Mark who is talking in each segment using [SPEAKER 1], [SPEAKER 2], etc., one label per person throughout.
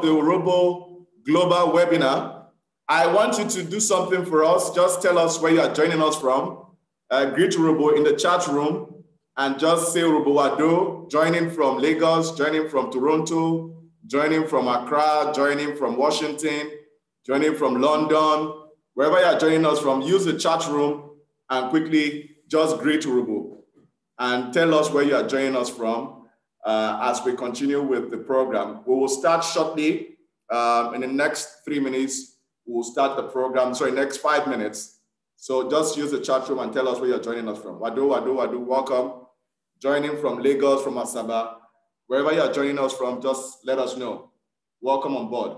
[SPEAKER 1] the Urobo Global Webinar. I want you to do something for us. Just tell us where you are joining us from. Greet Urobo in the chat room and just say Urobo Wado, joining from Lagos, joining from Toronto, joining from Accra, joining from Washington, joining from London. Wherever you are joining us from, use the chat room and quickly just greet Urobo and tell us where you are joining us from as we continue with the program. We will start shortly. In the next 3 minutes, we'll start the program. Sorry, next 5 minutes. So just use the chat room and tell us where you're joining us from. Wado, Wado, Wado, welcome. Joining from Lagos, from Asaba. Wherever you're joining us from, just let us know. Welcome on board.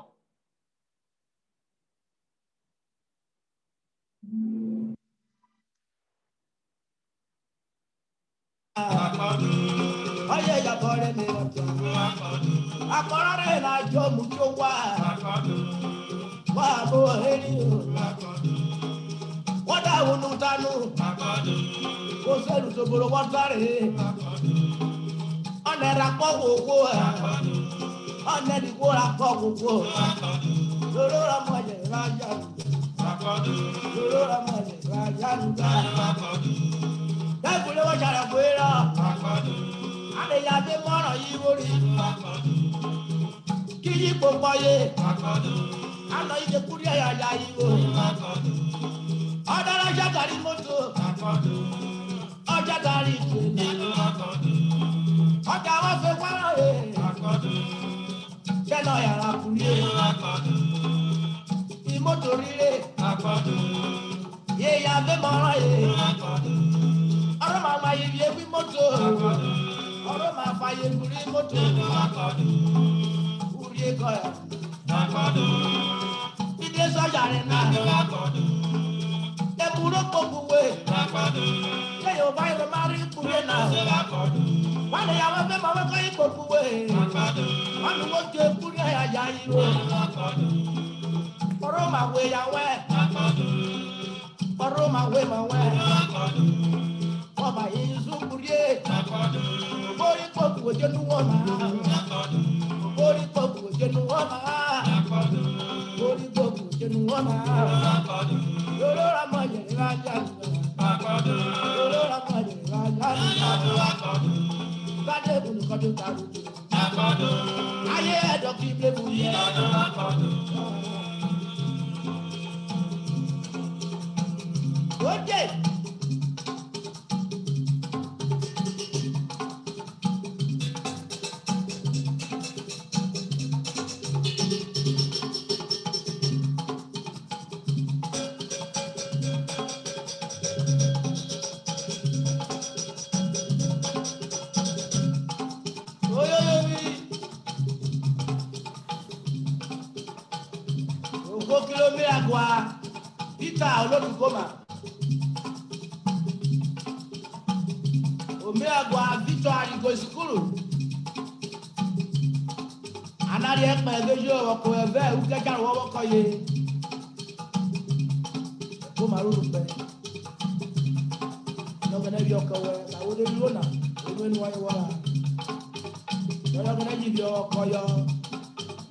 [SPEAKER 2] What I will not know, was to borrow one day. On the Rapo, on the Rapo, Lora Maya, Lora Maya, that will watch out of Guera. And they have the more you Kiji Pompaye, I know you put your Adara Jatari Moto, Ajatari, Otawa Feware, Genoya Rapuye, Imotorire, Ye Yave Morae, Arama Maye Moto, Arama Faye Moto, Uriye Goya, Idesa Jarena. Puro Pokuwe, they are by the Mari Purena. One day I was the Mama Pokuwe, one who was to Puria Yairo. Poroma way away, Poroma way my way. For my Izupurie, Body Poku with your woman, Body Poku with your woman, Body Poku with your woman. Lora Maya, Lora Maya, Peter Olodugoma. Omeagwa Victor Arigosikulu. Anari ekpe egejo oko ebe ukeja wo koye. Ko maruru pe. No gana bi okowe na wo de lona. Ewe ni wa wora. No gana ji bi okoyo.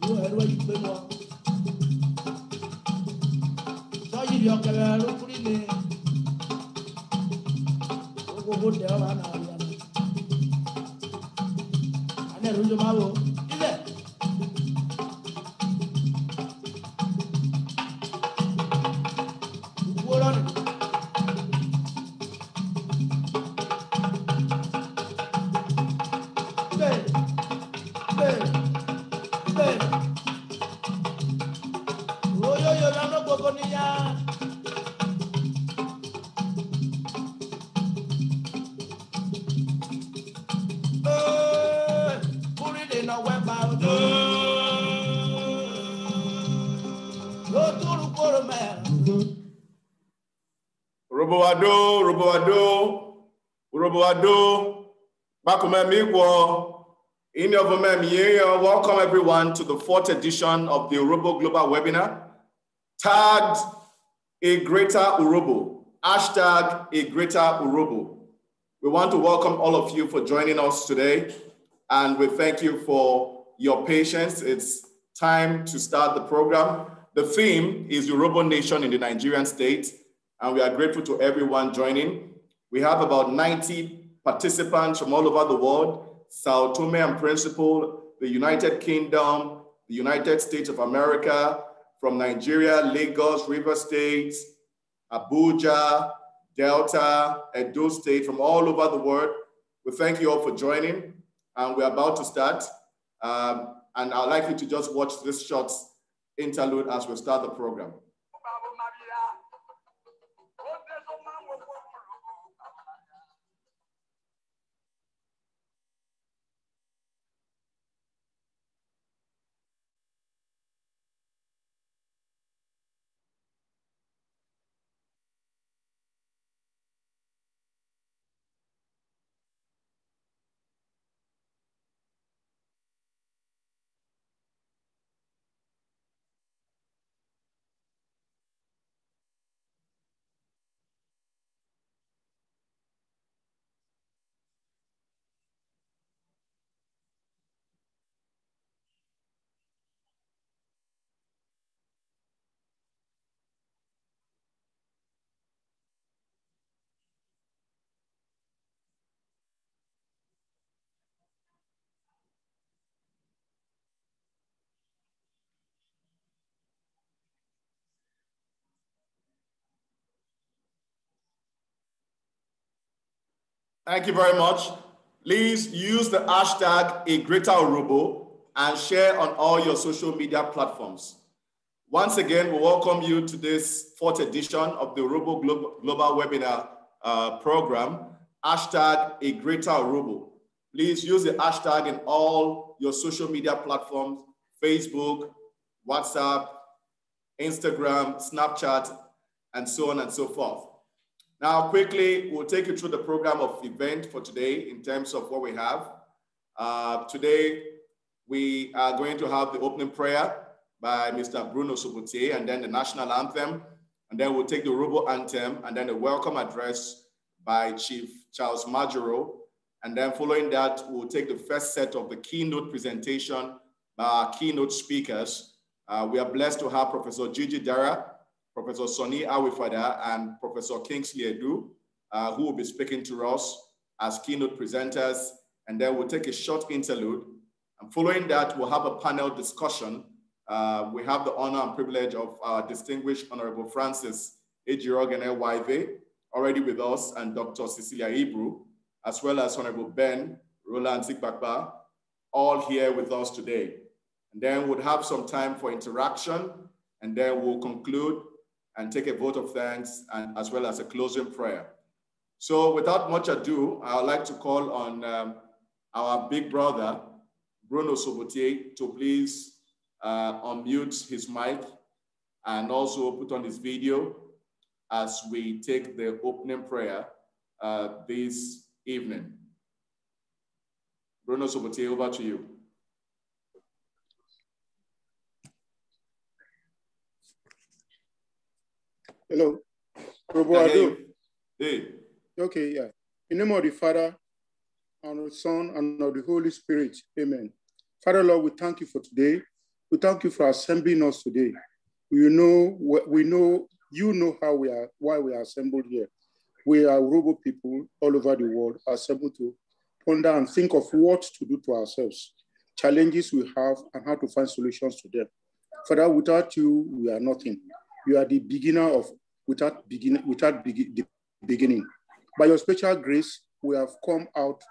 [SPEAKER 2] Wo eru yi pe mo. Yo que veo lo curine, o como te va a dar, ane rujo malo, dice, bolon, yo no puedo ni ya.
[SPEAKER 1] Roboado, welcome everyone to the 4th edition of the Urobo Global Webinar, tagged A Greater Urobo, hashtag A Greater Urobo. We want to welcome all of you for joining us today, and we thank you for your patience. It's time to start the program. The theme is Yoruba Nation in the Nigerian state, and we are grateful to everyone joining. We have about 90 participants from all over the world: Sao Tome and Principe, the United Kingdom, the United States of America, from Nigeria, Lagos, River State, Abuja, Delta, Edo State, from all over the world. We thank you all for joining, and we're about to start. And I'd like you to just watch this short interlude as we start the program. Thank you very much. Please use the hashtag #AGreaterUrobo and share on all your social media platforms. Once again, we welcome you to this 4th edition of the Urobo Global Webinar program, #AGreaterUrobo. Please use the hashtag in all your social media platforms: Facebook, WhatsApp, Instagram, Snapchat, and so on and so forth. Now, quickly, we'll take you through the program of event for today in terms of what we have. Today, we are going to have the opening prayer by Mr. Bruno Sobotier, and then the national anthem, and then we'll take the Urobo anthem, and then a welcome address by Chief Charles Majoro, and then following that, we'll take the first set of the keynote presentation by our keynote speakers. We are blessed to have Professor Gigi Dara, Professor Sonny Awifada, and Professor Kingsley Edu, who will be speaking to us as keynote presenters. And then we'll take a short interlude. And following that, we'll have a panel discussion. We have the honor and privilege of our distinguished Honorable Francis Ejirogene Waive, already with us, and Dr. Cecilia Ibru, as well as Honorable Ben Roland Sikbakba, all here with us today. And then we'll have some time for interaction, and then we'll conclude and take a vote of thanks, and as well as a closing prayer. So without much ado, I would like to call on our big brother, Bruno Sobotier, to please unmute his mic and also put on his video as we take the opening prayer this evening. Bruno Sobotier, over to you.
[SPEAKER 3] Hello. Robo.
[SPEAKER 1] Hey.
[SPEAKER 3] Okay, yeah. In the name of the Father, and of the Son, and of the Holy Spirit. Amen. Father, Lord, we thank you for today. We thank you for assembling us today. You know how we are, why we are assembled here. We are Urobo people all over the world, assembled to ponder and think of what to do to ourselves, challenges we have, and how to find solutions to them. Father, without you, we are nothing. You are the beginner of without the beginning. By your special grace, we have come out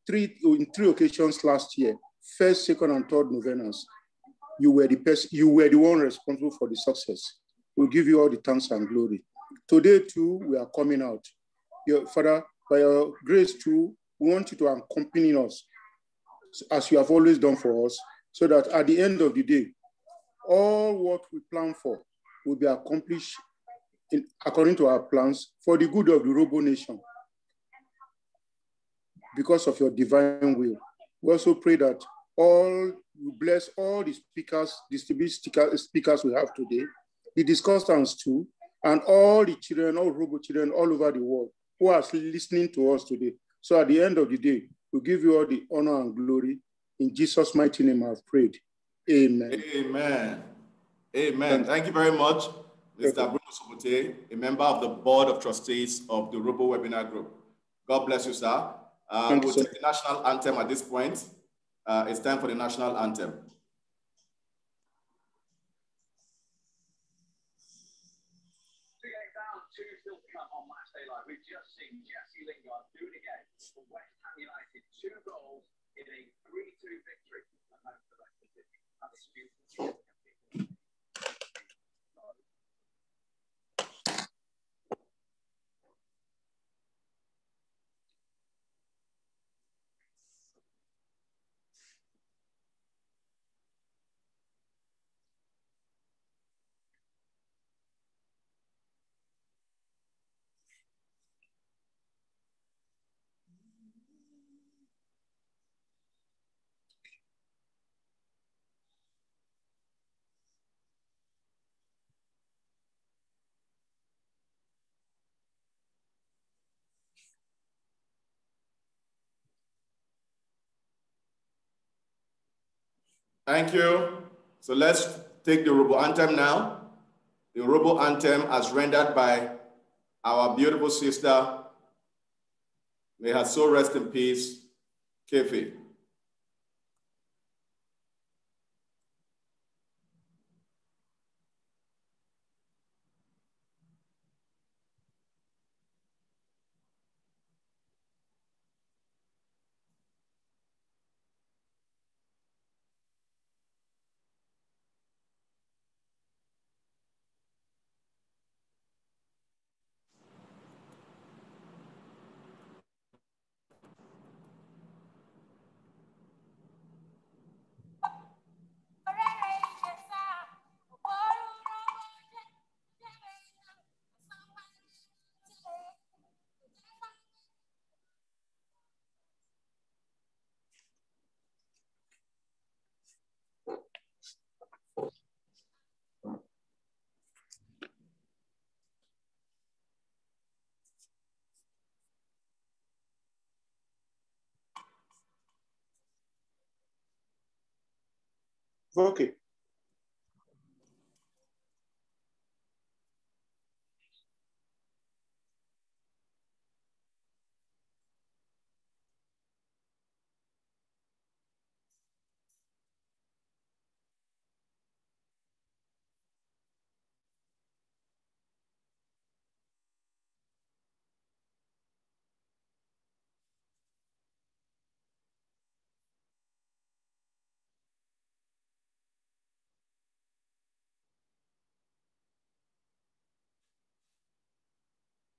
[SPEAKER 3] in three occasions last year, 1st, 2nd, and 3rd novenas. You were the one responsible for the success. We give you all the thanks and glory. Today too, we are coming out. Father, by your grace too, we want you to accompany us as you have always done for us, so that at the end of the day, all what we plan for will be accomplished according to our plans for the good of the Urobo nation. Because of your divine will. We also pray that you bless all the speakers, distributed speakers we have today, the discussants too, and all the children, all Urobo children all over the world who are listening to us today. So at the end of the day, we give you all the honor and glory. In Jesus' mighty name I've prayed. Amen.
[SPEAKER 1] Amen. Amen. Thank you very much, Mr. Bruno Sobote, a member of the Board of Trustees of the Robo Webinar Group. God bless you, sir. We'll take the national anthem at this point. It's time for the national anthem.
[SPEAKER 4] Two still to come on Match Day Live. We've just seen Jesse Lingard do it again for West Ham United. 2 goals in a 3-2 victory. And that's the rest of it. That's beautiful.
[SPEAKER 1] Thank you. So let's take the Robo Anthem now. The Robo Anthem as rendered by our beautiful sister, may her soul rest in peace, Kefi.
[SPEAKER 3] Okay.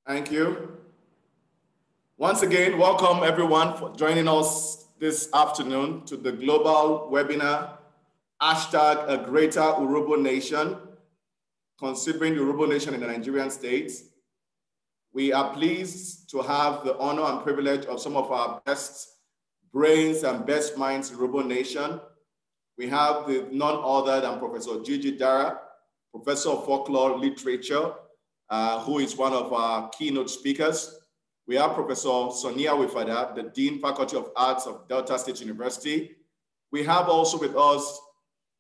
[SPEAKER 1] Thank you. Once again, welcome everyone for joining us this afternoon to the global webinar, hashtag A Greater Urhobo Nation, considering the Urhobo Nation in the Nigerian states. We are pleased to have the honor and privilege of some of our best brains and best minds in Urhobo Nation. We have the none other than Professor Gigi Dara, Professor of Folklore Literature, who is one of our keynote speakers. We have Professor Sonia Wifada, the Dean Faculty of Arts of Delta State University. We have also with us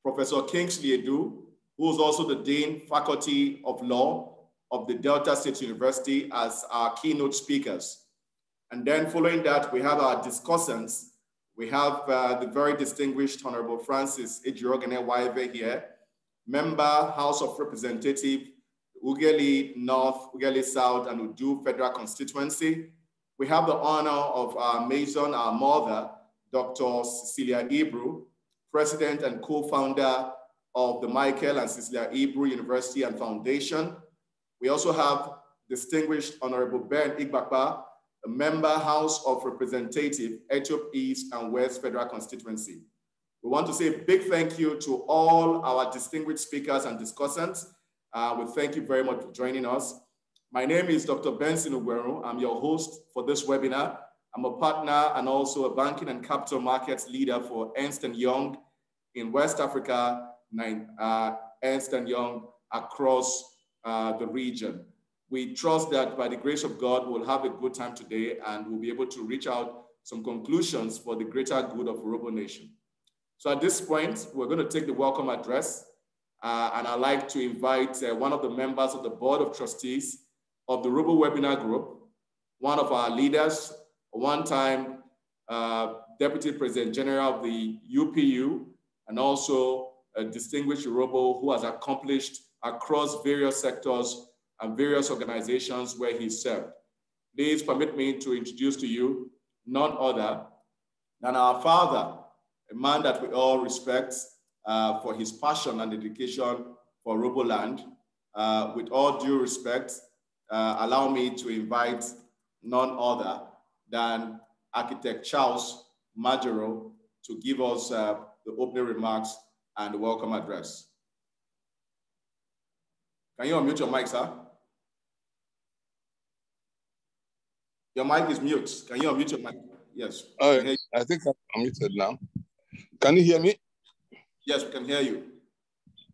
[SPEAKER 1] Professor Kingsley Edu, who is also the Dean Faculty of Law of the Delta State University as our keynote speakers. And then following that, we have our discussants. We have the very distinguished Honorable Francis Ejirogene Waive here, member House of Representatives, Ughelli North, Ughelli South, and Udu Federal Constituency. We have the honor of our Mason, our mother, Dr. Cecilia Ibru, President and co-founder of the Michael and Cecilia Ibru University and Foundation. We also have distinguished Honorable Ben Igbakba, a member House of Representatives, Etiop East and West Federal Constituency. We want to say a big thank you to all our distinguished speakers and discussants. We thank you very much for joining us. My name is Dr. Benson Ugweru. I'm your host for this webinar. I'm a partner and also a banking and capital markets leader for Ernst & Young in West Africa, Ernst & Young across the region. We trust that by the grace of God, we'll have a good time today and we'll be able to reach out some conclusions for the greater good of Urhobo Nation. So at this point, we're going to take the welcome address, and I'd like to invite one of the members of the Board of Trustees of the Robo Webinar Group, one of our leaders, one-time Deputy President General of the UPU, and also a distinguished Robo who has accomplished across various sectors and various organizations where he served. Please permit me to introduce to you none other than our father, a man that we all respect for his passion and dedication for Roboland. With all due respect, allow me to invite none other than Architect Charles Majoro to give us the opening remarks and the welcome address. Can you unmute your mic, sir? Your mic is mute. Can you unmute your mic? Yes.
[SPEAKER 5] I think I'm muted now. Can you hear me?
[SPEAKER 1] Yes, we can hear you.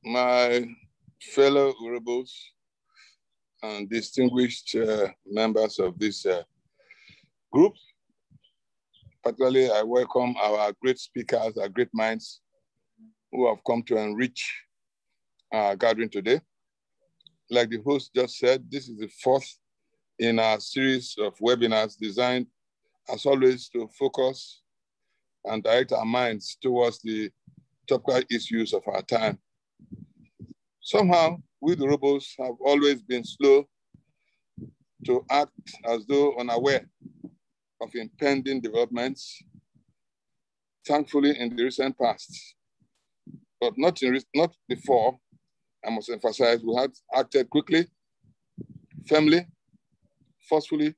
[SPEAKER 5] My fellow Urobos and distinguished members of this group, particularly I welcome our great speakers, our great minds who have come to enrich our gathering today. Like the host just said, this is the fourth in our series of webinars designed, as always, to focus and direct our minds towards the topical issues of our time. Somehow, we the Robos have always been slow to act as though unaware of impending developments, thankfully in the recent past, but not before. I must emphasize, we had acted quickly, firmly, forcefully,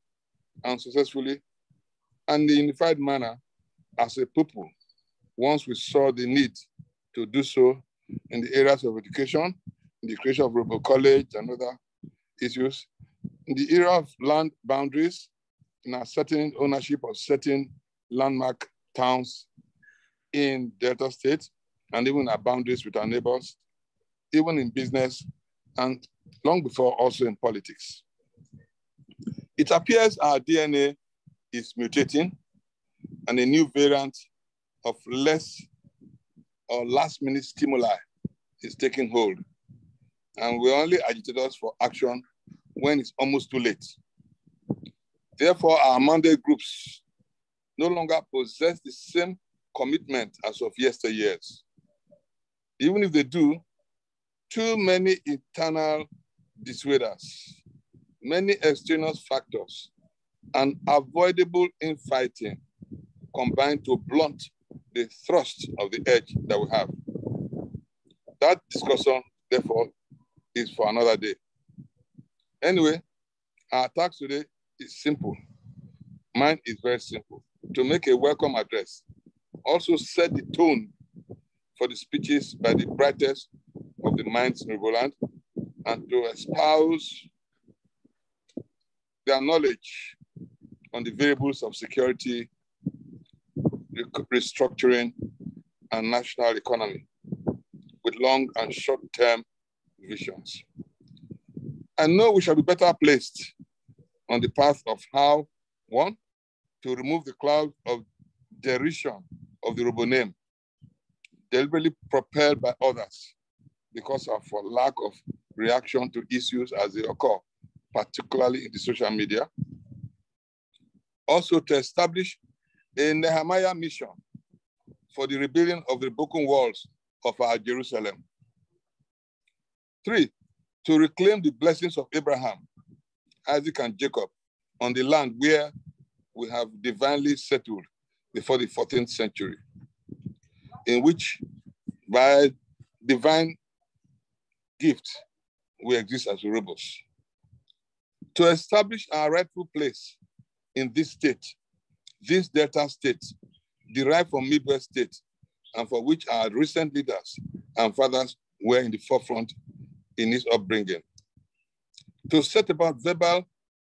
[SPEAKER 5] and successfully, and in a unified manner as a people, once we saw the need to do so in the areas of education, in the creation of Robo College and other issues, in the area of land boundaries, in our certain ownership of certain landmark towns in Delta State, and even our boundaries with our neighbors, even in business, and long before also in politics. It appears our DNA is mutating and a new variant of less or last-minute stimuli is taking hold. And we only agitate us for action when it's almost too late. Therefore, our mandate groups no longer possess the same commitment as of yesteryears. Even if they do, too many internal dissuaders, many extraneous factors, and avoidable infighting combine to blunt the thrust of the edge that we have. That discussion, therefore, is for another day. Anyway, our task today is simple. Mine is very simple. To make a welcome address, also set the tone for the speeches by the brightest of the minds in Roboland, and to espouse their knowledge on the variables of security, restructuring, and national economy with long and short-term visions. I know we shall be better placed on the path of how, one, to remove the cloud of derision of the Robo name, deliberately propelled by others because of a lack of reaction to issues as they occur, particularly in the social media. Also to establish a Nehemiah mission for the rebuilding of the broken walls of our Jerusalem. 3, to reclaim the blessings of Abraham, Isaac, and Jacob on the land where we have divinely settled before the 14th century, in which by divine gift, we exist as Urobos. To establish our rightful place in this state, this Delta state, derived from Midwest state, and for which our recent leaders and fathers were in the forefront in its upbringing. To set about verbal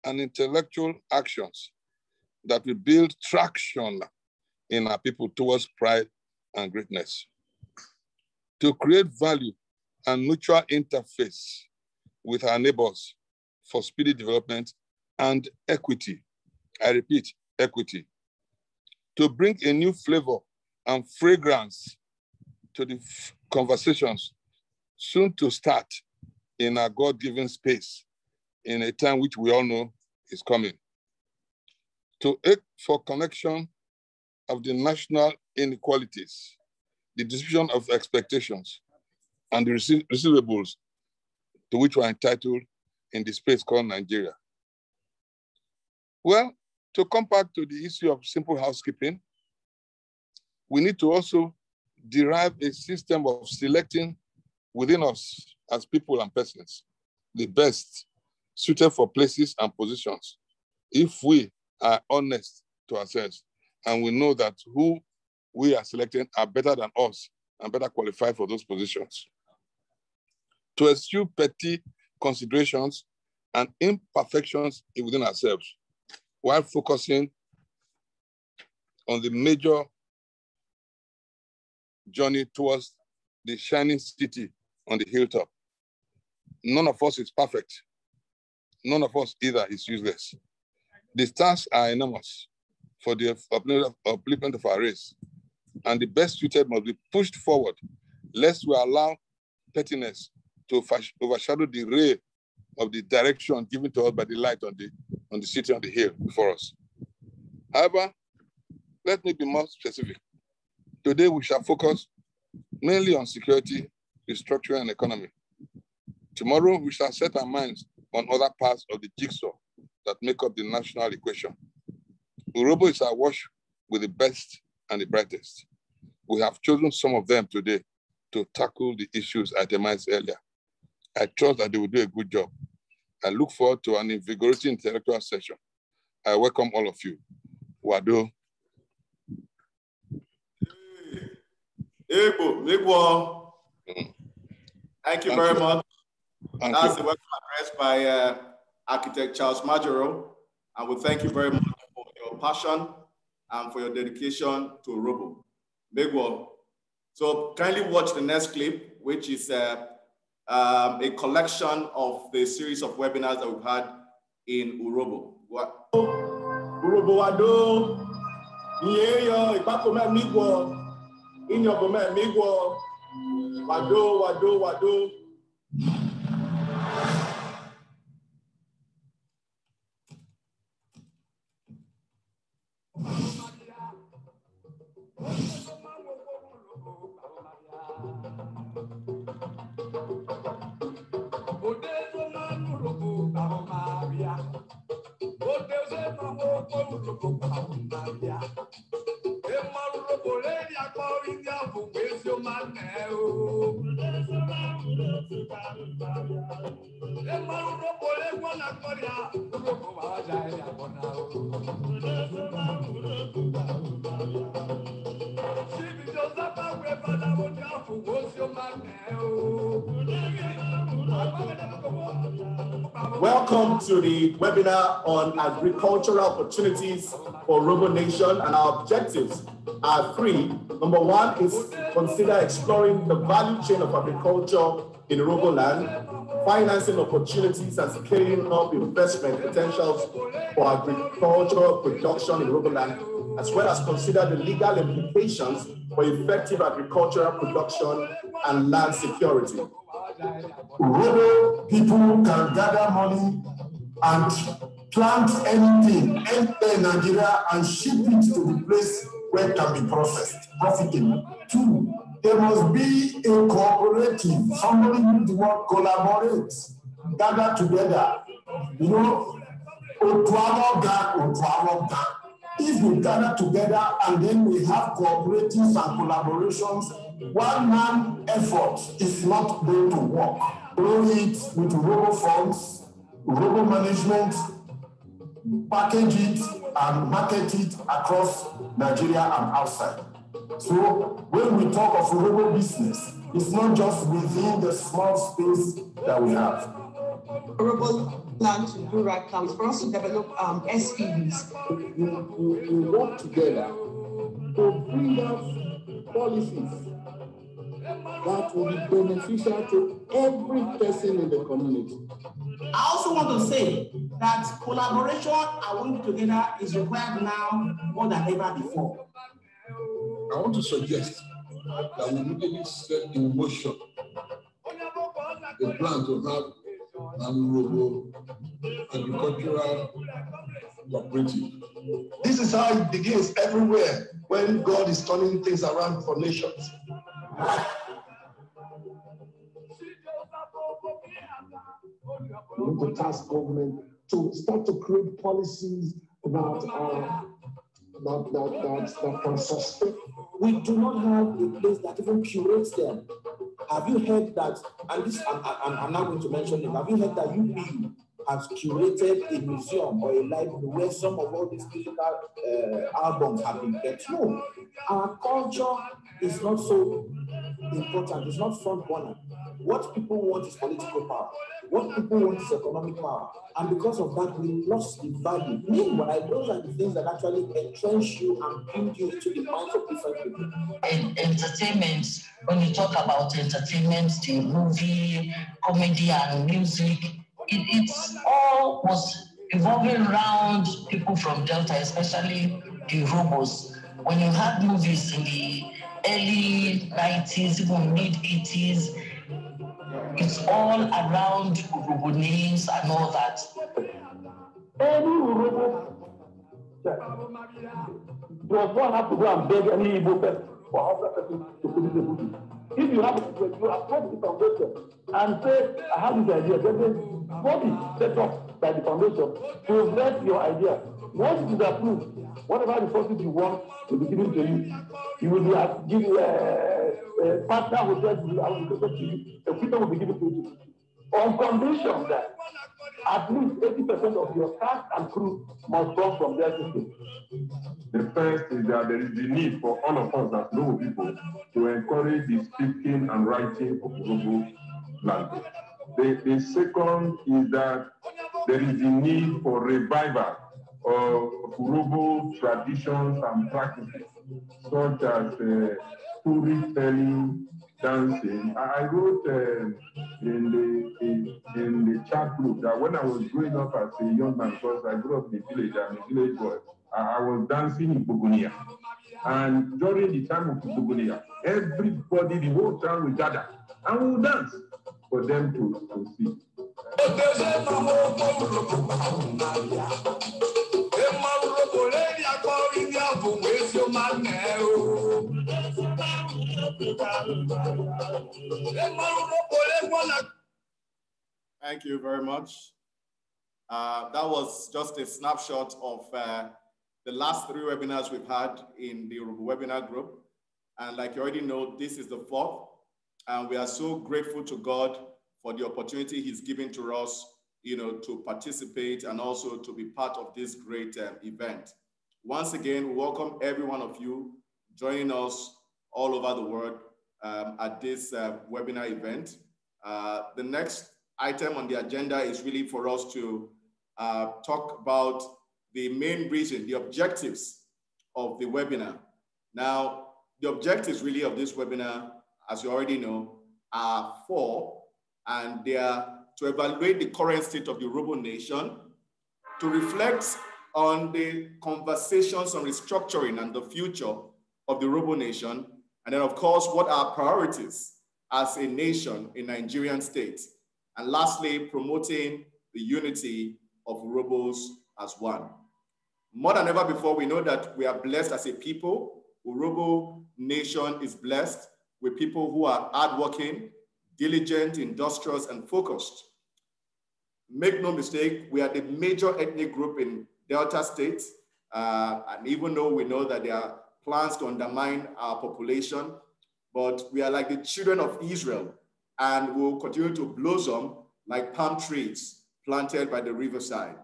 [SPEAKER 5] and intellectual actions that will build traction in our people towards pride and greatness. To create value and mutual interface with our neighbors for speedy development and equity. I repeat, equity. To bring a new flavor and fragrance to the conversations soon to start in our God-given space in a time which we all know is coming. To aim for connection of the national inequalities, the distribution of expectations, and the receivables to which we are entitled in the space called Nigeria. Well, to come back to the issue of simple housekeeping, we need to also derive a system of selecting within us as people and persons the best suited for places and positions if we are honest to ourselves and we know that who we are selecting are better than us and better qualified for those positions. To eschew petty considerations and imperfections within ourselves while focusing on the major journey towards the shining city on the hilltop. None of us is perfect. None of us either is useless. The stars are enormous for the upliftment of our race, and the best suited must be pushed forward, lest we allow pettiness to overshadow the ray of the direction given to us by the light on the city on the hill before us. However, let me be more specific. Today, we shall focus mainly on security, restructuring, and economy. Tomorrow, we shall set our minds on other parts of the jigsaw that make up the national equation. Urhobo is awash with the best and the brightest. We have chosen some of them today to tackle the issues itemized earlier. I trust that they will do a good job. I look forward to an invigorating intellectual session. I welcome all of you. Wado.
[SPEAKER 1] Thank you very much. That's the welcome address by Architect Charles Majoro. And we thank you very much for your passion and for your dedication to Urhobo. Megwo. So kindly watch the next clip, which is a collection of the series of webinars that we've had in Urhobo. Urhobo wado, yeyo ipakome migwo, inyogome migwo, wado. Welcome to the webinar on agricultural opportunities for Urhobo Nation, and our objectives are three. Number one is consider exploring the value chain of agriculture in Urhobo land, financing opportunities and scaling up investment potentials for agricultural production in Urhobo land, as well as consider the legal implications for effective agricultural production and land security. Urhobo people can gather money and plant anything, enter Nigeria and ship it to the place where it can be processed, profitable. Two, there must be a cooperative, somebody who the word collaborate, gather together. You know, if we gather together and then we have cooperatives and collaborations, one man effort is not going to work. Grow it with Urhobo funds, Urhobo management, package it and market it across Nigeria and outside. So when we talk of Urhobo business, it's not just within the small space that we have.
[SPEAKER 6] Urhobo plan to do right now is for us to develop SPVs.
[SPEAKER 3] We work together to bring out policies that will be beneficial to every person in the community.
[SPEAKER 2] I also want to say that collaboration and working together is required now more than ever before.
[SPEAKER 3] I want to suggest
[SPEAKER 7] that will immediately set in motion the plan to have an Urhobo agricultural cooperative.
[SPEAKER 8] This is how it begins everywhere when God is turning things around for nations.
[SPEAKER 9] We need to task government to start to create policies that can sustain. We do not have a place that even curates them. Have you heard that? And this, I'm not going to mention it. Have you heard that UPU has curated a museum or a library where some of all these musical albums have been kept? No, our culture is not so important. It's not front runner. What people want is political power. What people want is economic power. And because of that, we lost the value. Meanwhile, those are the things that actually entrench you and build you into the minds of different people.
[SPEAKER 10] Entertainment, when you talk about entertainment, the movie, comedy, and music, it's all was evolving around people from Delta, especially the Urhobos. When you had movies in the early 90s, even mid 80s, it's all around Urhobo names and all that.
[SPEAKER 9] Any Urhobo does not have to go and beg any Igbo person or Hausa person to put it in the movie. If you have a situation, you approach the foundation and say, I have this idea. There's a body set up by the foundation to vet your idea. Once it is approved, whatever resources you want will be given to you. You will be given a partner hotels will be allocated to you. The people will be given to you. On condition that at least 80% of your cast and crew must come from their system.
[SPEAKER 11] The first is that there is the need for all of us as Urhobo people to encourage the speaking and writing of Urhobo language. The second is that there is the need for revival of Urhobo traditions and practices, such as storytelling, dancing. I wrote in the chat group that when I was growing up as a young man, because I grew up in the village, I'm a village boy, I was dancing in Bogonia. And during the time of Bogonia, everybody, the whole town will gather and we will dance for them to see.
[SPEAKER 1] Thank you very much. That was just a snapshot of the last 3 webinars we've had in the Urhobo webinar group. And like you already know, this is the 4th. And we are so grateful to God for the opportunity he's given to us, to participate and also to be part of this great event. Once again, we welcome every one of you joining us all over the world at this webinar event. The next item on the agenda is really for us to talk about the main reason, the objectives of the webinar. Now, the objectives really of this webinar, as you already know, are 4, and they are to evaluate the current state of the Urhobo nation, to reflect on the conversations on restructuring and the future of the Urhobo nation, and then of course, what are priorities as a nation, a Nigerian state, and lastly, promoting the unity of Urhobos as one. More than ever before, we know that we are blessed as a people. Urhobo nation is blessed with people who are hardworking, diligent, industrious, and focused. Make no mistake, we are the major ethnic group in Delta State. And even though we know that there are plans to undermine our population, but we are like the children of Israel and will continue to blossom like palm trees planted by the riverside.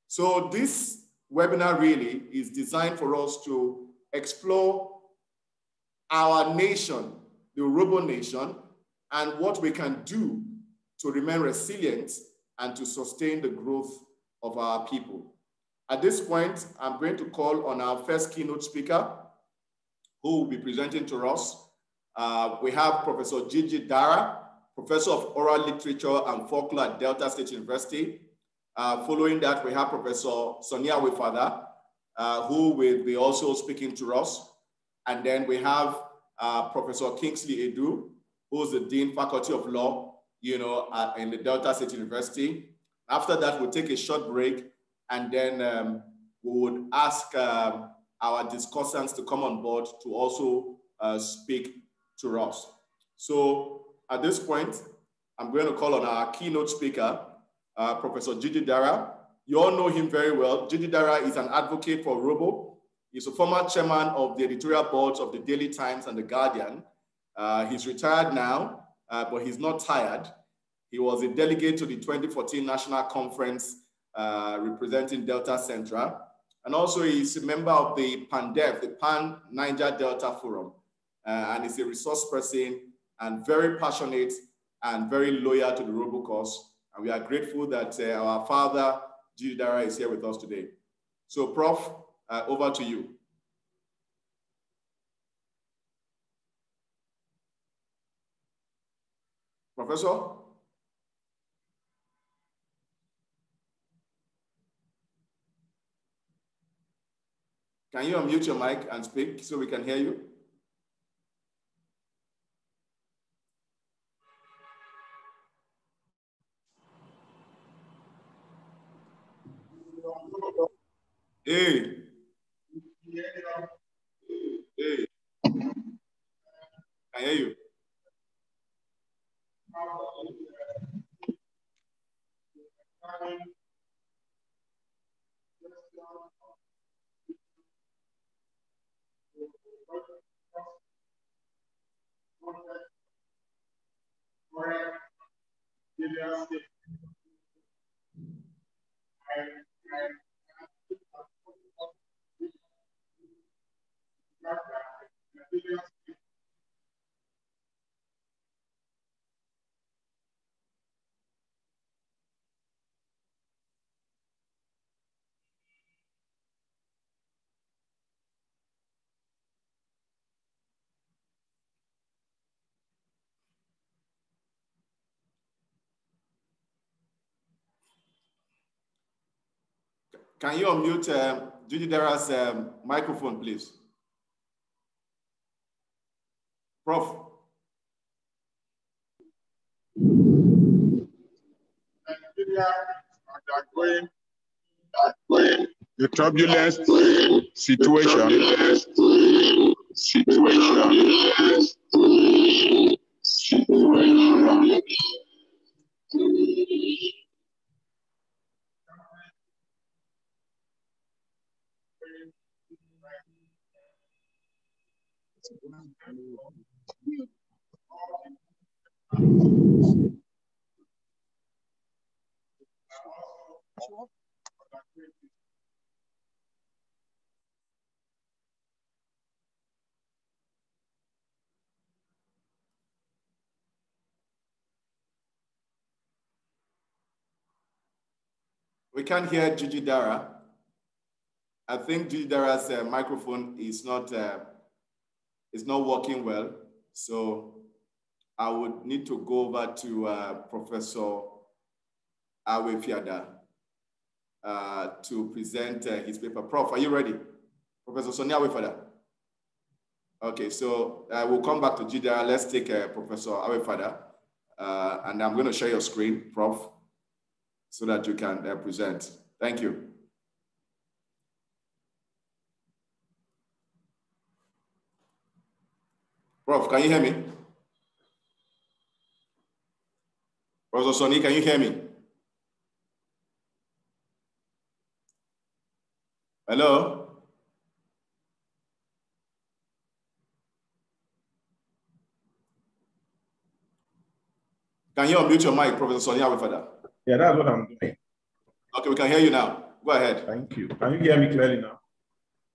[SPEAKER 1] So this webinar really is designed for us to explore our nation, the Urhobo nation, and what we can do to remain resilient and to sustain the growth of our people. At this point, I'm going to call on our first keynote speaker, who will be presenting to us. We have Professor Gigi Dara, Professor of Oral Literature and Folklore at Delta State University. Following that, we have Professor Sonia Wefada, who will be also speaking to us. And then we have Professor Kingsley Edu, who's the Dean Faculty of Law, in the Delta State University. After that, we'll take a short break, and then we would ask our discussants to come on board to also speak to us. So at this point, I'm going to call on our keynote speaker, Professor Jide Dara. You all know him very well. Jide Dara is an advocate for Robo. He's a former chairman of the editorial boards of the Daily Times and the Guardian. He's retired now, but he's not tired. He was a delegate to the 2014 National Conference representing Delta Central. And also he's a member of the PANDEF, the Pan Niger Delta Forum. And he's a resource person and very passionate and very loyal to the Robo cause. And we are grateful that our father, Jide Dara, is here with us today. So Prof, over to you. Professor? Can you unmute your mic and speak so we can hear you? Hey. Hey. I hear you. Can you unmute Jide Dara's microphone, please? Prof.
[SPEAKER 12] Undergoing the turbulence situation.
[SPEAKER 1] We can't hear Jide Dara. I think Jide Dara's microphone is not working well. So I would need to go over to Professor Awe-Fiada to present his paper. Prof, are you ready? Professor Sonia Awe-Fiada. Okay, so we'll come back to Jide Dara. Let's take Professor Awe-Fiada. And I'm going to share your screen, Prof, so that you can present. Thank you. Prof, can you hear me? Professor Sonny, can you hear me? Hello? Can you unmute your mic, Professor Sonny Awe-Fiada?
[SPEAKER 13] Yeah, that's what I'm doing.
[SPEAKER 1] Okay, we can hear you now. Go ahead.
[SPEAKER 13] Thank you. Can you hear me clearly now?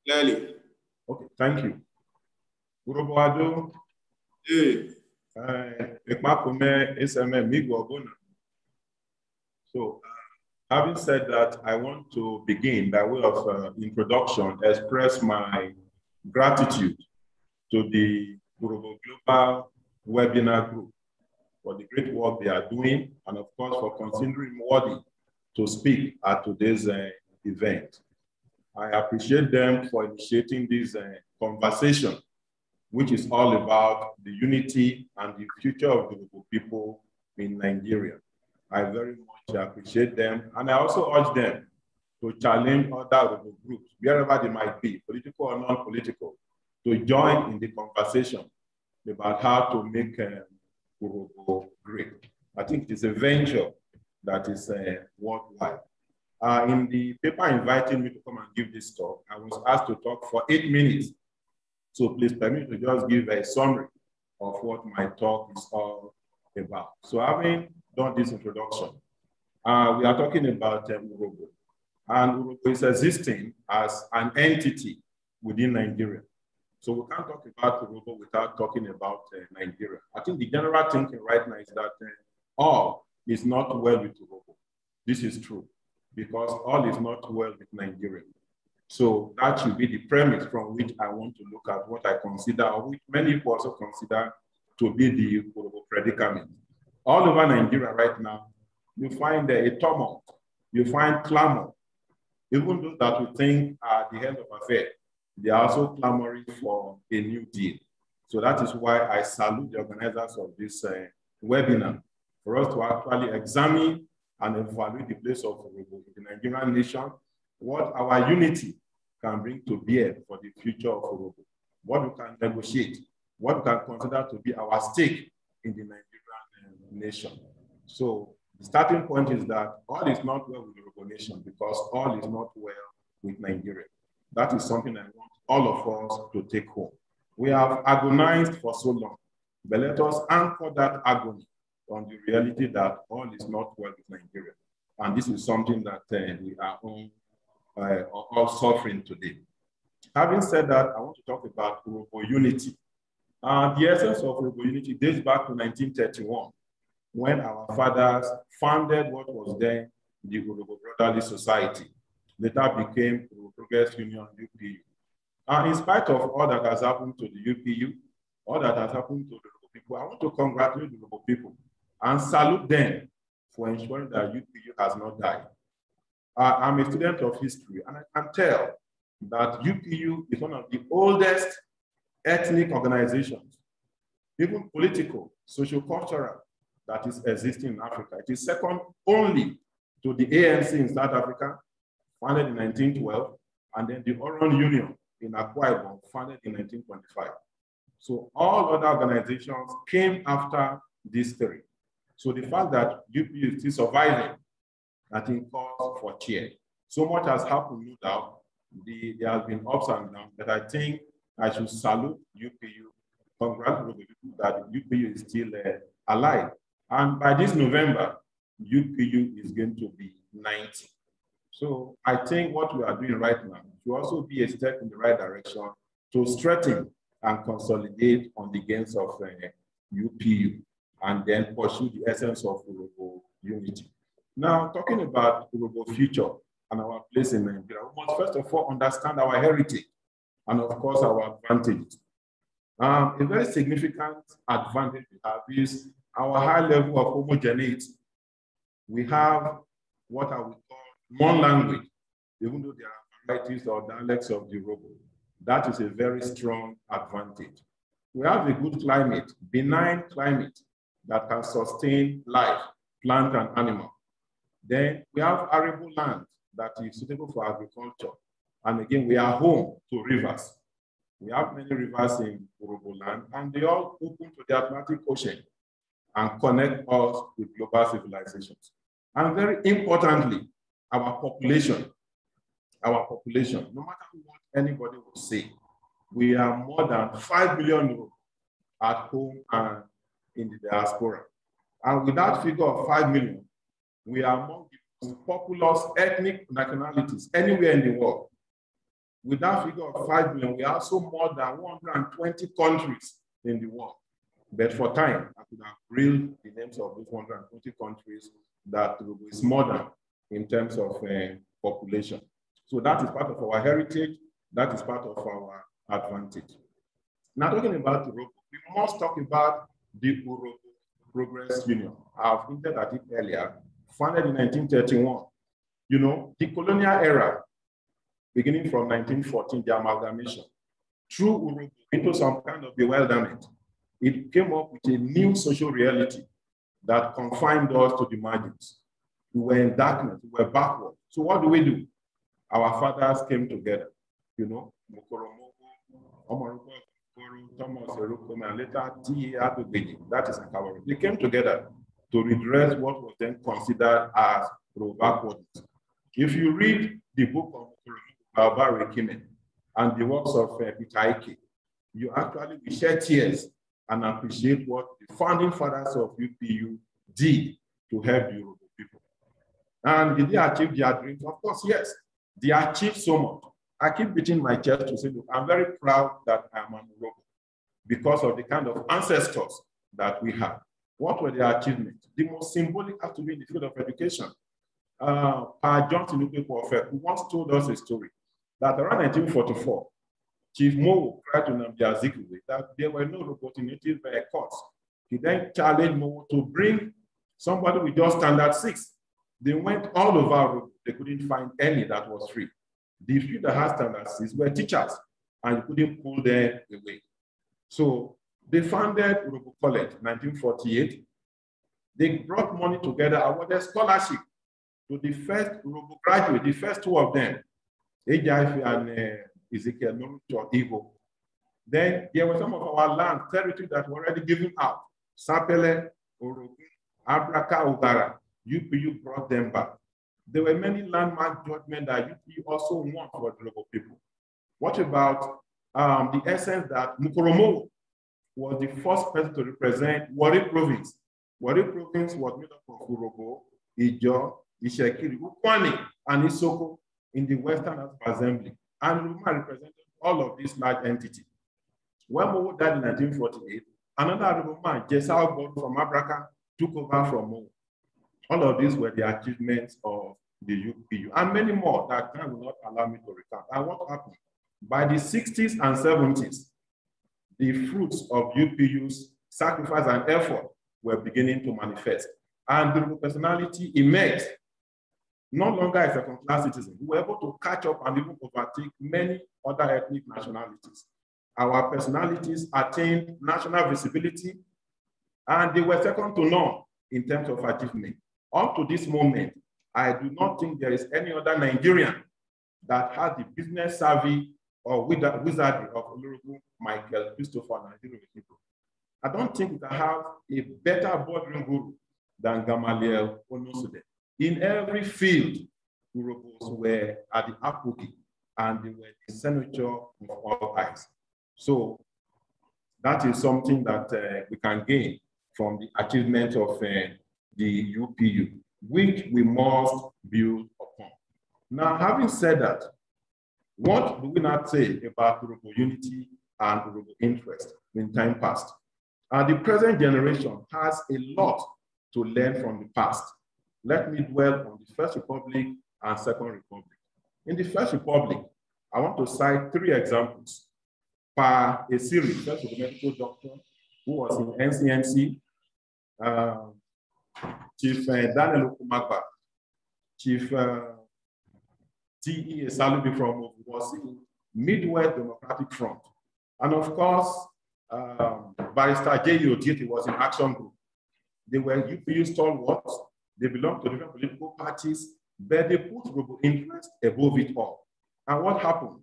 [SPEAKER 1] Clearly.
[SPEAKER 13] Okay, thank you. Uroboado.
[SPEAKER 1] Hey.
[SPEAKER 13] So, having said that, I want to begin by way of introduction, express my gratitude to the Urobo Global Webinar Group for the great work they are doing, and of course for considering worthy to speak at today's event. I appreciate them for initiating this conversation which is all about the unity and the future of the Urhobo people in Nigeria. I very much appreciate them, and I also urge them to challenge other Urhobo groups, wherever they might be, political or non-political, to join in the conversation about how to make Urhobo great. I think it is a venture that is worthwhile. In the paper inviting me to come and give this talk, I was asked to talk for 8 minutes. So please permit me to just give a summary of what my talk is all about. So having done this introduction, we are talking about Urhobo. And Urhobo is existing as an entity within Nigeria. So we can't talk about Urhobo without talking about Nigeria. I think the general thinking right now is that all is not well with Urhobo. This is true, because all is not well with Nigeria. So that should be the premise from which I want to look at what I consider, or which many people also consider to be the Urhobo predicament. All over Nigeria right now, you find a tumult, you find clamor. Even those that we think are the head of affairs, they are also clamoring for a new deal. So that is why I salute the organizers of this webinar, for us to actually examine and evaluate the place of Urhobo in the Nigerian nation, what our unity can bring to bear for the future of Urhobo, what we can negotiate, what we can consider to be our stake in the Nigerian nation. So the starting point is that all is not well with the Urhobo nation, because all is not well with Nigeria. That is something I want all of us to take home. We have agonized for so long, but let us anchor that agony on the reality that all is not well with Nigeria. And this is something that we are all suffering today. Having said that, I want to talk about Urhobo unity. The essence of Urhobo unity dates back to 1931, when our fathers founded what was then the Urhobo Brotherly Society. Later became Urhobo Progress Union, UPU. And in spite of all that has happened to the UPU, all that has happened to the Urhobo people, I want to congratulate the Urhobo people and salute them for ensuring that UPU has not died. I'm a student of history, and I can tell that UPU is one of the oldest ethnic organizations, even political, social-cultural, that is existing in Africa. It is second only to the ANC in South Africa, founded in 1912, and then the Oron Union in Akwa Ibom, founded in 1925. So all other organizations came after this three. So the fact that UPU is still surviving, I think, calls for cheer. So much has happened, no doubt. There have been ups and downs, but I think I should salute UPU, congratulate that UPU is still alive. And by this November, UPU is going to be 90. So I think what we are doing right now should also be a step in the right direction to strengthen and consolidate on the gains of UPU, and then pursue the essence of Urhobo unity. Now, talking about Urhobo future and our place in Nigeria, we must first of all understand our heritage and, of course, our advantages. A very significant advantage we have is our high level of homogeneity. We have what I would call one language, even though there are varieties or dialects of the Urhobo. That is a very strong advantage. We have a good climate, benign climate that can sustain life, plant and animal. Then we have arable land that is suitable for agriculture. And again, we are home to rivers. We have many rivers in Urhobo land, and they all open to the Atlantic Ocean and connect us with global civilizations. And very importantly, our population, no matter what anybody will say, we are more than 5 million at home and in the diaspora. And with that figure of 5 million, we are among the most populous ethnic nationalities anywhere in the world. With that figure of 5 million, we are also more than 120 countries in the world. But for time, I could have read the names of those 120 countries that is more than in terms of population. So that is part of our heritage. That is part of our advantage. Now, talking about Urhobo, we must talk about the Urhobo Progress Union. I've hinted at it earlier, founded in 1931. You know, the colonial era, beginning from 1914, the amalgamation. threw Urhobo into some kind of bewilderment. It came up with a new social reality that confined us to the margins. We were in darkness, we were backward. So what do? Our fathers came together, you know, Thomas Erukome, and later T.A. Adubeji, that is Akawari. They came together to redress what was then considered as backwardness. If you read the book of Barbara Kimen and the works of Peter Ike, you actually will shed tears and appreciate what the founding fathers of UPU did to help the Yoruba people. And did they achieve their dreams? Of course, yes. They achieved so much. I keep beating my chest to say, look, I'm very proud that I'm an Yoruba because of the kind of ancestors that we have. What were their achievements? The most symbolic has to be in the field of education. Pa Johnson Ukekwo who once told us a story that around 1944, Chief Mowo cried to Nnamdi Azikiwe that there were no opportunities for a course. He then challenged Mowo to bring somebody with just standard 6. They went all over, they couldn't find any that was free. The few that had standard 6 were teachers, and you couldn't pull them away. So they founded Urhobo College in 1948. They brought money together, awarded scholarship to the first Urhobo graduate, the first 2 of them, Ejaife and Ezekiel Norucho Igbo. Then there were some of our land, territory that were already given out. Sapele, Orogun, Abraka, Ugara. UPU brought them back. There were many landmark judgments that UPU also won for the local people. What about the essence that Mukoromo was the first person to represent Warri province? Warri province was made up of Urhobo, Ijaw, Ishekiri, Ukwane, and Isoko in the Western House of Assembly. And Uruma represented all of these large entities. When Mowo died in 1948, another Uruma, Jesao Bodo from Abraka, took over from Mowo. All of these were the achievements of the UPU, and many more that time will not allow me to recount. And what happened? By the 60s and 70s, the fruits of UPU's sacrifice and effort were beginning to manifest. And the personality emerged, no longer a second-class citizen. We were able to catch up and even overtake many other ethnic nationalities. Our personalities attained national visibility, and they were second to none in terms of achievement. Up to this moment, I do not think there is any other Nigerian that has the business savvy or wizardry of Olusegun Michael Christopher Nigerian people. I don't think we can have a better boardroom guru than Gamaliel Onosode. In every field, Urhobos were at the apogee, and they were the senator of all eyes. So that is something that we can gain from the achievement of the UPU, which we must build upon. Now, having said that, what do we not say about Urhobo unity and Urhobo interest in time past? The present generation has a lot to learn from the past. Let me dwell on the First Republic and Second Republic. In the First Republic, I want to cite 3 examples. Pa Esiri, first medical doctor, who was in NCNC, Chief Daniel Okumagba, Chief T.E. Salubi from was in Midwest Democratic Front. And of course, Barrister J.E. Odieti was in Action Group. They were UPU stalwarts. They belonged to different political parties, but they put Urhobo interest above it all. And what happened?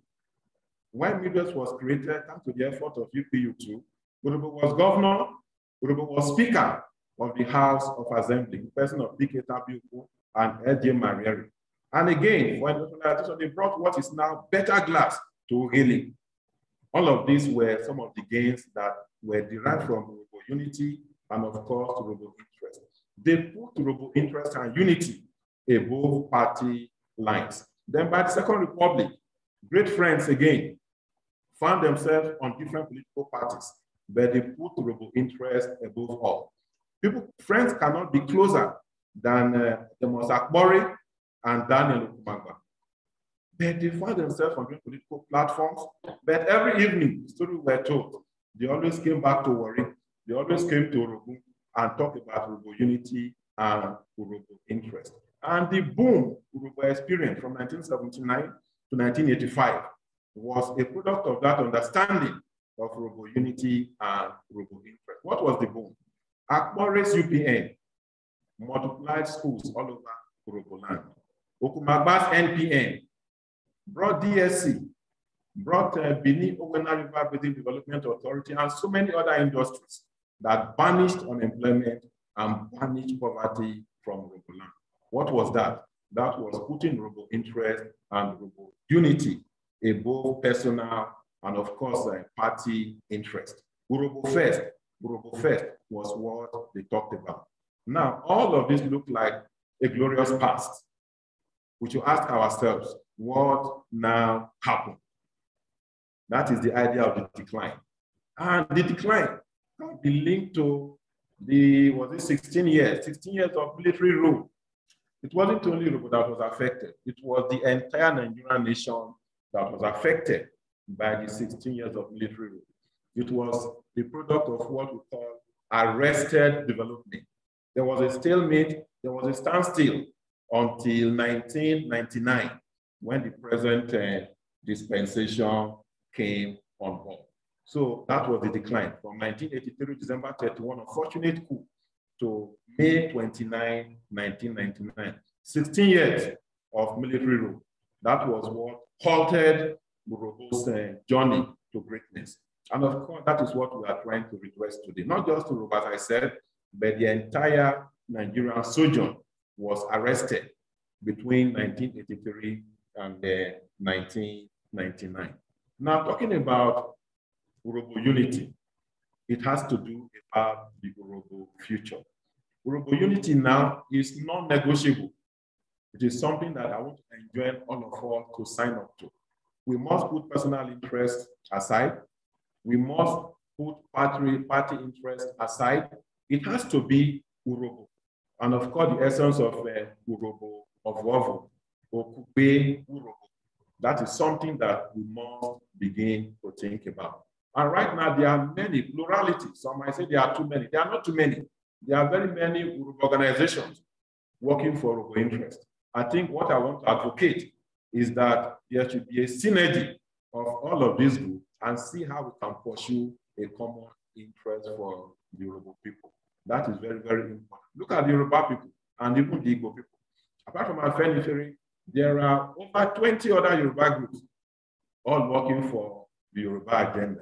[SPEAKER 13] When Midwest was created, thanks to the effort of UPU2, Urhobo was governor, Urhobo was speaker of the House of Assembly, the person of D.K. Tabiuku and L.J. Marieri. And again, when they brought what is now better glass to Ogele. All of these were some of the gains that were derived from Urhobo unity and of course Urhobo interest. They put Urhobo interest and unity above party lines. Then by the Second Republic, great friends again found themselves on different political parties, but they put Urhobo interest above all. Friends cannot be closer than Amos Akbori and Daniel Okumagba. But they found themselves on different political platforms, but every evening, the story were told. They always came back to Warri. They always came to Urhobo and talked about Urhobo unity and Urhobo interest. And the boom Urhobo experienced from 1979 to 1985 was a product of that understanding of Robo unity and Robo interest. What was the boom? Akmore's UPN multiplied schools all over Robo land. Okumagba's NPN brought DSC, brought Benin Owena River Basin Development Authority, and so many other industries that banished unemployment and banished poverty from Robo land. What was that? That was putting Robo interest and Robo unity above personal and, of course, party interest. Robo first was what they talked about. Now, all of this looked like a glorious past. We should ask ourselves, what now happened? That is the idea of the decline. And the decline can be linked to the, 16 years of military rule. It wasn't only Robo that was affected. It was the entire Nigerian nation that was affected by the 16 years of military rule. It was the product of what we call arrested development. There was a stalemate, there was a standstill until 1999, when the present dispensation came on board. So that was the decline from 1983, December 31, unfortunate coup, to May 29, 1999. 16 years of military rule. That was what halted Urobo's journey to greatness. And of course, that is what we are trying to redress today. Not just Urobo, as I said, but the entire Nigerian sojourn was arrested between 1983 and 1999. Now, talking about Urobo unity, it has to do about the Urobo future. Urobo unity now is non-negotiable. It is something that I want to enjoin all of us to sign up to. We must put personal interest aside. We must put party interest aside. It has to be Urobo. And of course, the essence of Urobo, of Wovo, Okube Urobo. That is something that we must begin to think about. And right now, there are many pluralities. Some might say there are too many. There are not too many. There are very many Urobo organizations working for Urobo interest. I think what I want to advocate is that there should be a synergy of all of these groups and see how we can pursue a common interest for the Urobo people. That is very, very important. Look at the Yoruba people and even the Igbo people. Apart from Afenifere, there are over 20 other Yoruba groups all working for the Yoruba agenda.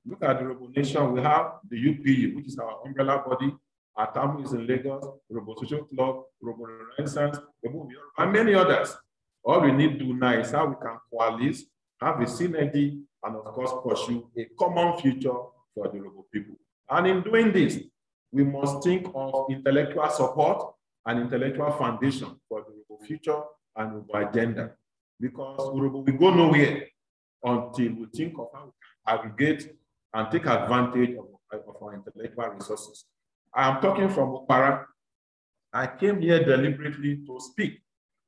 [SPEAKER 13] Look at the Urobo Nation. We have the UPU, which is our umbrella body. Atamu is in Lagos, Urobo Social Club, Urobo Renaissance, and many others. All we need to do now is how we can coalesce, have a synergy, and of course pursue a common future for the Urobo people. And in doing this, we must think of intellectual support and intellectual foundation for the Urobo future and Urobo agenda. Because Urobo will go nowhere until we think of how we can aggregate and take advantage of our intellectual resources. I am talking from Okpara. I came here deliberately to speak.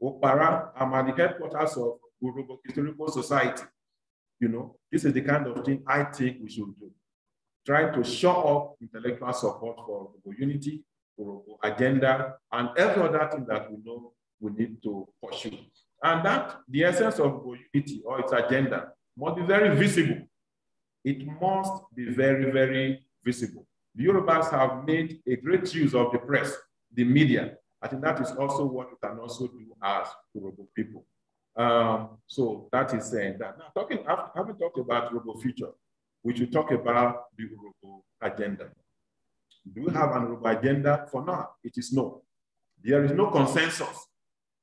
[SPEAKER 13] Okpara, I'm at the headquarters of Urobo Historical Society. You know, this is the kind of thing I think we should do. Try to show up intellectual support for Urobo unity, Urobo agenda, and every other thing that we know we need to pursue. And that the essence of Urobo unity or its agenda must be very visible. It must be very, very visible. The Yorubas have made a great use of the press, the media. I think that is also what we can also do as Urobo people. So that is saying that. Now, having talked about Urobo future, we should talk about the Urobo agenda. Do we have an Urobo agenda? For now, it is no. There is no consensus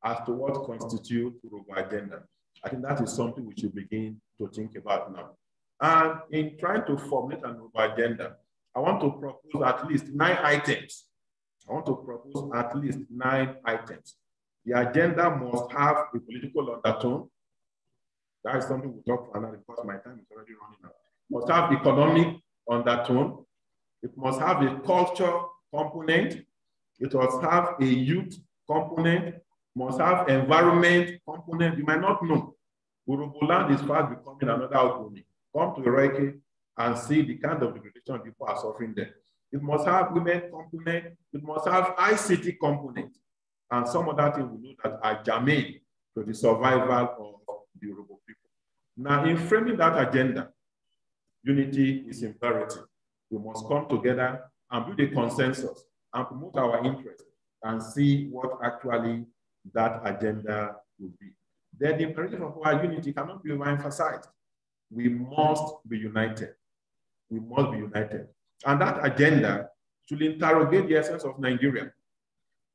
[SPEAKER 13] as to what constitutes Urobo agenda. I think that is something we should begin to think about now. And in trying to formulate an Urobo agenda, I want to propose at least 9 items. I want to propose at least 9 items. The agenda must have a political undertone. That is something we'll talk about now because my time is already running out. It must have economic undertone. It must have a culture component. It must have a youth component. It must have environment component. You might not know. Urobo land is fast becoming another Ogoni. Come to Iroike and see the kind of degradation people are suffering there. It must have women component. It must have ICT component. And some other things we know that are germane to the survival of the Urobo people. Now, in framing that agenda, unity is imperative. We must come together and build a consensus and promote our interests and see what actually that agenda will be. Then the imperative of our unity cannot be overemphasized. We must be united. We must be united. And that agenda should interrogate the essence of Nigeria.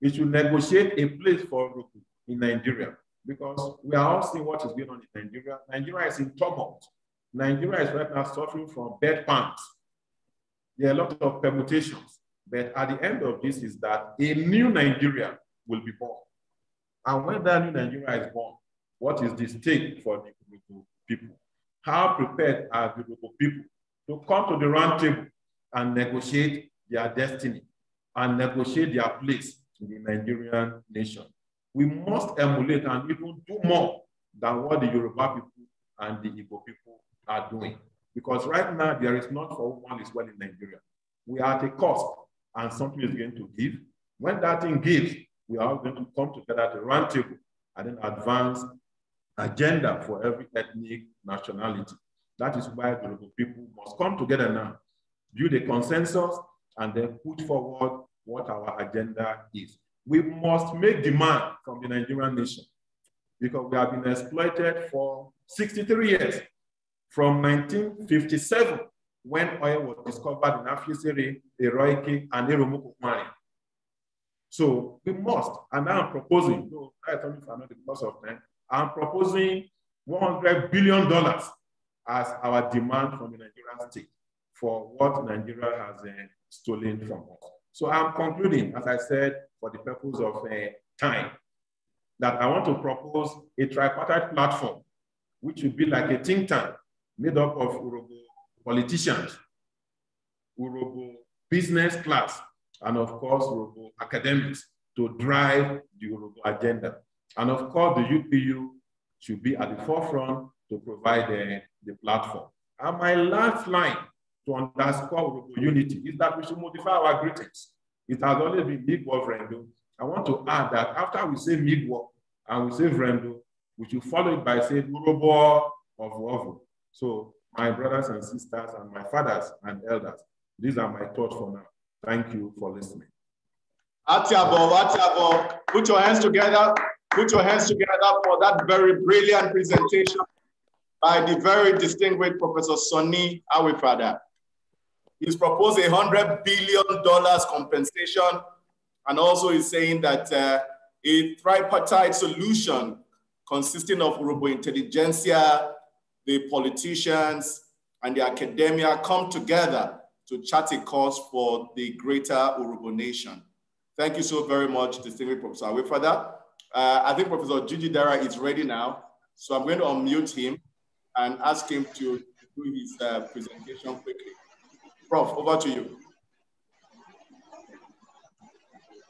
[SPEAKER 13] It should negotiate a place for Urhobo in Nigeria, because we are all seeing what is going on in Nigeria. Nigeria is in tumult. Nigeria is right now suffering from bed pants. There are a lot of permutations, but at the end of this is that a new Nigeria will be born. And when that new Nigeria is born, what is the stake for the Urhobo people? How prepared are the Urhobo people to come to the round table and negotiate their destiny and negotiate their place in the Nigerian nation? We must emulate and even do more than what the Yoruba people and the Igbo people are doing. Because right now, there is not for one is well in Nigeria. We are at a cost, and something is going to give. When that thing gives, we are all going to come together at the round table and then advance agenda for every ethnic nationality. That is why the Urhobo people must come together now, build a consensus, and then put forward what our agenda is. We must make demand from the Nigerian nation, because we have been exploited for 63 years, from 1957, when oil was discovered in Afisere, Eroike, and Eromukukmari. So we must, and now I'm proposing, though I told you if I'm not the cost of time, I'm proposing $100 billion as our demand from the Nigerian state for what Nigeria has stolen from us. So I'm concluding, as I said, for the purpose of time, that I want to propose a tripartite platform, which would be like a think tank made up of Urhobo politicians, Urhobo business class, and of course, Urhobo academics, to drive the Urhobo agenda. And of course, the UPU should be at the forefront to provide the platform. And my last line to underscore Urhobo unity is that we should modify our greetings. It has always been Migwo Vrendo. I want to add that after we say Migwo and we say Vrendo, we should follow it by saying Urhobo of Wovo. So my brothers and sisters and my fathers and elders, these are my thoughts for now. Thank you for listening.
[SPEAKER 1] Atiabo, put your hands together. Put your hands together for that very brilliant presentation by the very distinguished Professor Sonny Awifada. He's proposed $100 billion compensation, and also he's saying that a tripartite solution consisting of Urhobo intelligentsia, the politicians, and the academia come together to chart a course for the greater Urhobo nation. Thank you so very much, distinguished Professor Awifada. I think Professor Gigi Dara is ready now, so I'm going to unmute him and ask him to do his presentation quickly. Prof, over to you.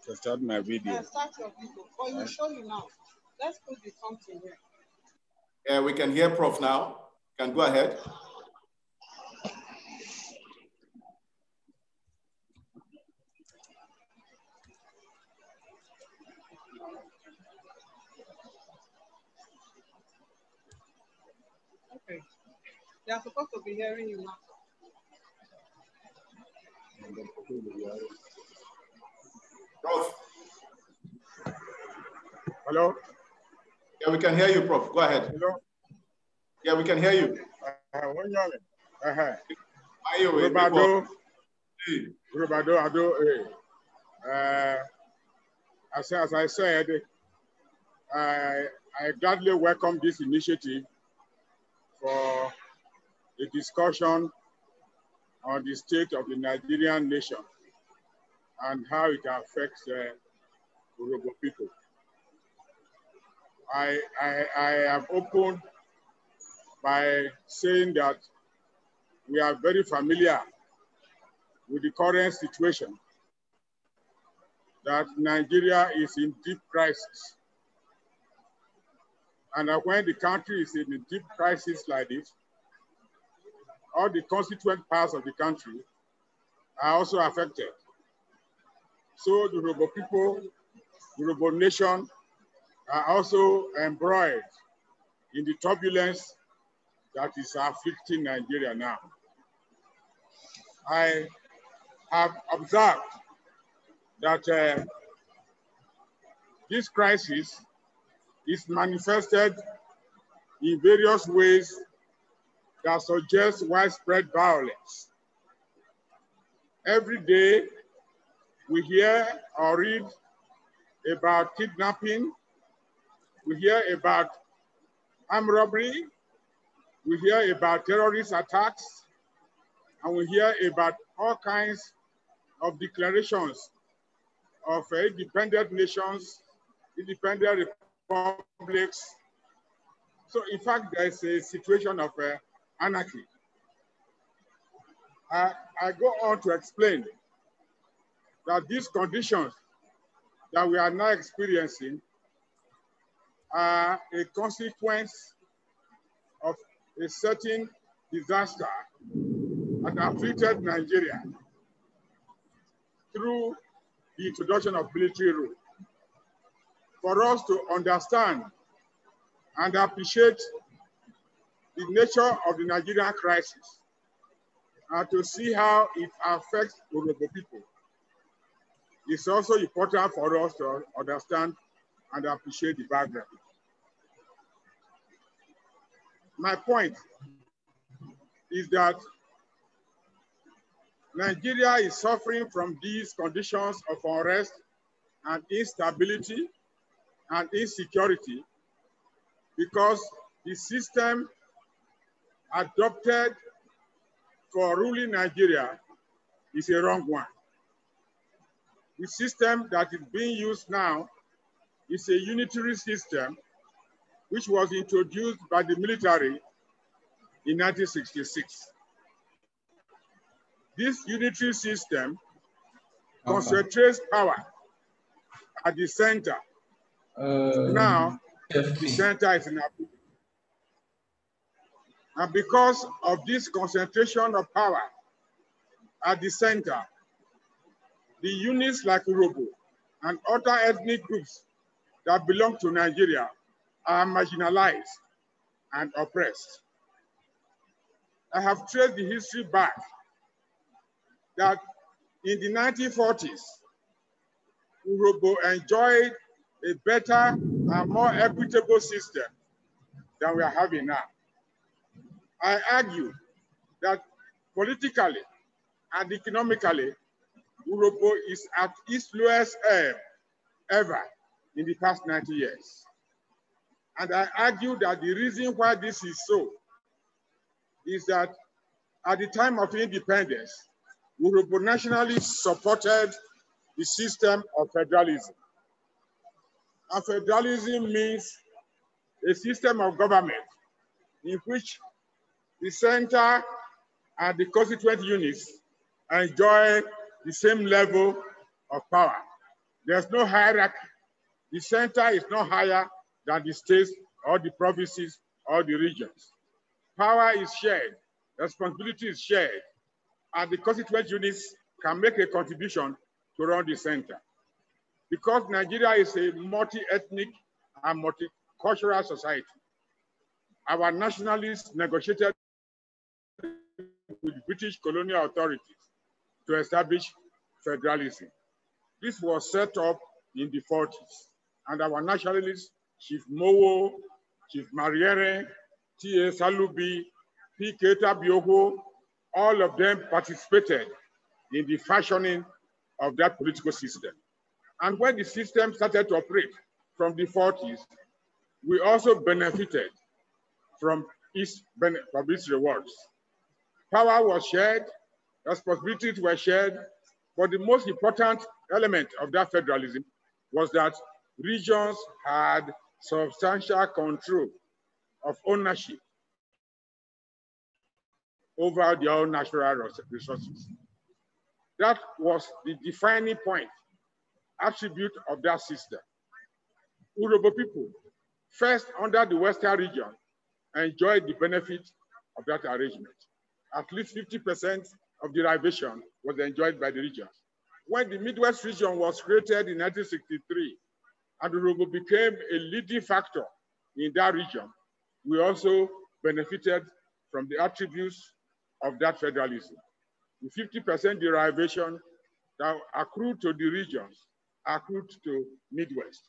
[SPEAKER 12] To start my video.
[SPEAKER 14] Yeah, start your video. Or you show you now. Let's put the something here.
[SPEAKER 1] Yeah, we can hear Prof now. Can go ahead.
[SPEAKER 14] Okay. They are supposed to be hearing you now.
[SPEAKER 1] Prof.
[SPEAKER 3] Hello?
[SPEAKER 1] Yeah, we can hear you, Prof. Go ahead.
[SPEAKER 3] Hello?
[SPEAKER 1] Yeah, we can hear you.
[SPEAKER 3] As I said, I gladly welcome this initiative for a discussion on the state of the Nigerian nation and how it affects the Urhobo people. I have opened by saying that we are very familiar with the current situation, that Nigeria is in deep crisis. And that when the country is in a deep crisis like this, all the constituent parts of the country are also affected. So the Urhobo people, the Urhobo nation are also embroiled in the turbulence
[SPEAKER 12] that is afflicting Nigeria now. I have observed that this crisis is manifested in various ways that suggest widespread violence. Every day, we hear or read about kidnapping, we hear about armed robbery, we hear about terrorist attacks, and we hear about all kinds of declarations of independent nations, independent republics. So in fact, there's a situation of anarchy. I go on to explain that these conditions that we are now experiencing are a consequence of a certain disaster that afflicted Nigeria through the introduction of military rule. For us to understand and appreciate the nature of the Nigerian crisis and to see how it affects Urhobo people, it's also important for us to understand and appreciate the background. My point is that Nigeria is suffering from these conditions of unrest and instability and insecurity because the system adopted for ruling Nigeria is a wrong one. The system that is being used now is a unitary system which was introduced by the military in 1966. This unitary system concentrates power at the center. Now, the center is in Abuja. And because of this concentration of power at the center, the units like Urhobo and other ethnic groups that belong to Nigeria are marginalized and oppressed. I have traced the history back that in the 1940s, Urhobo enjoyed a better and more equitable system than we are having now. I argue that politically and economically, Urhobo is at its lowest ebb ever in the past 90 years. And I argue that the reason why this is so is that at the time of independence, Urhobo nationalists supported the system of federalism. And federalism means a system of government in which the center and the constituent units enjoy the same level of power. There's no hierarchy. The center is not higher than the states or the provinces or the regions. Power is shared, responsibility is shared, and the constituent units can make a contribution to run the center. Because Nigeria is a multi-ethnic and multicultural society, our nationalists negotiated with British colonial authorities to establish federalism. This was set up in the 40s, and our nationalists, Chief Mowo, Chief Mariere, T.A. Salubi, P. Keita Bioko, all of them participated in the fashioning of that political system. And when the system started to operate from the 40s, we also benefited from its rewards. Power was shared, responsibilities were shared, but the most important element of that federalism was that regions had substantial control of ownership over their own natural resources. That was the defining point, attribute of that system. Urhobo people, first under the Western region, enjoyed the benefit of that arrangement. At least 50% of the derivation was enjoyed by the regions. When the Midwest region was created in 1963, and Urhobo became a leading factor in that region, we also benefited from the attributes of that federalism. The 50% derivation that accrued to the regions, accrued to Midwest,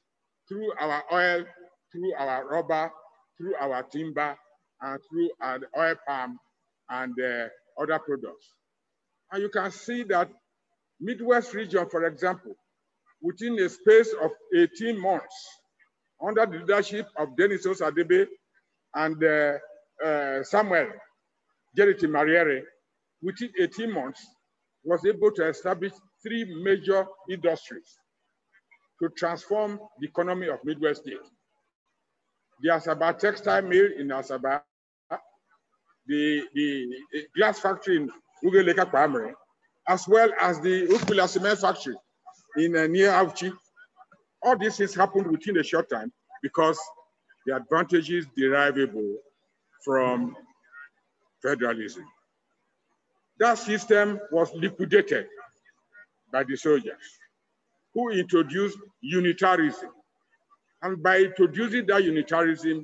[SPEAKER 12] through our oil, through our rubber, through our timber, and through our oil palm and other products. And you can see that Midwest region, for example, within a space of 18 months, under the leadership of Denis Osadebe and Samuel Jerity Mariere, within 18 months, was able to establish 3 major industries to transform the economy of Midwest State. The Asaba textile mill in Asaba, the glass factory in Ugeleka Kwamre, as well as the Ukpila cement factory in near Auchi. All this has happened within a short time because the advantages derivable from federalism. That system was liquidated by the soldiers who introduced unitarism. And by introducing that unitarism,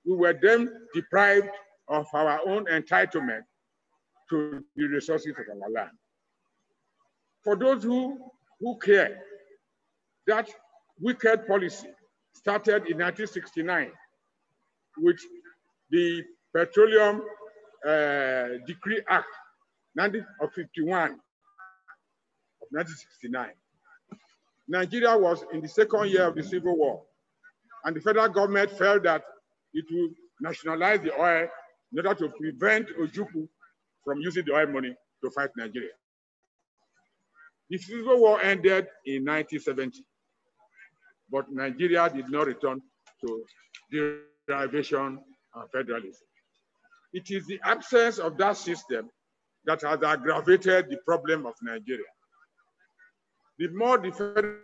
[SPEAKER 12] we were then deprived of our own entitlement to the resources of our land. For those who care, that wicked policy started in 1969 with the Petroleum Decree Act 1951 of 1969. Nigeria was in the second year of the Civil War, and the federal government felt that it would nationalize the oil in order to prevent Ojukwu from using the oil money to fight Nigeria. The Civil War ended in 1970, but Nigeria did not return to derivation and federalism. It is the absence of that system that has aggravated the problem of Nigeria. The more the federal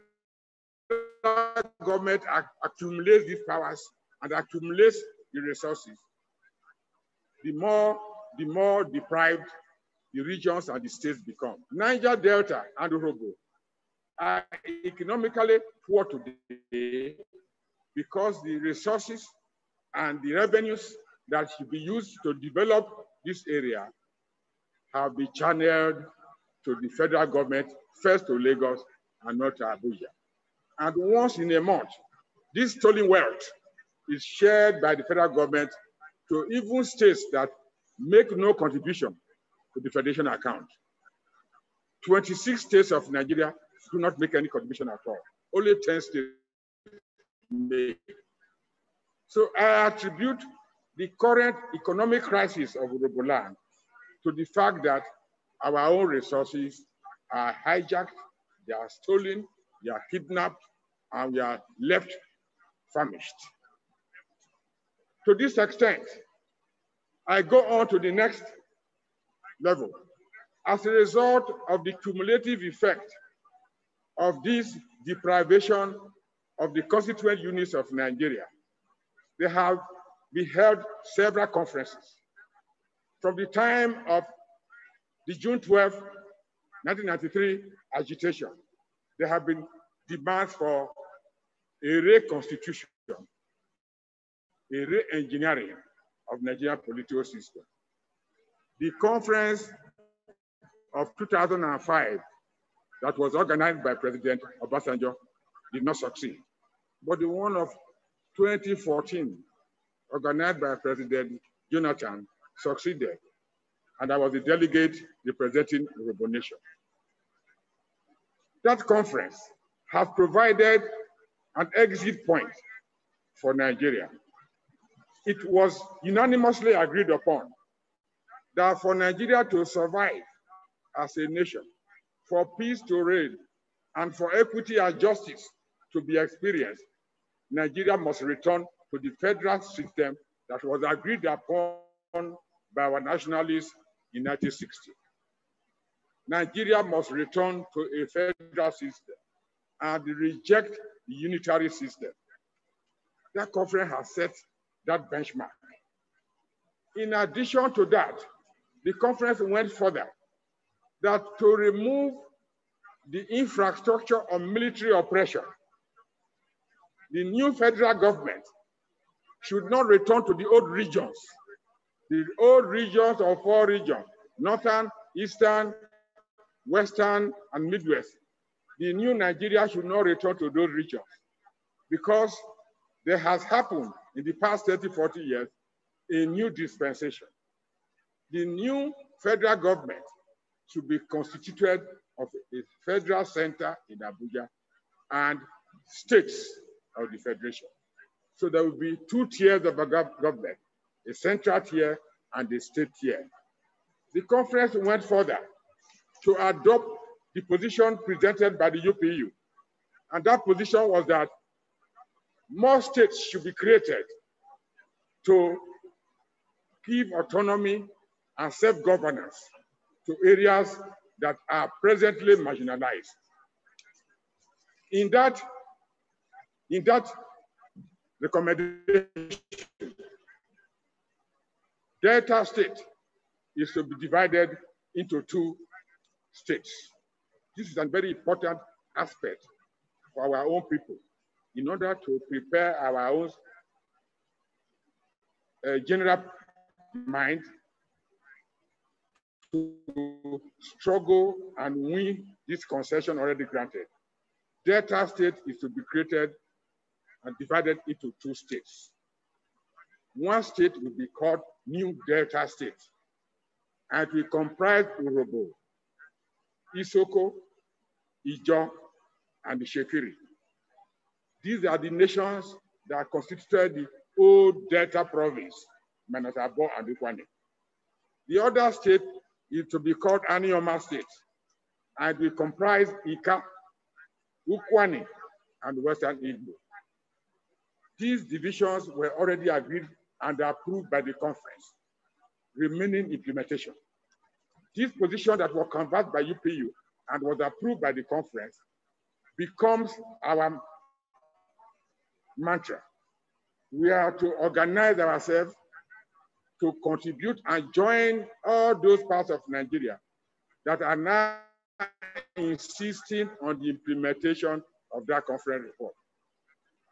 [SPEAKER 12] government accumulates these powers and accumulates the resources, the more deprived the regions and the states become. Niger Delta and Urobo are economically poor today because the resources and the revenues that should be used to develop this area have been channeled to the federal government, first to Lagos and not to Abuja. And once in a month, this stolen wealth is shared by the federal government to even states that make no contribution to the federation account. 26 states of Nigeria do not make any contribution at all. Only 10 states make. So I attribute the current economic crisis of Urobo land to the fact that our own resources are hijacked, they are stolen, they are kidnapped, and we are left famished. To this extent, I go on to the next level. As a result of the cumulative effect of this deprivation of the constituent units of Nigeria, they have been held several conferences. From the time of the June 12, 1993 agitation, there have been demands for a reconstitution, a re-engineering of Nigerian political system. The conference of 2005 that was organized by President Obasanjo did not succeed. But the one of 2014, organized by President Jonathan, succeeded. And I was the delegate representing the Urobo Nation. That conference has provided an exit point for Nigeria. It was unanimously agreed upon that for Nigeria to survive as a nation, for peace to reign, and for equity and justice to be experienced, Nigeria must return to the federal system that was agreed upon by our nationalists in 1960. Nigeria must return to a federal system and reject the unitary system. That conference has set that benchmark. In addition to that, the conference went further, that to remove the infrastructure of military oppression, the new federal government should not return to the old regions The old regions or 4 regions, Northern, Eastern, Western, and Midwest, the new Nigeria should not return to those regions because there has happened in the past 30, 40 years a new dispensation. The new federal government should be constituted of a federal center in Abuja and states of the federation. So there will be 2 tiers of a government, a central tier and a state tier. The conference went further to adopt the position presented by the UPU. And that position was that more states should be created to give autonomy and self-governance to areas that are presently marginalized. In that recommendation, Delta State is to be divided into 2 states. This is a very important aspect for our own people in order to prepare our own general mind to struggle and win this concession already granted. Delta State is to be created and divided into 2 states. One state will be called New Delta State, and it will comprise Urhobo, Isoko, Ijaw, and Ishekiri. These are the nations that constituted the old Delta province, minus Abo and Ukwane. The other state is to be called Anioma State, and will comprise Ika, Ukwane, and Western Igbo. These divisions were already agreed and approved by the conference, remaining implementation. This position that was converted by UPU and was approved by the conference becomes our mantra. We are to organize ourselves to contribute and join all those parts of Nigeria that are now insisting on the implementation of that conference report.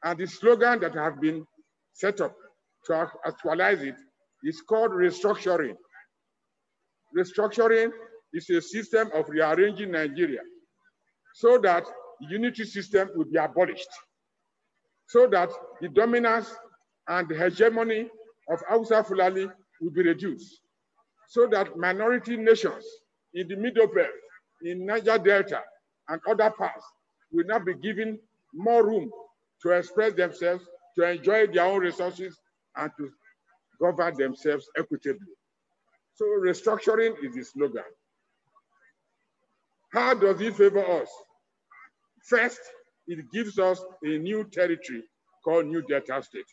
[SPEAKER 12] And the slogan that have been set up to actualize it is called restructuring. Restructuring is a system of rearranging Nigeria so that the unitary system will be abolished, so that the dominance and the hegemony of Hausa Fulani will be reduced, so that minority nations in the Middle Belt, in Niger Delta, and other parts will not be given more room to express themselves, to enjoy their own resources, and to govern themselves equitably. So restructuring is the slogan. How does it favor us? First, it gives us a new territory called New Delta State.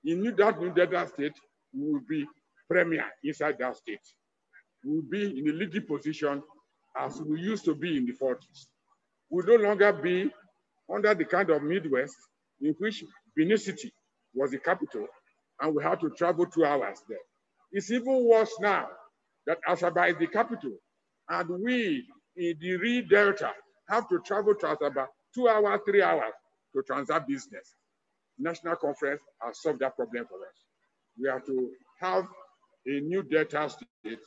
[SPEAKER 12] In that New Delta State, we will be premier inside that state. We will be in a leading position as we used to be in the 40s. We will no longer be under the kind of Midwest in which Benin City was the capital, and we had to travel 2 hours there. It's even worse now that Asaba is the capital, and we in the Ri Delta have to travel to Asaba 2 hours, 3 hours to transact business. National Conference has solved that problem for us. We have to have a new Delta State,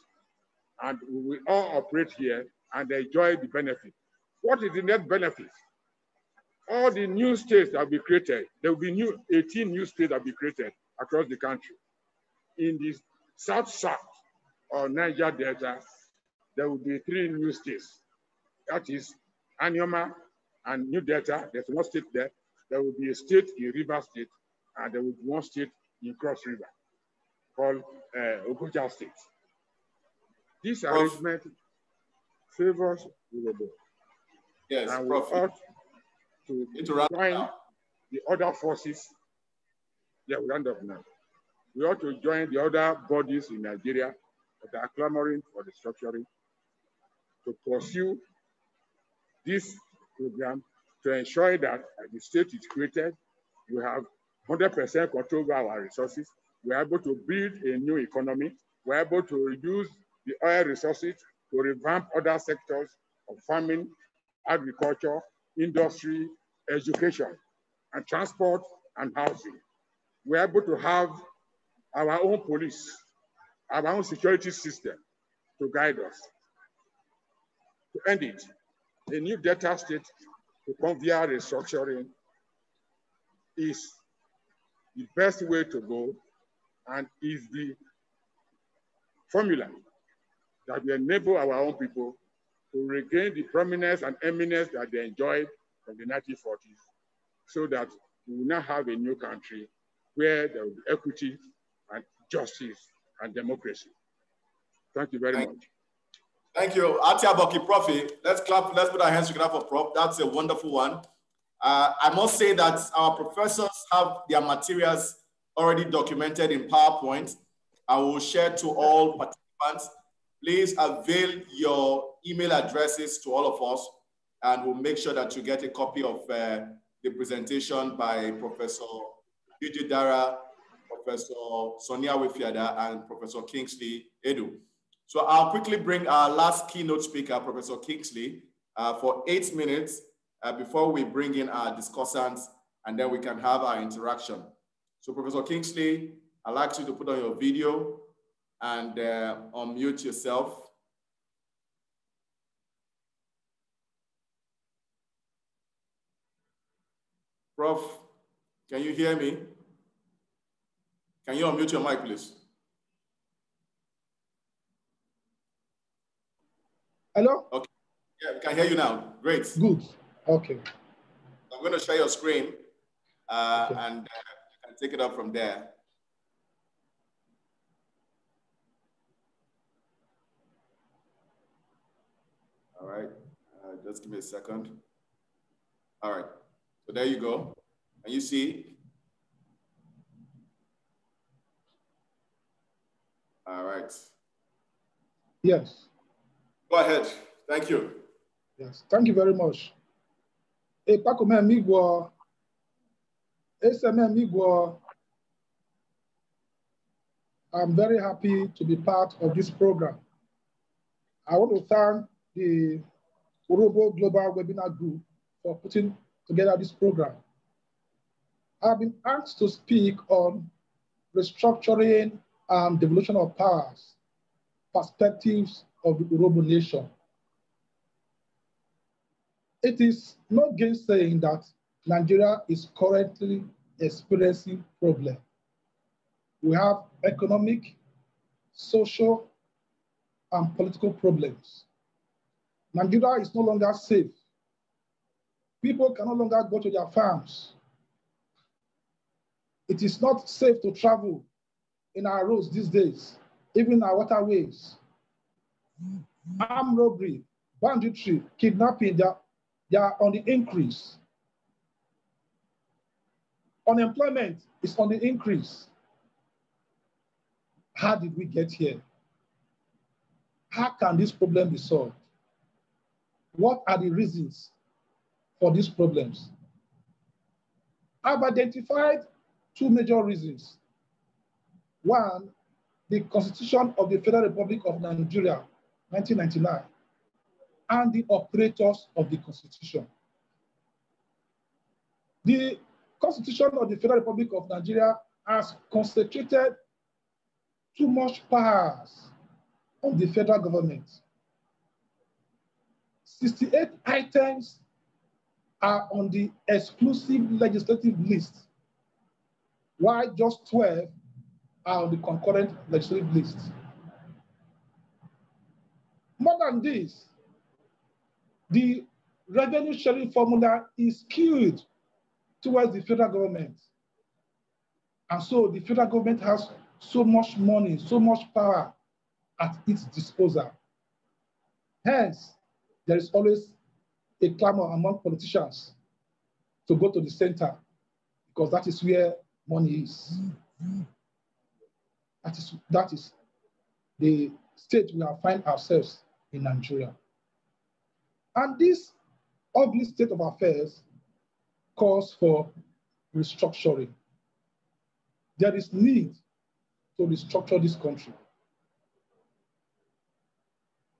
[SPEAKER 12] and we will all operate here and enjoy the benefit. What is the net benefit? All the new states that will be created, there will be 18 new states that will be created across the country. In the South or Niger Delta, there will be 3 new states. That is Anioma and New Delta. There's 1 state there. There will be a state in River State, and there will be 1 state in Cross River called Ogoja State. This arrangement favors Urhobo.
[SPEAKER 1] Yes,
[SPEAKER 12] and we ought to join the other forces. Yeah, we round up now. We ought to join the other bodies in Nigeria that are clamoring for the structuring to pursue this program to ensure that the state is created, we have 100% control over our resources, we're able to build a new economy, we're able to use the oil resources to revamp other sectors of farming, agriculture, industry, education, and transport and housing. We're able to have our own police, our own security system to guide us. To end it, a new data state to come via restructuring is the best way to go and is the formula that will enable our own people to regain the prominence and eminence that they enjoyed from the 1940s, so that we will now have a new country where there will be equity and justice and democracy. Thank you very much.
[SPEAKER 1] Thank you. Atiaboki, Profi. Let's clap. Let's put our hands together for Prof. That's a wonderful one. I must say that our professors have their materials already documented in PowerPoint. I will share to all participants. Please avail your email addresses to all of us, and we'll make sure that you get a copy of the presentation by Professor Gigi Dara, Professor Sonia Wefiada, and Professor Kingsley Edu. So I'll quickly bring our last keynote speaker, Professor Kingsley, for 8 minutes before we bring in our discussants, and then we can have our interaction. So Professor Kingsley, I'd like you to put on your video and unmute yourself. Prof, can you hear me? Can you unmute your mic, please?
[SPEAKER 15] Hello?
[SPEAKER 1] Okay. Yeah, we can hear you now. Great.
[SPEAKER 15] Good. Okay.
[SPEAKER 1] I'm going to share your screen okay. And you can take it up from there. All right. Just give me a second. All right. So there you go. Can you see? All right.
[SPEAKER 15] Yes.
[SPEAKER 1] Go ahead. Thank you.
[SPEAKER 15] Yes. Thank you very much. I'm very happy to be part of this program. I want to thank the Urobo Global Webinar Group for putting together this program. I've been asked to speak on restructuring and devolution of powers, perspectives of the Urobo nation. It is no gainsaying that Nigeria is currently experiencing problems. We have economic, social, and political problems. Nigeria is no longer safe. People can no longer go to their farms. It is not safe to travel in our roads these days, even in our waterways. Armed robbery, banditry, kidnapping, they are on the increase. Unemployment is on the increase. How did we get here? How can this problem be solved? What are the reasons for these problems? I've identified two major reasons. One, the Constitution of the Federal Republic of Nigeria, 1999, and the operators of the Constitution. The Constitution of the Federal Republic of Nigeria has concentrated too much powers on the federal government. 68 items are on the exclusive legislative list, while just 12 are on the concurrent legislative list. More than this, the revenue sharing formula is skewed towards the federal government. And so the federal government has so much money, so much power at its disposal. Hence, there is always a clamor among politicians to go to the center, because that is where money is. That is the state we find ourselves in Nigeria. And this ugly state of affairs calls for restructuring. There is need to restructure this country.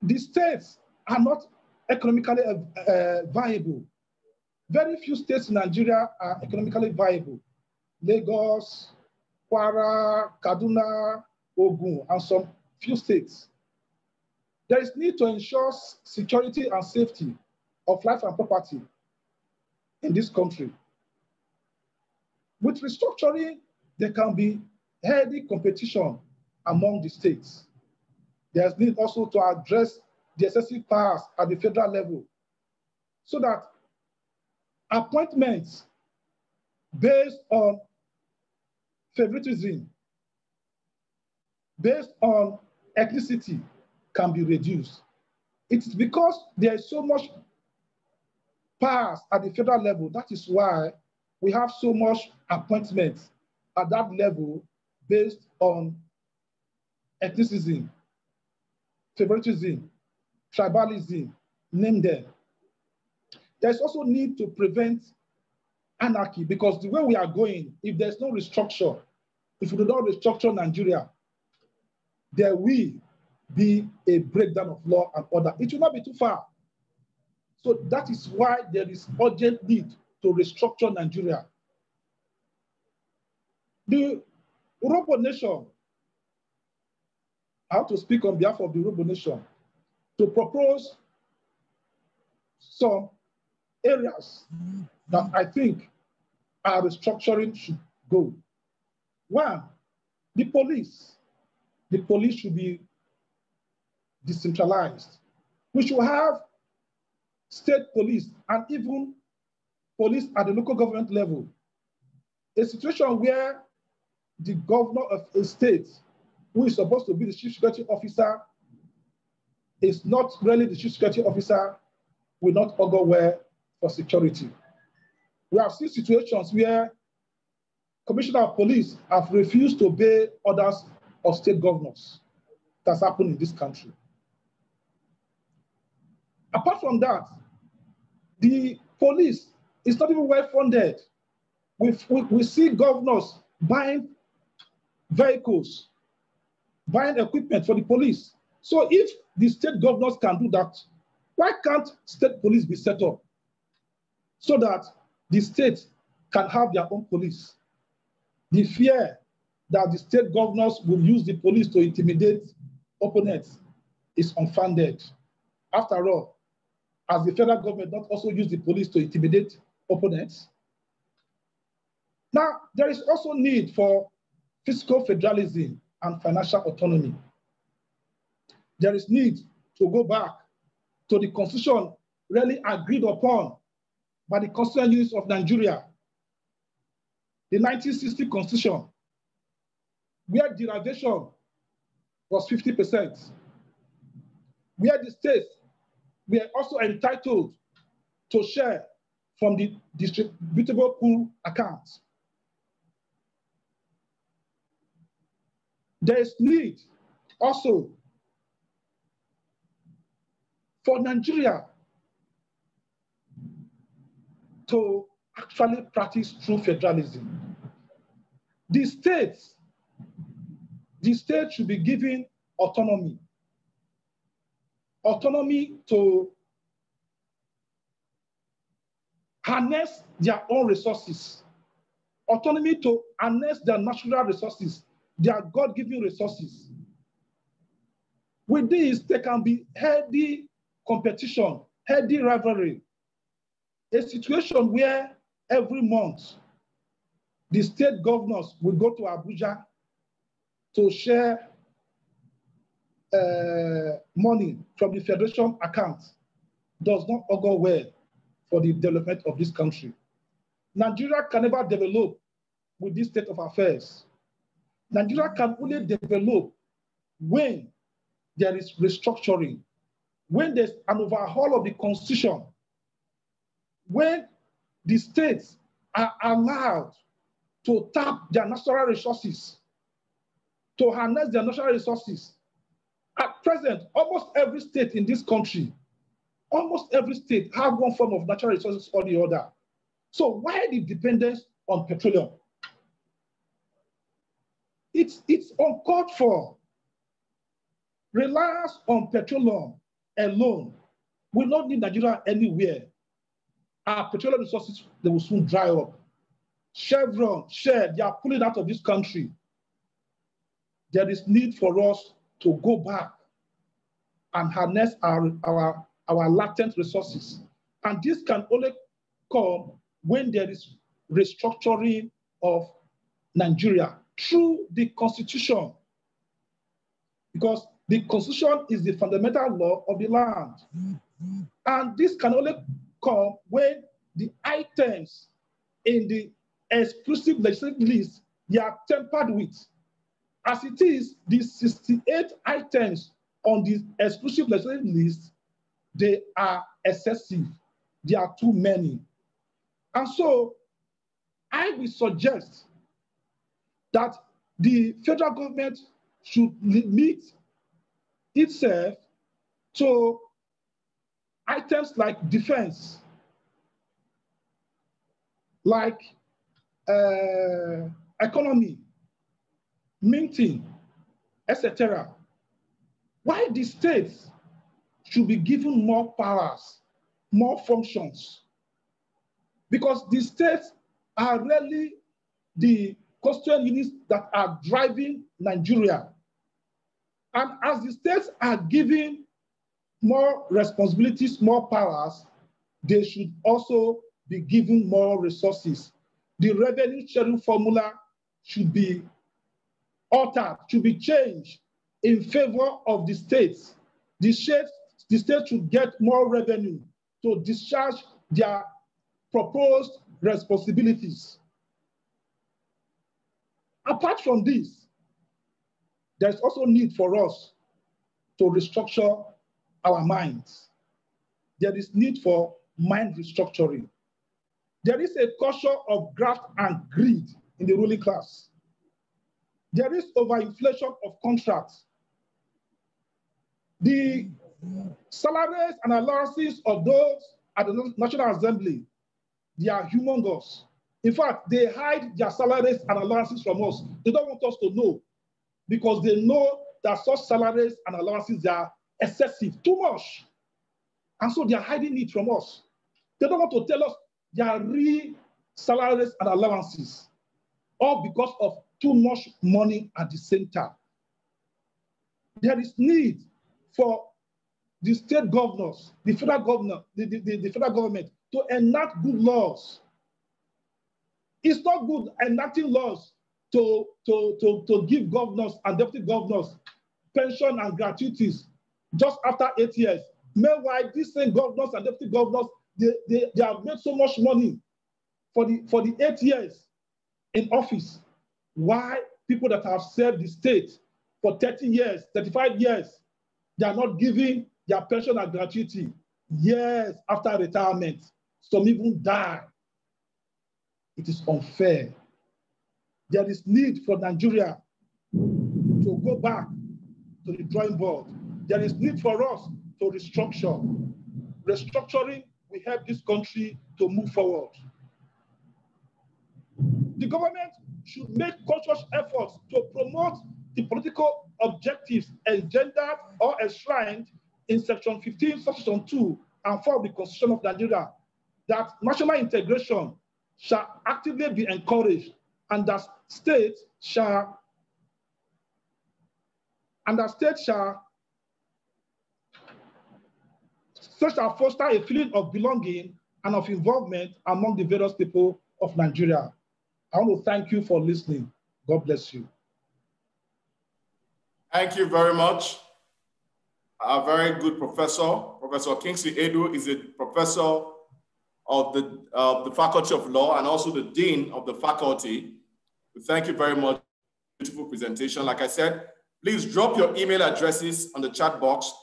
[SPEAKER 15] The states are not economically viable. Very few states in Nigeria are economically viable. Lagos, Kwara, Kaduna, Ogun, and some few states. There is need to ensure security and safety of life and property in this country. With restructuring, there can be healthy competition among the states. There's need also to address the excessive powers at the federal level so that appointments based on favoritism, based on ethnicity, can be reduced. It's because there is so much powers at the federal level. That is why we have so much appointments at that level based on ethnicism, favoritism, tribalism, name them. There's also need to prevent anarchy because the way we are going, if there's no restructure, if we do not restructure Nigeria, there will be a breakdown of law and order. It will not be too far. So that is why there is urgent need to restructure Nigeria. The Urhobo Nation, I have to speak on behalf of the Urhobo Nation, to propose some areas that I think our restructuring should go. One, the police. The police should be decentralized. We should have state police and even police at the local government level. A situation where the governor of a state, who is supposed to be the chief security officer, is not really the chief security officer, will not augur well for security. We have seen situations where commissioner of police have refused to obey orders of state governors. That's happened in this country. Apart from that, the police is not even well funded. We see governors buying vehicles, buying equipment for the police. So if the state governors can do that, why can't state police be set up so that the state can have their own police? The fear that the state governors will use the police to intimidate opponents is unfounded. After all, has the federal government not also used the police to intimidate opponents? Now, there is also need for fiscal federalism and financial autonomy. There is need to go back to the constitution really agreed upon by the constitutional units of Nigeria, the 1960 constitution, where derivation was 50%, where the states were also entitled to share from the distributable pool accounts. There is need also for Nigeria to actually practice true federalism. The states should be given autonomy. Autonomy to harness their own resources. Autonomy to harness their natural resources, their God-given resources. With this, there can be healthy competition, healthy rivalry. A situation where every month the state governors will go to Abuja to share money from the federation account does not augur well for the development of this country. Nigeria can never develop with this state of affairs. Nigeria can only develop when there is restructuring, when there's an overhaul of the constitution, when the states are allowed to tap their natural resources, to harness their natural resources. At present, almost every state in this country, almost every state have one form of natural resources or the other. So why the dependence on petroleum? It's uncalled for. Reliance on petroleum alone will not lead Nigeria anywhere. Our petroleum resources, they will soon dry up. Chevron, Shell, they are pulling out of this country. There is need for us to go back and harness our latent resources. And this can only come when there is restructuring of Nigeria through the Constitution, because the Constitution is the fundamental law of the land. And this can only come when the items in the exclusive legislative list, they are tempered with. As it is, the 68 items on the exclusive legislative list, they are excessive. They are too many. And so I will suggest that the federal government should limit itself to items like defense, like economy, minting, etc. Why the states should be given more powers, more functions? Because the states are really the constituent units that are driving Nigeria. And as the states are given more responsibilities, more powers, they should also be given more resources. The revenue sharing formula should be altered, should be changed in favor of the states. The states should get more revenue to discharge their proposed responsibilities. Apart from this, there's also need for us to restructure our minds. There is need for mind restructuring. There is a culture of graft and greed in the ruling class. There is overinflation of contracts. The salaries and allowances of those at the National Assembly, they are humongous. In fact, they hide their salaries and allowances from us. They don't want us to know, because they know that such salaries and allowances are excessive, too much. And so they are hiding it from us. They don't want to tell us their real salaries and allowances, all because of too much money at the center. There is need for the state governors, the federal governor, the federal government to enact good laws. It's not good enacting laws to give governors and deputy governors pension and gratuities just after 8 years. Meanwhile, these same governors and deputy governors, they have made so much money for the 8 years in office. Why people that have served the state for 30 years, 35 years, they are not giving their pension and gratuity years after retirement? Some even die. It is unfair. There is need for Nigeria to go back to the drawing board. There is need for us to restructure. Restructuring will help this country to move forward. The government should make conscious efforts to promote the political objectives engendered or enshrined in Section 15, Section 2, and 4 of the Constitution of Nigeria, that national integration shall actively be encouraged, and that states shall foster a feeling of belonging and of involvement among the various people of Nigeria. I want to thank you for listening. God bless you.
[SPEAKER 1] Thank you very much. A very good professor. Professor Kingsley Edu is a professor of the Faculty of Law and also the Dean of the faculty. Thank you very much. Beautiful presentation. Like I said, please drop your email addresses on the chat box.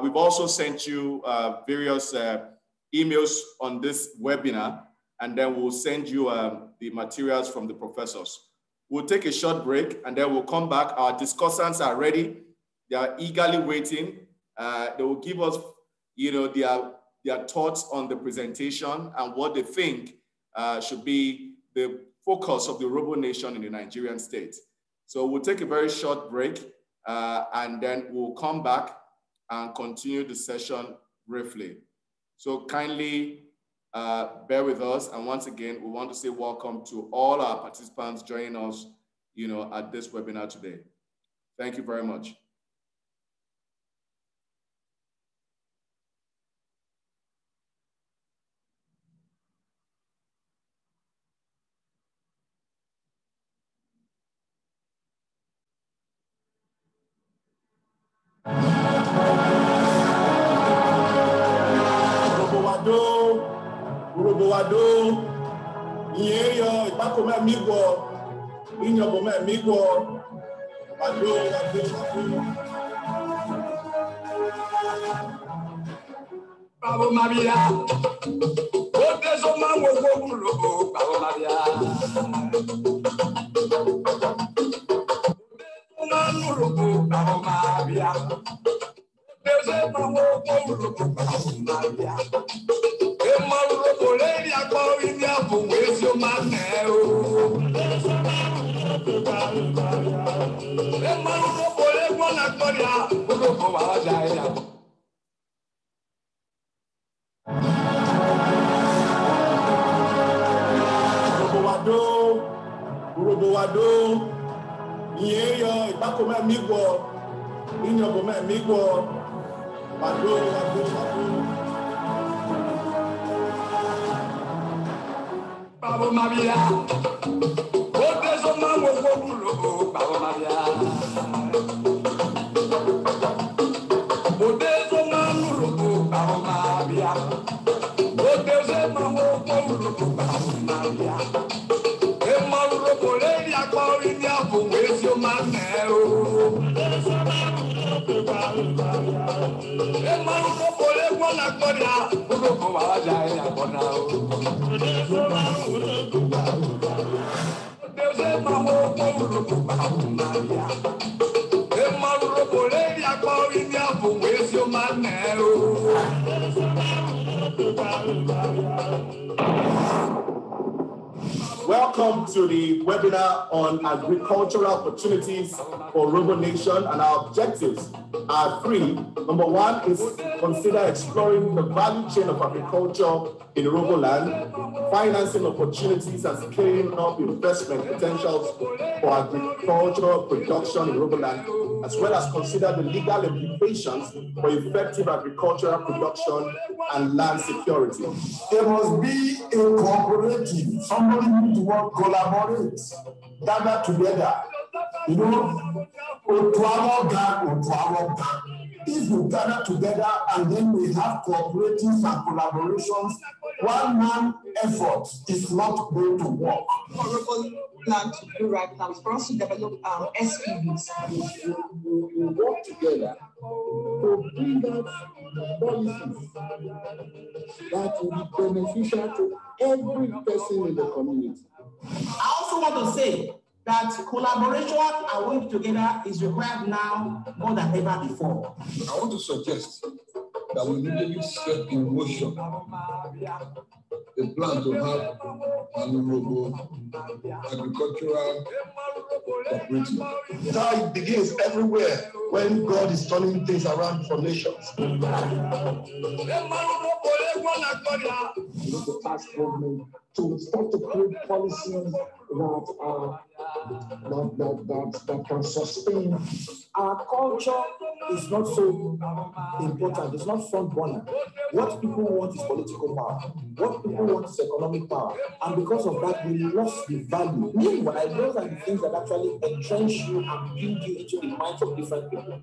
[SPEAKER 1] We've also sent you various emails on this webinar, and then we'll send you the materials from the professors. We'll take a short break, and then we'll come back. Our discussants are ready. They are eagerly waiting. They will give us, their thoughts on the presentation and what they think should be the focus of the Urhobo Nation in the Nigerian state. So we'll take a very short break, and then we'll come back and continue the session briefly. So kindly bear with us. And once again, we want to say welcome to all our participants joining us, at this webinar today. Thank you very much. Urubuwado, Yeyo, Ipakome Migo, Inyobome Migo, Wado,
[SPEAKER 2] Bravo Maria, what does a man will go to Bravo Maria? Bravo Maria, there's a man will go to Bravo Maria. A man will go lady, I call in the apple with your man now. A man will go let one at Korea, who go for our giant.
[SPEAKER 1] Urubuwado, Yeyo, Ipakome Migo, Inyobome Migo, Wado.
[SPEAKER 2] Bravo Maria, what does a man will go to Bravo Maria? What does a man will go Bravo Maria? What does a man will go to Bravo Maria? A man will go lady, I call in the apple with your man now. A man will go let one at Korea, who go for our giant for now. There's a man who goes to Bravo Maria. A man who goes lady, I call in the apple with your man now.
[SPEAKER 1] Welcome to the webinar on agricultural opportunities for Robo Nation, and our objectives are three. Number one is consider exploring the value chain of agriculture in Robo land, financing opportunities and scaling up investment potentials for agricultural production in Robo land, as well as consider the legal implications for effective agricultural production and land security.
[SPEAKER 8] There must be a cooperative. Somebody needs to work, collaborate, gather together. You know, if we gather together and then we have cooperatives and collaborations, one man effort is not going to work.
[SPEAKER 6] Honorable plan to do right now is for us to develop SPVs.
[SPEAKER 9] We work together to bring out policies that will be beneficial to every person in the community.
[SPEAKER 6] I also want to say that collaboration and working together is required now more than ever before.
[SPEAKER 7] I want to suggest that we immediately set in motion a plan to have an Robo agricultural cooperative.
[SPEAKER 8] Now it begins everywhere when God is turning things around for nations.
[SPEAKER 9] We need to task government to start to create policies that can sustain. Our culture is not so important. It's not front burner. What people want is political power. What people want is economic power. And because of that, we lost the value. Meanwhile, those are the things that actually entrench you and build you into the minds of different people.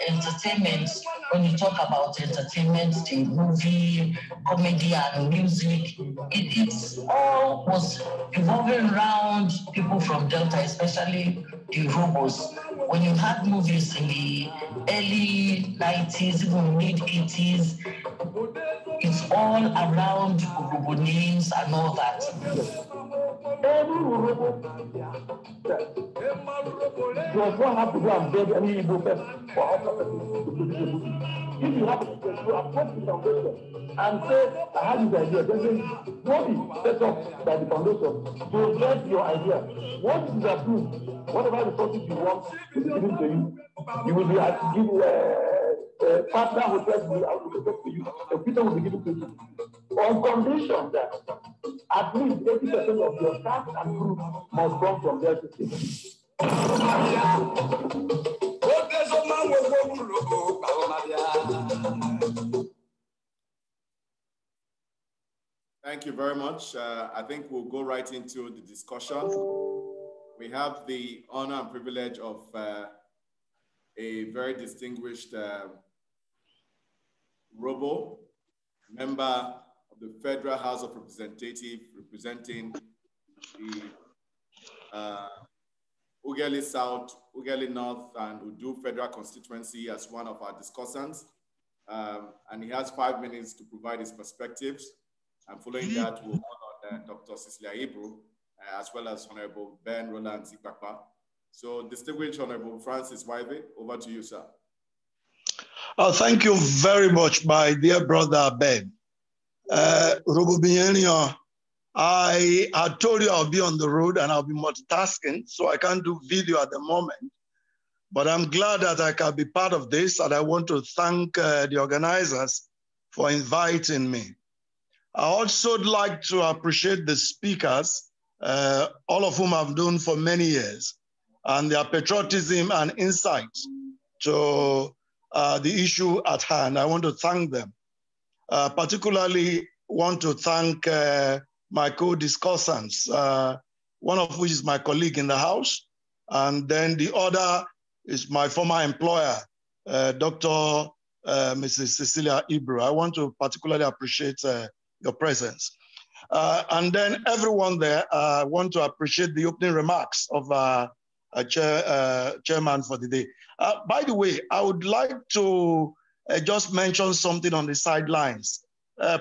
[SPEAKER 10] Entertainment, when you talk about entertainment, the movie, comedy and music, it's all was evolving around people from Delta, especially the Robos. When you had movies in the early 90s, even mid-80s, it's all around Robo names and all that.
[SPEAKER 9] Every Robo does not have to go and beg any Igbo person for other people to produce a movie. If you have to approach the foundation and say, I have this idea, then don't be set up by the foundation to get your idea. Once it is approved, whatever resources you want is given to you. You will be partner hotels will be allocated to you. The people will be given to you. On condition that at least 80% of your staff and group must come from their system.
[SPEAKER 1] Thank you very much. I think we'll go right into the discussion. We have the honor and privilege of a very distinguished Robo, member of the Federal House of Representatives representing the Ughelli South, Ughelli North, and Udu Federal Constituency as one of our discussants. And he has 5 minutes to provide his perspectives. And following that, we'll honor Dr. Cecilia Ibru, as well as Honorable Ben Roland Zikpakpa. So, distinguished Honorable Francis Waive, over to you, sir.
[SPEAKER 16] Thank you very much, my dear brother Ben. Honorable Bienio, I told you I'll be on the road and I'll be multitasking, so I can't do video at the moment. But I'm glad that I can be part of this, and I want to thank the organizers for inviting me. I also like to appreciate the speakers, all of whom I've known for many years, and their patriotism and insight to the issue at hand. I want to thank them. Particularly want to thank my co-discussants, one of which is my colleague in the House, and then the other is my former employer, Dr. Mrs. Cecilia Ibru. I want to particularly appreciate your presence. And then everyone there, I want to appreciate the opening remarks of our chairman for the day. By the way, I would like to just mention something on the sidelines.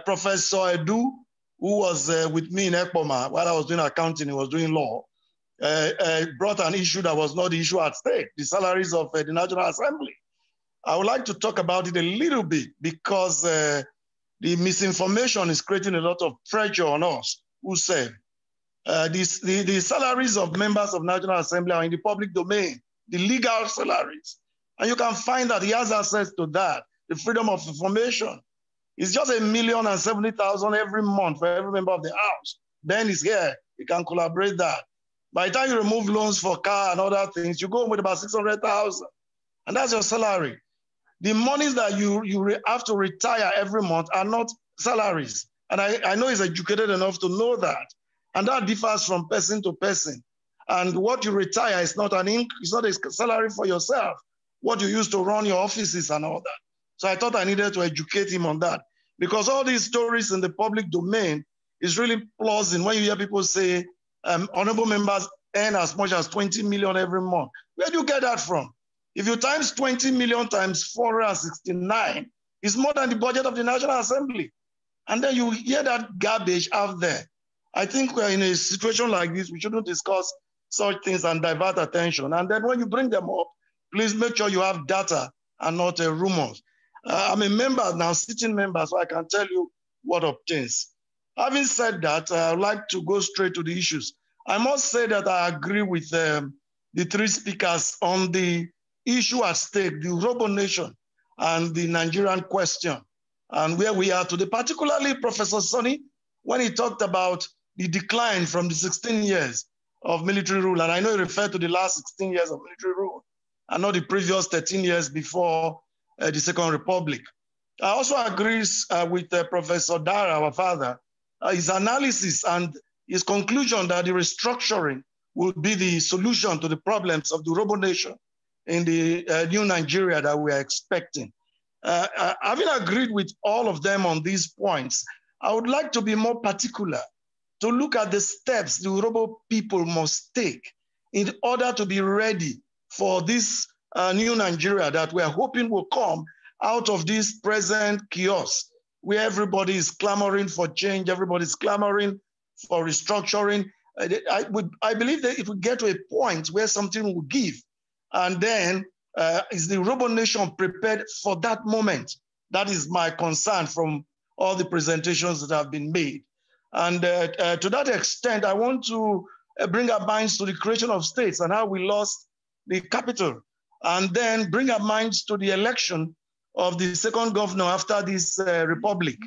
[SPEAKER 16] Professor Edu, who was with me in Ekpoma while I was doing accounting, he was doing law, brought an issue that was not the issue at stake, the salaries of the National Assembly. I would like to talk about it a little bit because the misinformation is creating a lot of pressure on us who serve. The salaries of members of National Assembly are in the public domain, the legal salaries. And you can find that he has access to that, the freedom of information. It's just $1,070,000 every month for every member of the House. Ben is here, he can collaborate that. By the time you remove loans for car and other things, you go with about 600,000, and that's your salary. The monies that you have to retire every month are not salaries. And I know he's educated enough to know that. And that differs from person to person. And what you retire is not it's not a salary for yourself, what you use to run your offices and all that. So I thought I needed to educate him on that. Because all these stories in the public domain is really plausible when you hear people say, honorable members earn as much as 20 million every month. Where do you get that from? If you times 20 million times 469, it's more than the budget of the National Assembly. And then you hear that garbage out there. I think we're in a situation like this, we shouldn't discuss such things and divert attention. And then when you bring them up, please make sure you have data and not rumors. I'm a member now, sitting member, so I can tell you what obtains. Having said that, I'd like to go straight to the issues. I must say that I agree with the three speakers on the issue at stake, the Urhobo nation and the Nigerian question, and where we are today, particularly Professor Sonny, when he talked about the decline from the 16 years of military rule, and I know he referred to the last 16 years of military rule, and not the previous 13 years before the Second Republic. I also agree with Professor Dara, our father, his analysis and his conclusion that the restructuring would be the solution to the problems of the Urhobo nation in the new Nigeria that we are expecting. Having agreed with all of them on these points, I would like to be more particular to look at the steps the Urhobo people must take in order to be ready for this new Nigeria that we are hoping will come out of this present chaos where everybody is clamoring for change, everybody is clamoring for restructuring. I believe that if we get to a point where something will give, and then is the Urhobo nation prepared for that moment? That is my concern from all the presentations that have been made. And to that extent, I want to bring our minds to the creation of states and how we lost the capital, and then bring our minds to the election of the second governor after this republic,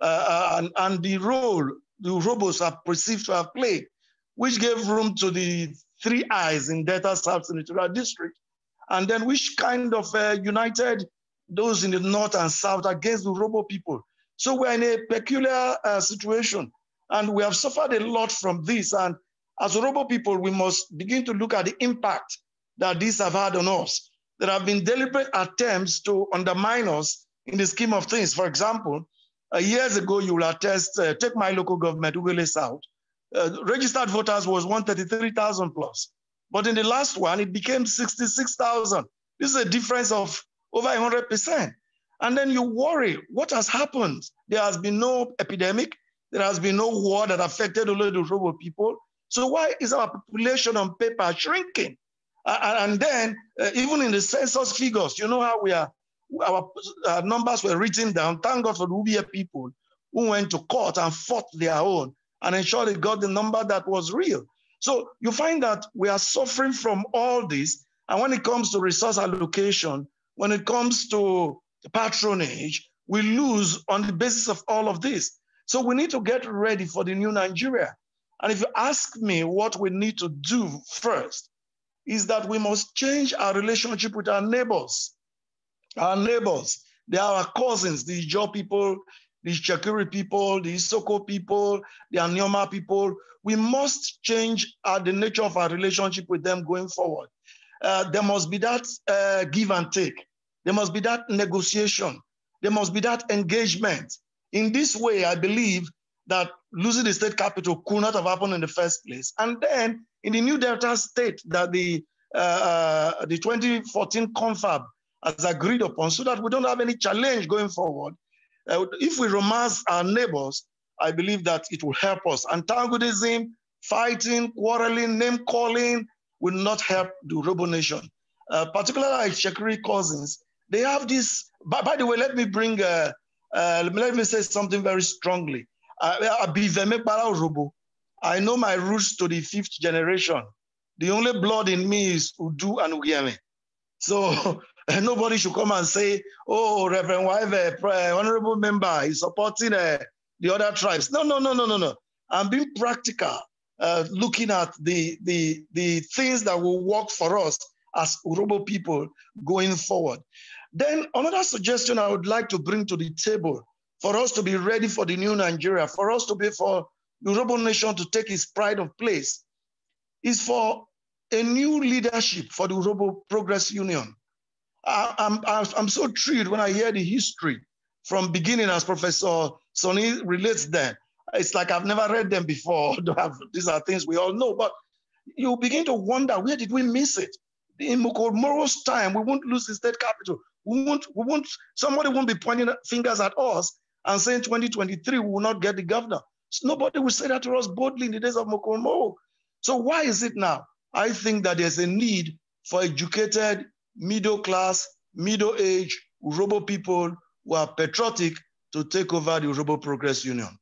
[SPEAKER 16] and the role the Urhobos are perceived to have played, which gave room to the 3 eyes in Delta South Senatorial District, and then which kind of united those in the North and South against the Urhobo people. So we're in a peculiar situation, and we have suffered a lot from this. And as Urhobo people, we must begin to look at the impact that these have had on us. There have been deliberate attempts to undermine us in the scheme of things. For example, Years ago, you will attest, take my local government, Ughelli South, registered voters was 133,000 plus. But in the last one, it became 66,000. This is a difference of over 100%. And then you worry, what has happened? There has been no epidemic. There has been no war that affected all of the Urhobo people. So why is our population on paper shrinking? And then even in the census figures, you know how our numbers were written down. Thank God for the Ubia people who went to court and fought their own and ensured they got the number that was real. So you find that we are suffering from all this. And when it comes to resource allocation, when it comes to patronage, we lose on the basis of all of this. So we need to get ready for the new Nigeria. And if you ask me what we need to do first, is that we must change our relationship with our neighbors. Our neighbors, they are our cousins, the Ijaw people, the Chekiri people, the Isoko people, the Anyoma people. We must change the nature of our relationship with them going forward. There must be that give and take. There must be that negotiation. There must be that engagement. In this way, I believe that losing the state capital could not have happened in the first place. And then in the new Delta state that the 2014 confab has agreed upon, so that we don't have any challenge going forward. If we romance our neighbors, I believe that it will help us. Antagonism, fighting, quarreling, name-calling will not help the Urhobo nation. Particularly Chekiri cousins, they have this, by the way, let me say something very strongly. I know my roots to the 5th generation. The only blood in me is Udu and Ugieme. So nobody should come and say, oh, Reverend Wive, honorable member, is supporting the other tribes. No. I'm being practical, looking at the things that will work for us as Urhobo people going forward. Then another suggestion I would like to bring to the table for us to be ready for the new Nigeria, for us to be for the Urhobo nation to take its pride of place, is for a new leadership for the Urhobo Progress Union. I'm so thrilled when I hear the history from beginning as Professor Sonny relates them. It's like I've never read them before. These are things we all know, but you begin to wonder, where did we miss it? In Mukomoro's time, we won't lose the state capital. Somebody won't be pointing fingers at us and saying 2023 we will not get the governor. So nobody will say that to us boldly in the days of Mukomoro. So why is it now? I think that there's a need for educated, middle-class, middle-aged Urhobo people who are patriotic to take over the Urhobo Progress Union.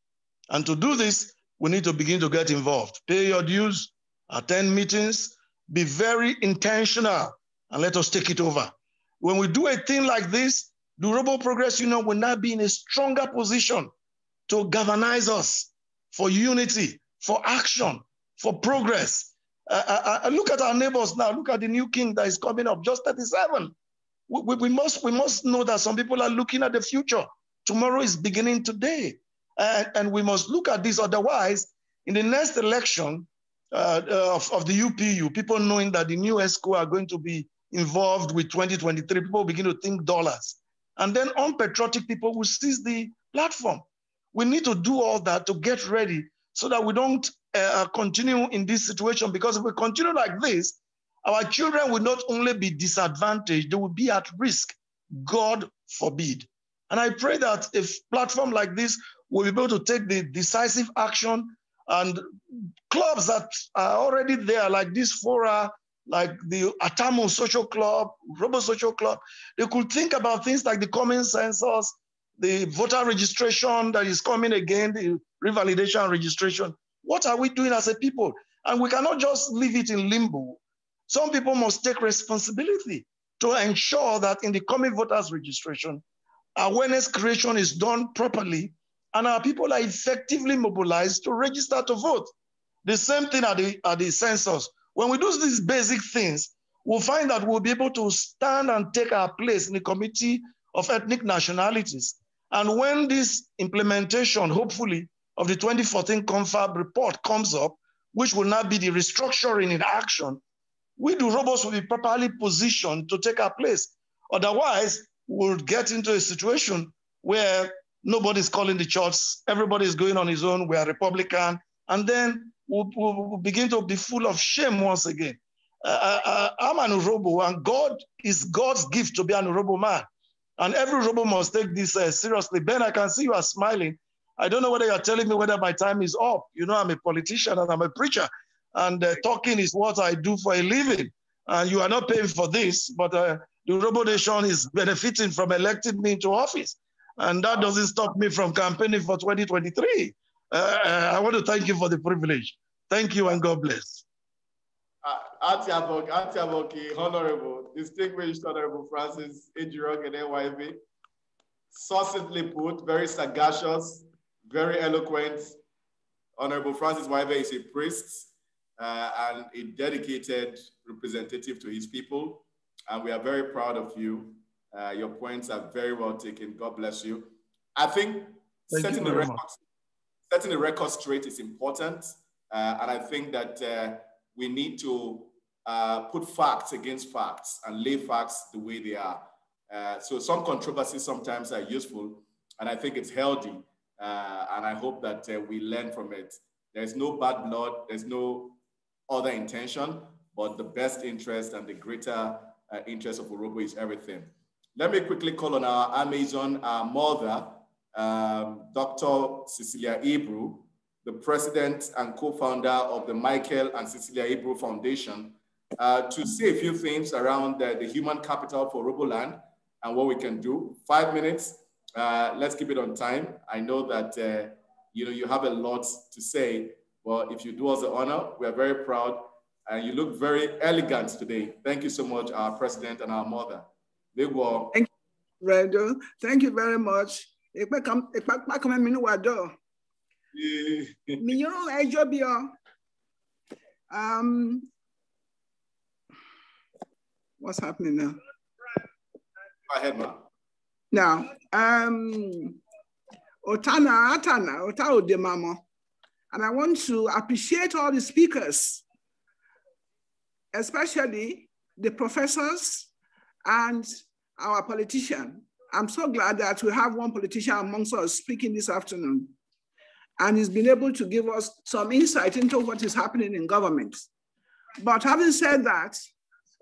[SPEAKER 16] And to do this, we need to begin to get involved. Pay your dues, attend meetings, be very intentional, and let us take it over. When we do a thing like this, the Urhobo Progress Union will now be in a stronger position to galvanize us for unity, for action, for progress. Look at our neighbors now. Look at the new king that is coming up, just 37. We must know that some people are looking at the future. Tomorrow is beginning today. And we must look at this. Otherwise, in the next election of the UPU, people knowing that the new ESCO are going to be involved with 2023, people begin to think dollars. And then unpatriotic people will seize the platform. We need to do all that to get ready so that we don't continue in this situation, because if we continue like this, our children will not only be disadvantaged, they will be at risk. God forbid. And I pray that a platform like this will be able to take the decisive action, and clubs that are already there, like this fora, like the Atamo Social Club, Urhobo Social Club, they could think about things like the coming census, the voter registration that is coming again, the revalidation registration. What are we doing as a people? And we cannot just leave it in limbo. Some people must take responsibility to ensure that in the coming voters registration, awareness creation is done properly and our people are effectively mobilized to register to vote. The same thing at the census. When we do these basic things, we'll find that we'll be able to stand and take our place in the Committee of Ethnic Nationalities. And when this implementation, hopefully, of the 2014 confab report comes up, which will now be the restructuring in action, we the Urhobos will be properly positioned to take our place. Otherwise, we'll get into a situation where Nobody's calling the church. Everybody's going on his own. We are Republican. And then we'll begin to be full of shame once again. I'm an Urobo, and God is God's gift to be an Urobo man. And every Urobo must take this seriously. Ben, I can see you are smiling. I don't know whether you're telling me whether my time is up. You know, I'm a politician and I'm a preacher. And talking is what I do for a living. And you are not paying for this, but the Urobo Nation is benefiting from electing me into office. And that doesn't stop me from campaigning for 2023. I want to thank you for the privilege. Thank you and God bless.
[SPEAKER 1] Atiaboki, Honorable, Distinguished Honorable Francis Ejirog and NYV, succinctly put, very sagacious, very eloquent. Honorable Francis Waive is a priest and a dedicated representative to his people. And we are very proud of you. Your points are very well taken. God bless you. I think setting the record straight is important. And I think that we need to put facts against facts and lay facts the way they are. So some controversies sometimes are useful, and I think it's healthy. And I hope that we learn from it. There's no bad blood, there's no other intention, but the best interest and the greater interest of Urobo is everything. Let me quickly call on our Amazon mother, Dr. Cecilia Ibru, the president and co-founder of the Michael and Cecilia Ibru Foundation, to say a few things around the human capital for Urobo land and what we can do. 5 minutes, let's keep it on time. I know that you have a lot to say, but if you do us the honor, we are very proud, and you look very elegant today. Thank you so much, our president and our mother. Thank
[SPEAKER 17] you, Redo. Thank you very much. What's happening now?
[SPEAKER 1] Go ahead, ma.
[SPEAKER 17] Now, and I want to appreciate all the speakers, especially the professors and our politician. I'm so glad that we have one politician amongst us speaking this afternoon, and he's been able to give us some insight into what is happening in government. But having said that,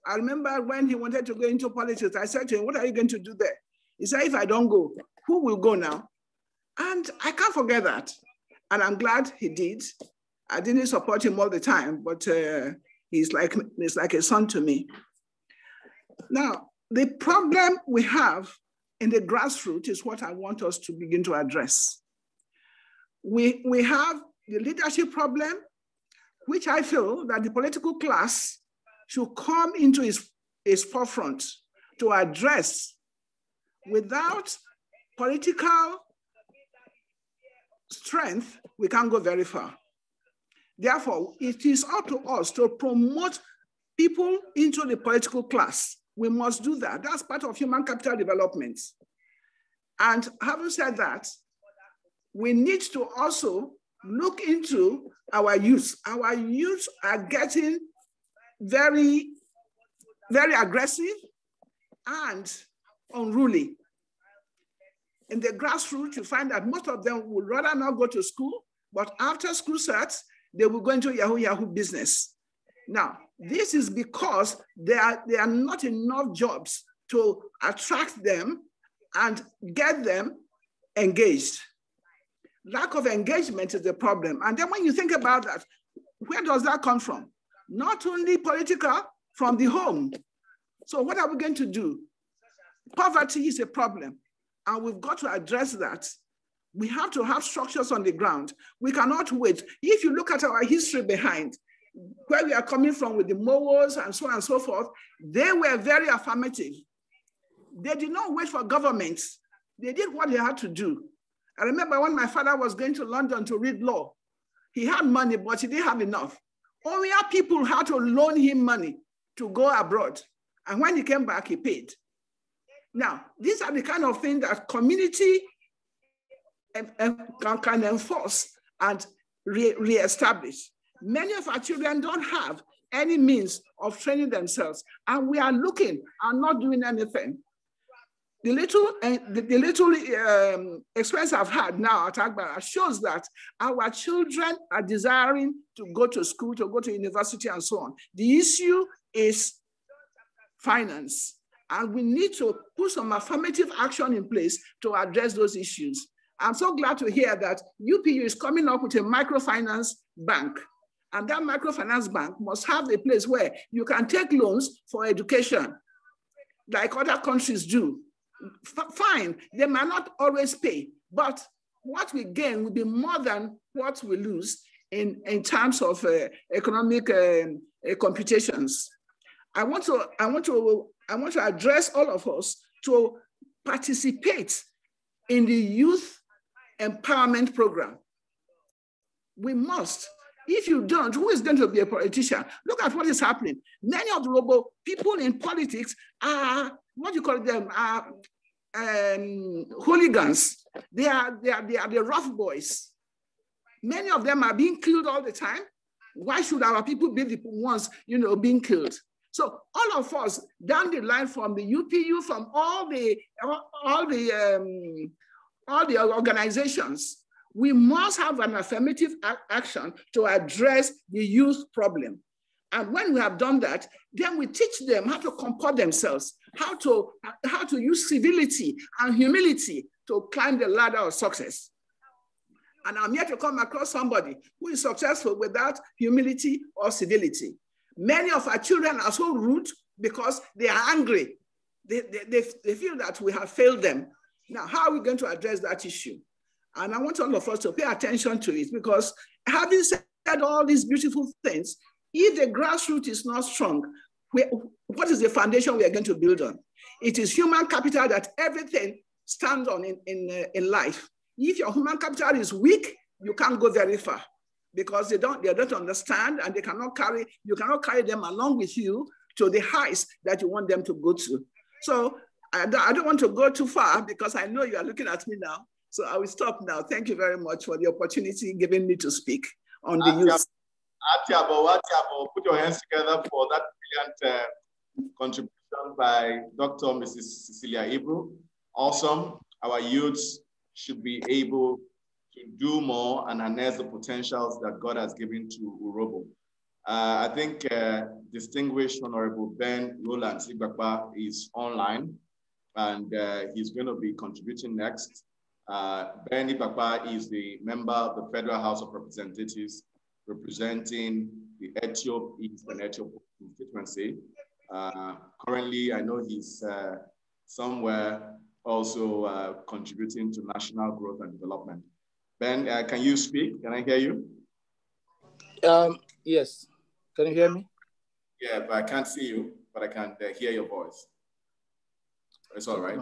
[SPEAKER 17] I remember when he wanted to go into politics, I said to him, what are you going to do there? He said, if I don't go, who will go now? And I can't forget that. And I'm glad he did. I didn't support him all the time, but he's like a son to me. Now, the problem we have in the grassroots is what I want us to begin to address. We have the leadership problem, which I feel that the political class should come into its forefront to address. Without political strength, we can't go very far. Therefore, it is up to us to promote people into the political class. We must do that. That's part of human capital development. And having said that, we need to also look into our youth. Our youth are getting very, very aggressive and unruly. In the grassroots, you find that most of them would rather not go to school, but after school starts, they will go into Yahoo business. Now, this is because there are not enough jobs to attract them and get them engaged. Lack of engagement is the problem. And then when you think about that, where does that come from? Not only political, from the home. So what are we going to do? Poverty is a problem, and we've got to address that. We have to have structures on the ground. We cannot wait. If you look at our history behind, where we are coming from with the Mowos and so on and so forth, they were very affirmative. They did not wait for governments. They did what they had to do. I remember when my father was going to London to read law, he had money, but he didn't have enough. Only people had to loan him money to go abroad. And when he came back, he paid. Now, these are the kind of things that community can enforce and reestablish. Many of our children don't have any means of training themselves, and we are looking and not doing anything. The little experience I've had now at Agbara shows that our children are desiring to go to school, to go to university and so on. The issue is finance. And we need to put some affirmative action in place to address those issues. I'm so glad to hear that UPU is coming up with a microfinance bank. And that microfinance bank must have a place where you can take loans for education, like other countries do. Fine, they might not always pay, but what we gain will be more than what we lose in terms of economic computations. I want to address all of us to participate in the youth empowerment program. We must. If you don't, who is going to be a politician? Look at what is happening. Many of the people in politics are, what do you call them, hooligans. They are the rough boys. Many of them are being killed all the time. Why should our people be the ones, being killed? So all of us down the line, from the UPU, from all the organizations, we must have an affirmative action to address the youth problem. And when we have done that, then we teach them how to comport themselves, how to use civility and humility to climb the ladder of success. And I'm here to come across somebody who is successful without humility or civility. Many of our children are so rude because they are angry. They feel that we have failed them. Now, how are we going to address that issue? And I want all of us to pay attention to it, because having said all these beautiful things, if the grassroots is not strong, what is the foundation we are going to build on? It is human capital that everything stands on in life. If your human capital is weak, you can't go very far, because they don't understand, and you cannot carry them along with you to the heights that you want them to go to. So I don't want to go too far, because I know you are looking at me now. So I will stop now. Thank you very much for the opportunity given me to speak on the youth.
[SPEAKER 1] Atiabo, put your hands together for that brilliant contribution by Dr. Mrs. Cecilia Ibru. Awesome. Our youths should be able to do more and harness the potentials that God has given to Urhobo. I think distinguished Honorable Ben Roland Sigbakpa is online, and he's going to be contributing next. Ben Ibakpa is the member of the Federal House of Representatives representing the Etiop East and Etiop constituency. Currently, I know he's somewhere also contributing to national growth and development. Ben, can you speak? Can I hear you?
[SPEAKER 18] Yes. Can you hear me?
[SPEAKER 1] Yeah, but I can't see you, but I can hear your voice. It's all right.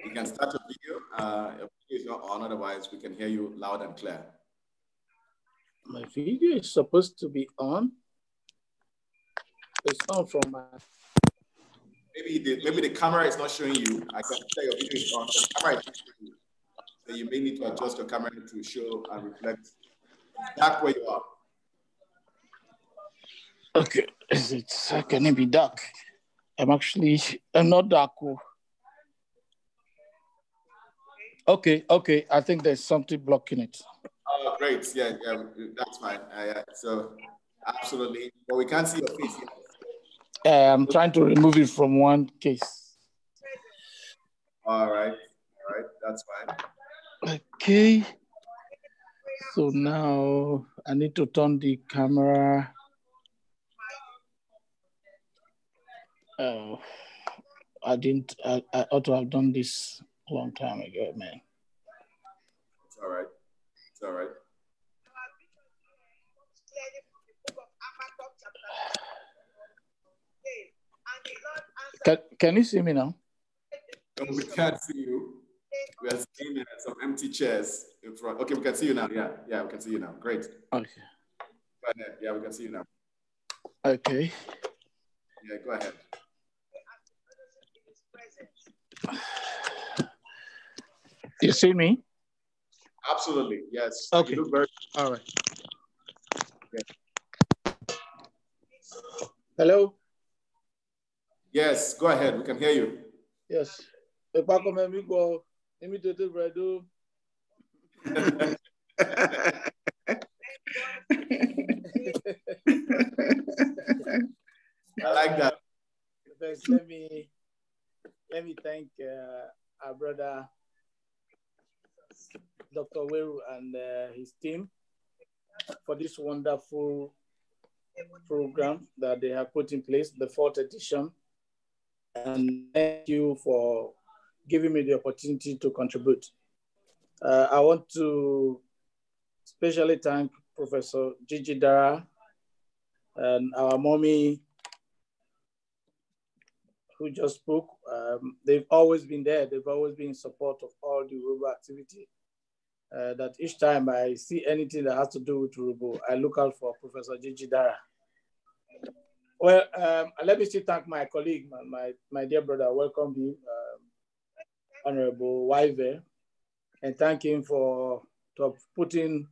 [SPEAKER 1] You can start your video. Your video is not on, otherwise we can hear you loud and clear.
[SPEAKER 18] My video is supposed to be on. It's on from my...
[SPEAKER 1] Maybe the camera is not showing you. I can say your video is on. The camera is not showing you. So you may need to adjust your camera to show and reflect dark where you are.
[SPEAKER 18] Okay, can it be dark? I'm not dark. Okay, I think there's something blocking it.
[SPEAKER 1] Oh, great, yeah, that's fine. So, absolutely, but we can't see your face yet.
[SPEAKER 18] I'm trying to remove it from one case.
[SPEAKER 1] All right, that's fine.
[SPEAKER 18] Okay, so now I need to turn the camera. I ought to have done this a long time ago, man.
[SPEAKER 1] It's all right. It's all right.
[SPEAKER 18] Can you see me now?
[SPEAKER 1] No, we can't see you. We are seeing some empty chairs in front. Okay, we can see you now. Yeah, we can see you now. Great.
[SPEAKER 18] Okay.
[SPEAKER 1] Go ahead. Yeah, we can see you now.
[SPEAKER 18] Okay.
[SPEAKER 1] Yeah, go ahead.
[SPEAKER 18] You see me?
[SPEAKER 1] Absolutely, yes.
[SPEAKER 18] Okay.
[SPEAKER 1] You look very...
[SPEAKER 18] All right.
[SPEAKER 1] Yeah.
[SPEAKER 18] Hello?
[SPEAKER 1] Yes, go ahead. We can hear you.
[SPEAKER 18] Yes.
[SPEAKER 1] I like that.
[SPEAKER 18] First, let me thank our brother Dr. Weru and his team for this wonderful program that they have put in place, the 4th edition. And thank you for giving me the opportunity to contribute. I want to especially thank Professor Gigi Dara and our mommy who just spoke. They've always been there. They've always been in support of all the Urobo activity. That each time I see anything that has to do with Urobo, I look out for Professor Gigi Dara. Well, let me still thank my colleague, my dear brother, welcome you, Honorable Waive, and thank him for putting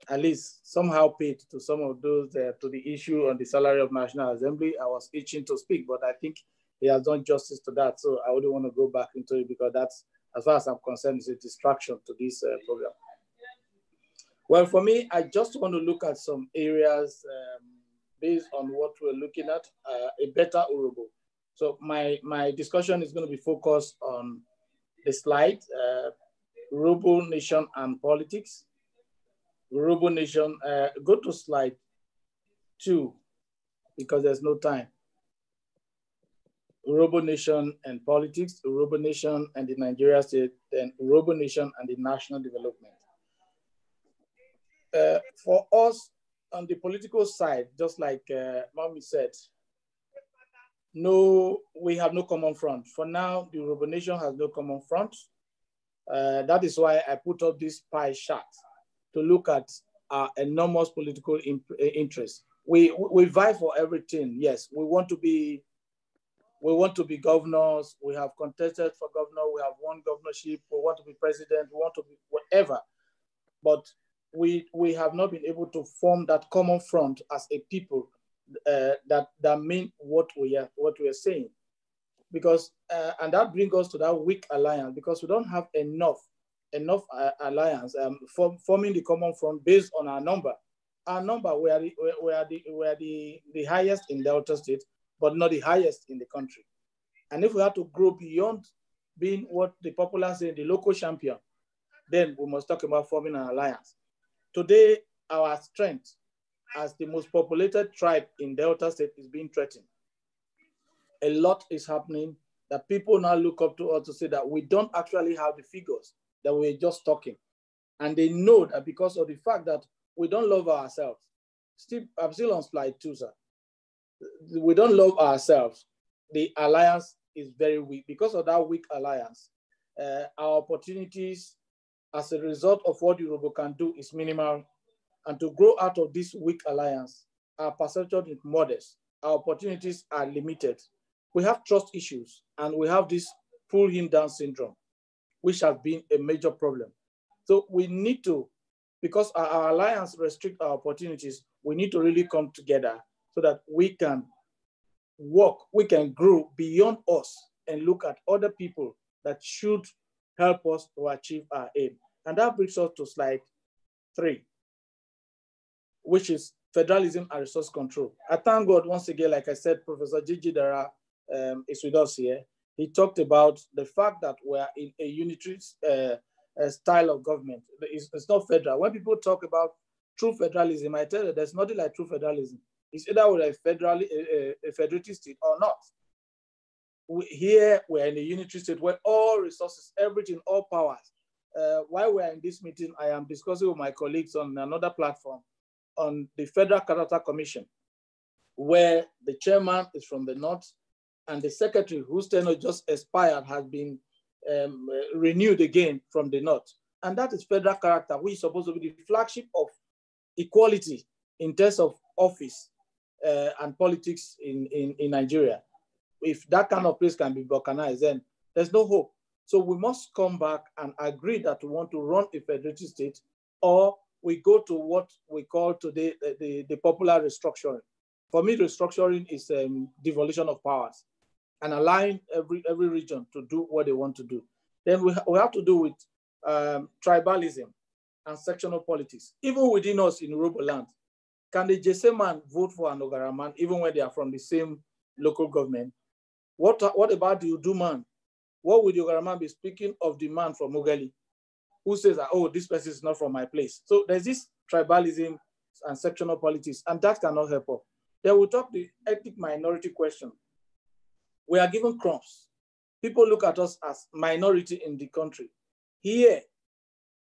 [SPEAKER 18] at least somehow paid to some of those to the issue on the salary of National Assembly. I was itching to speak, but I think he has done justice to that. So I wouldn't want to go back into it because that's, as far as I'm concerned, is a distraction to this program. Well, for me, I just want to look at some areas based on what we're looking at, a better Urobo. So my discussion is going to be focused on the slide, Urobo Nation and Politics. Urobo Nation, go to slide 2 because there's no time. Urobo Nation and Politics, Urobo Nation and the Nigeria State, then Urobo Nation and the National Development. For us on the political side, just like Mommy said, no, we have no common front. For now, the Urobo Nation has no common front. That is why I put up this pie chart to look at our enormous political interests. We vie for everything. Yes, we want to be governors. We have contested for governor. We have won governorship. We want to be president. We want to be whatever. But we have not been able to form that common front as a people that mean what we are saying. Because and that brings us to that weak alliance because we don't have enough alliance forming the common front based on our number. Our number we are the highest in Delta State, but not the highest in the country. And if we have to grow beyond being what the popular say, the local champion, then we must talk about forming an alliance. Today, our strength as the most populated tribe in Delta State is being threatened. A lot is happening that people now look up to us to say that we don't actually have the figures that we're just talking. And they know that because of the fact that we don't love ourselves. I'm still on slide 2, sir. We don't love ourselves. The alliance is very weak. Because of that weak alliance, our opportunities as a result of what Urobo can do is minimal. And to grow out of this weak alliance, our perception is modest. Our opportunities are limited. We have trust issues, and we have this pull him down syndrome, which has been a major problem. So we need to, because our alliance restricts our opportunities, we need to really come together so that we can work, we can grow beyond us and look at other people that should help us to achieve our aim. And that brings us to slide 3, which is federalism and resource control. I thank God once again, like I said, Professor Gigi Dara is with us here. He talked about the fact that we're in a unitary style of government. It's not federal. When people talk about true federalism, I tell you there's nothing like true federalism. It's either we're a federative state or not. Here we're in a unitary state where all resources, everything, all powers. While we're in this meeting, I am discussing with my colleagues on another platform on the Federal Character Commission, where the chairman is from the North and the secretary, whose tenure just expired, has been renewed again from the North. And that is federal character, which is supposed to be the flagship of equality in terms of office and politics in Nigeria. If that kind of place can be balkanized, then there's no hope. So we must come back and agree that we want to run a federative state, or we go to what we call today the popular restructuring. For me, restructuring is devolution of powers. and allowing every region to do what they want to do. Then we have to do with tribalism and sectional politics. Even within us in Urobo land, can the Jesse man vote for an Ogara man even when they are from the same local government? What about the Udu man? What would the Ogara man be speaking of the man from Ogali who says that, oh, this person is not from my place? So there's this tribalism and sectional politics, and that cannot help us. Then we talk the ethnic minority question. We are given crumbs. People look at us as minority in the country. Here,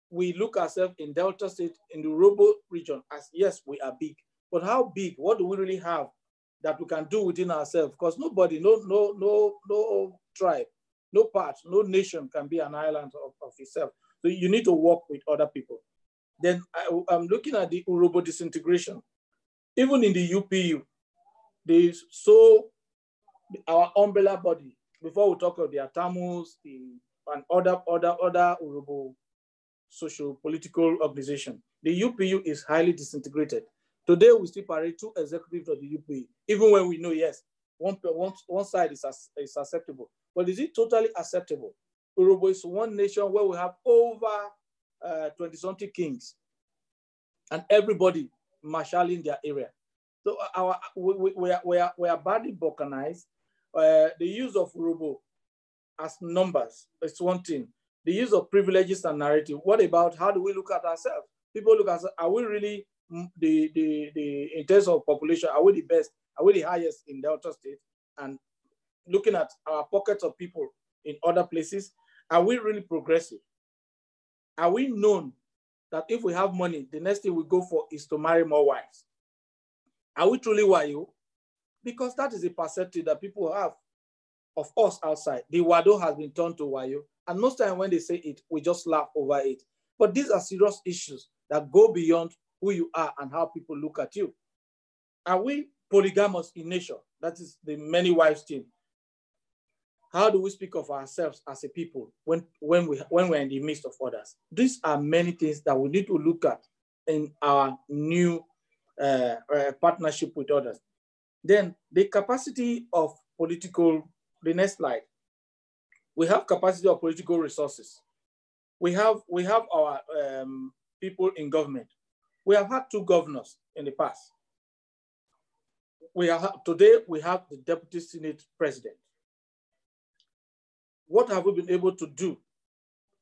[SPEAKER 18] we look ourselves in Delta State, in the Urobo region, as yes, we are big. But how big? What do we really have that we can do within ourselves? Because nobody, no tribe, no part, no nation can be an island of itself. So you need to work with other people. Then I'm looking at the Urobo disintegration. Even in the UPU, our umbrella body, before we talk of the Atamus, and other Urobo socio-political organization, the UPU is highly disintegrated. Today, we still parade 2 executives of the UPU, even when we know, yes, one side is acceptable. But is it totally acceptable? Urobo is one nation where we have over 20-something kings, and everybody marshalling their area. So we are badly balkanized. The use of Urobo as numbers is one thing. The use of privileges and narrative. What about how do we look at ourselves? People look at us, are we really in terms of population, are we the best? Are we the highest in Delta State? And looking at our pockets of people in other places, are we really progressive? Are we known that if we have money, the next thing we go for is to marry more wives? Are we truly Wayo? Because that is a perception that people have of us outside. The Wado has been turned to Wayo. And most times when they say it, we just laugh over it. But these are serious issues that go beyond who you are and how people look at you. Are we polygamous in nature? That is the many wives thing. How do we speak of ourselves as a people when we're in the midst of others? These are many things that we need to look at in our new partnership with others. Then the capacity of political, the next slide. We have capacity of political resources. We have our people in government. We have had 2 governors in the past. Today we have the Deputy Senate President. What have we been able to do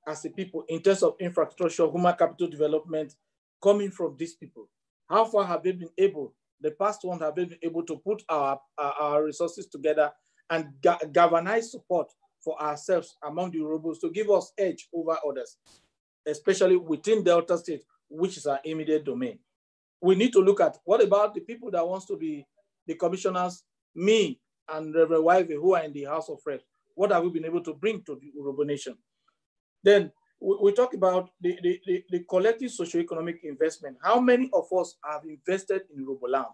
[SPEAKER 18] as a people in terms of infrastructure, human capital development coming from these people? How far have they been able, the past one have they been able to put our resources together and galvanize support for ourselves among the Urobos to give us edge over others, especially within Delta State, which is our immediate domain? We need to look at what about the people that wants to be the commissioners, me and Reverend Wivey, who are in the House of Reps. What have we been able to bring to the Urobo nation? Then we talk about the collective socioeconomic investment. How many of us have invested in Urobo land?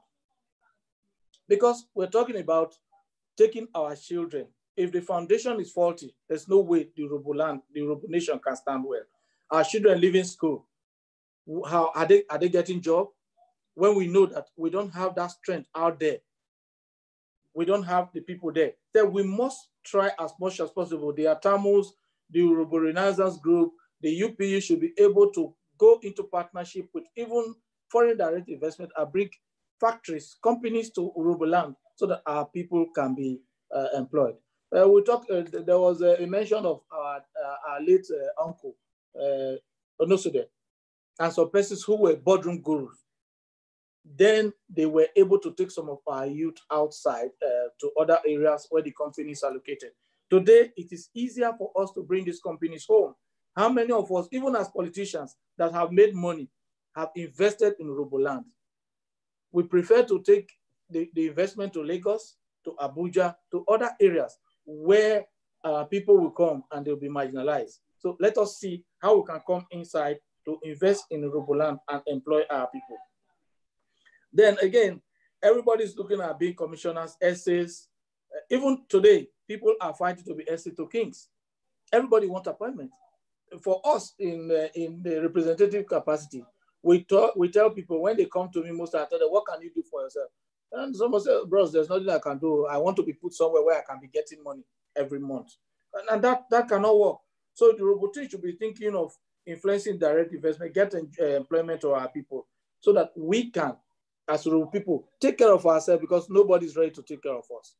[SPEAKER 18] Because we're talking about taking our children. If the foundation is faulty, there's no way the Urobo land, the Urobo nation can stand well. Our children leaving school, how are they getting job? When we know that we don't have that strength out there, we don't have the people there, then we must try as much as possible. The Atamus, the Urobo Renaissance Group, the UPU should be able to go into partnership with even foreign direct investment and bring factories, companies to Urobo land so that our people can be employed. There was a mention of our late uncle, Onosode, and some persons who were boardroom gurus. Then they were able to take some of our youth outside to other areas where the companies are located. Today, it is easier for us to bring these companies home. How many of us, even as politicians that have made money, have invested in Urobo land? We prefer to take the investment to Lagos, to Abuja, to other areas where people will come and they'll be marginalized. So let us see how we can come inside to invest in Urobo land and employ our people. Then again, everybody's looking at being commissioners, essays. Even today, people are fighting to be essay to kings. Everybody wants appointment. For us in the representative capacity, we tell people when they come to me most of the time, what can you do for yourself? And someone said, bros, there's nothing I can do. I want to be put somewhere where I can be getting money every month. And that cannot work. So the roboteam should be thinking of influencing direct investment, getting employment to our people so that we can, as Robo people, take care of ourselves because nobody's ready to take care of us.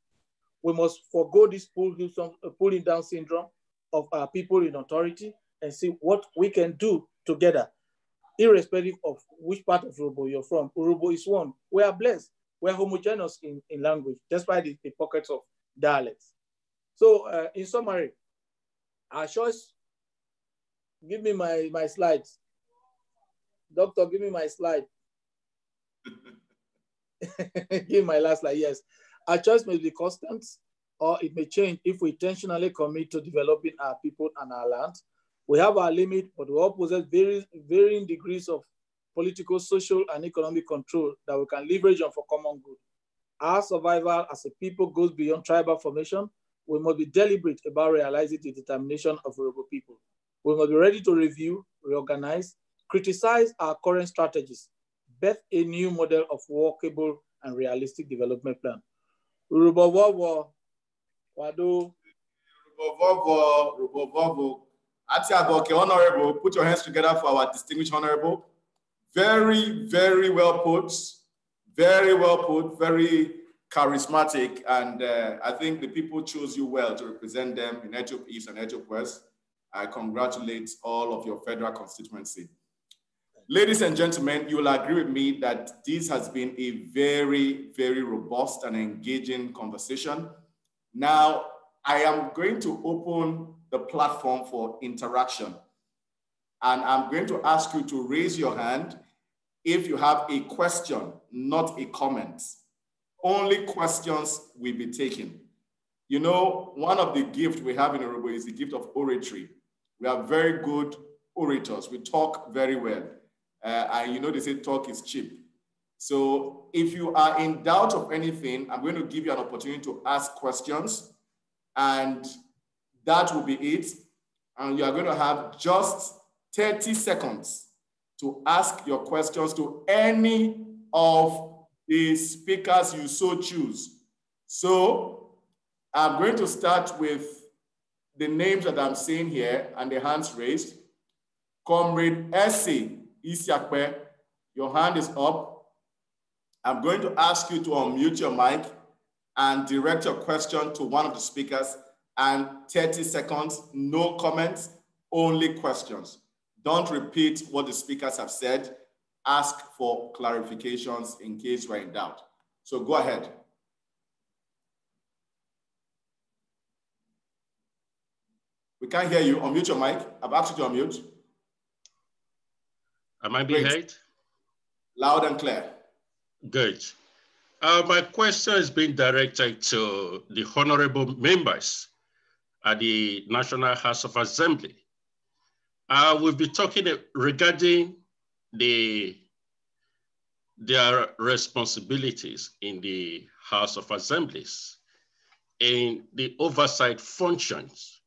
[SPEAKER 18] We must forego this pulling down syndrome of our people in authority and see what we can do together, irrespective of which part of Urobo you're from. Urobo is one. We are blessed. We're homogeneous in language, despite the pockets of dialects. So in summary, our choice, give me my slides. Doctor, give me my slide. Give my last slide, yes. Our choice may be constant or it may change if we intentionally commit to developing our people and our land. We have our limit, but we all possess varying degrees of political, social, and economic control that we can leverage on for common good. Our survival as a people goes beyond tribal formation. We must be deliberate about realizing the determination of Urobo people. We must be ready to review, reorganize, criticize our current strategies, birth a new model of workable and realistic development plan. Urobo Vovo, Wado.
[SPEAKER 1] Urobo Vovo. Atiaboke, Honorable, put your hands together for our distinguished Honorable. Very, very well put, very charismatic, and I think the people chose you well to represent them in Etup East and Etup West. I congratulate all of your federal constituency. Ladies and gentlemen, you will agree with me that this has been a very, very robust and engaging conversation. Now, I am going to open the platform for interaction. And I'm going to ask you to raise your hand if you have a question, not a comment. Only questions will be taken. You know, one of the gifts we have in Urobo is the gift of oratory. We are very good orators. We talk very well. And you know, they say talk is cheap. So if you are in doubt of anything, I'm going to give you an opportunity to ask questions, and that will be it. And you are going to have just 30 seconds to ask your questions to any of the speakers you so choose. So I'm going to start with the names that I'm seeing here and the hands raised. Comrade Essie Isiakwe, your hand is up. I'm going to ask you to unmute your mic and direct your question to one of the speakers, and 30 seconds, no comments, only questions. Don't repeat what the speakers have said. Ask for clarifications in case you're in doubt. So go ahead. We can't hear you. Unmute your mic. I've asked you to unmute.
[SPEAKER 19] Am I being heard?
[SPEAKER 1] Loud and clear.
[SPEAKER 19] Good. My question is being directed to the honorable members at the National House of Assembly. We'll be talking regarding their responsibilities in the House of Assemblies and the oversight functions.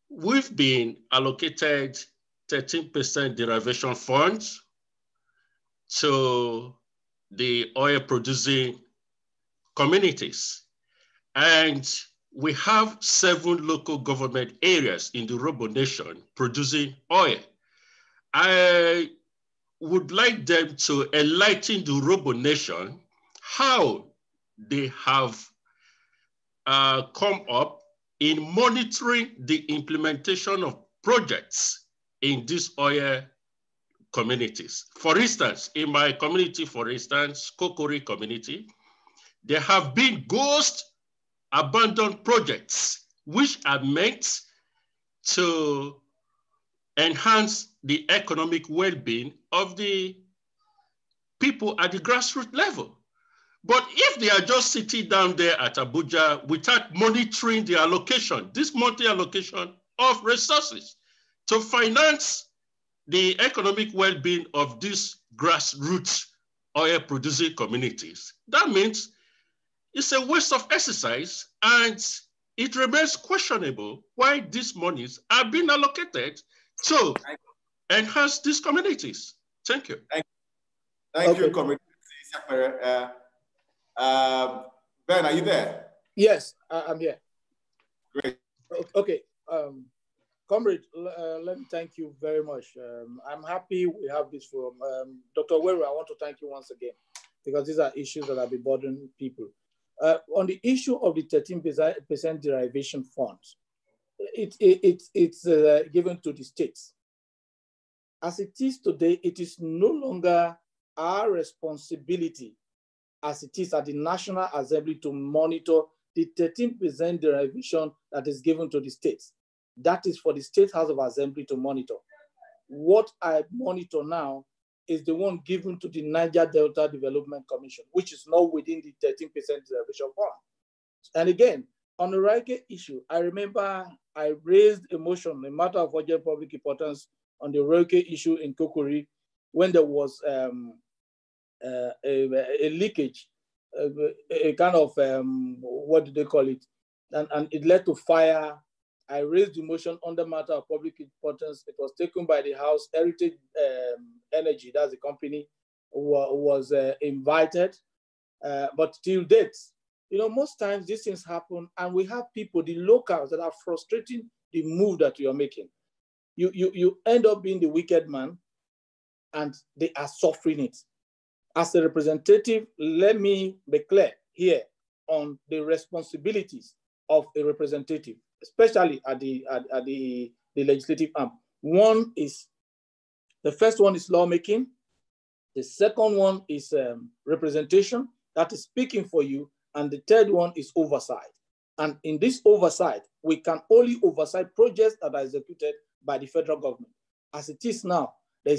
[SPEAKER 19] We've been allocated 13% derivation funds to the oil producing communities. And we have 7 local government areas in the Urobo Nation producing oil. I would like them to enlighten the Urobo Nation how they have come up in monitoring the implementation of projects in these oil communities. For instance, in my community, Kokori community, there have been ghost abandoned projects which are meant to enhance the economic well-being of the people at the grassroots level. But if they are just sitting down there at Abuja without monitoring the allocation, this monthly allocation of resources to finance the economic well-being of these grassroots oil producing communities, that means it's a waste of exercise, and it remains questionable why these monies are being allocated to enhance these communities. Thank you.
[SPEAKER 1] Thank you, Comrade. Ben, are you there?
[SPEAKER 18] Yes, I'm here.
[SPEAKER 1] Great.
[SPEAKER 18] Okay. Comrade, let me thank you very much. I'm happy we have this forum. Dr. Weru, I want to thank you once again because these are issues that have been bothering people. On the issue of the 13% derivation funds, it's given to the states. As it is today, it is no longer our responsibility as it is at the National Assembly to monitor the 13% derivation that is given to the states. That is for the State House of Assembly to monitor. What I monitor now is the one given to the Niger Delta Development Commission, which is not within the 13% derivation fund. And again, on the Roike issue, I remember I raised a motion, a matter of urgent public importance, on the Roike issue in Kokori when there was a leakage, a kind of, what do they call it? And it led to fire. I raised the motion on the matter of public importance. It was taken by the House. Heritage Energy, that's the company, was invited. But till date, you know, most times these things happen and we have people, the locals, that are frustrating the move that you're making. You end up being the wicked man and they are suffering it. As a representative, let me be clear here on the responsibilities of a representative, especially at the legislative arm. The first one is lawmaking. The second one is representation, that is speaking for you. And the third one is oversight. And in this oversight, we can only oversight projects that are executed by the federal government. As it is now, there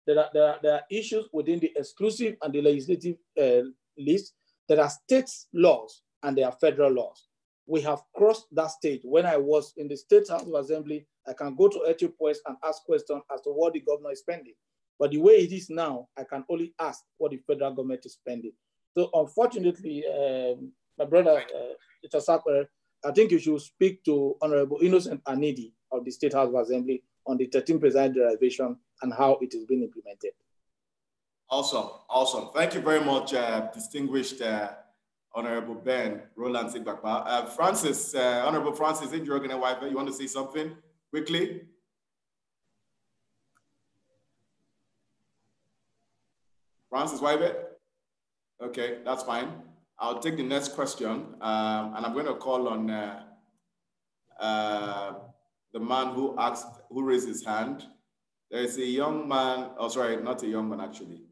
[SPEAKER 18] are issues within the exclusive and the legislative list. There are state laws and there are federal laws. We have crossed that stage. When I was in the State House of Assembly, I can go to Ethiopia and ask questions as to what the governor is spending. But the way it is now, I can only ask what the federal government is spending. So unfortunately, my brother, I think you should speak to Honorable Innocent Anidi of the State House of Assembly on the 13% derivation and how it is being implemented.
[SPEAKER 1] Awesome, awesome. Thank you very much, distinguished Honorable Ben Roland Sigbakba. Francis, Honorable Francis Njoroge-Nwaifeh, you want to say something quickly? Francis Waibeh? Okay, that's fine. I'll take the next question, and I'm going to call on the man who raised his hand. There is a young man, oh, sorry, not a young man, actually.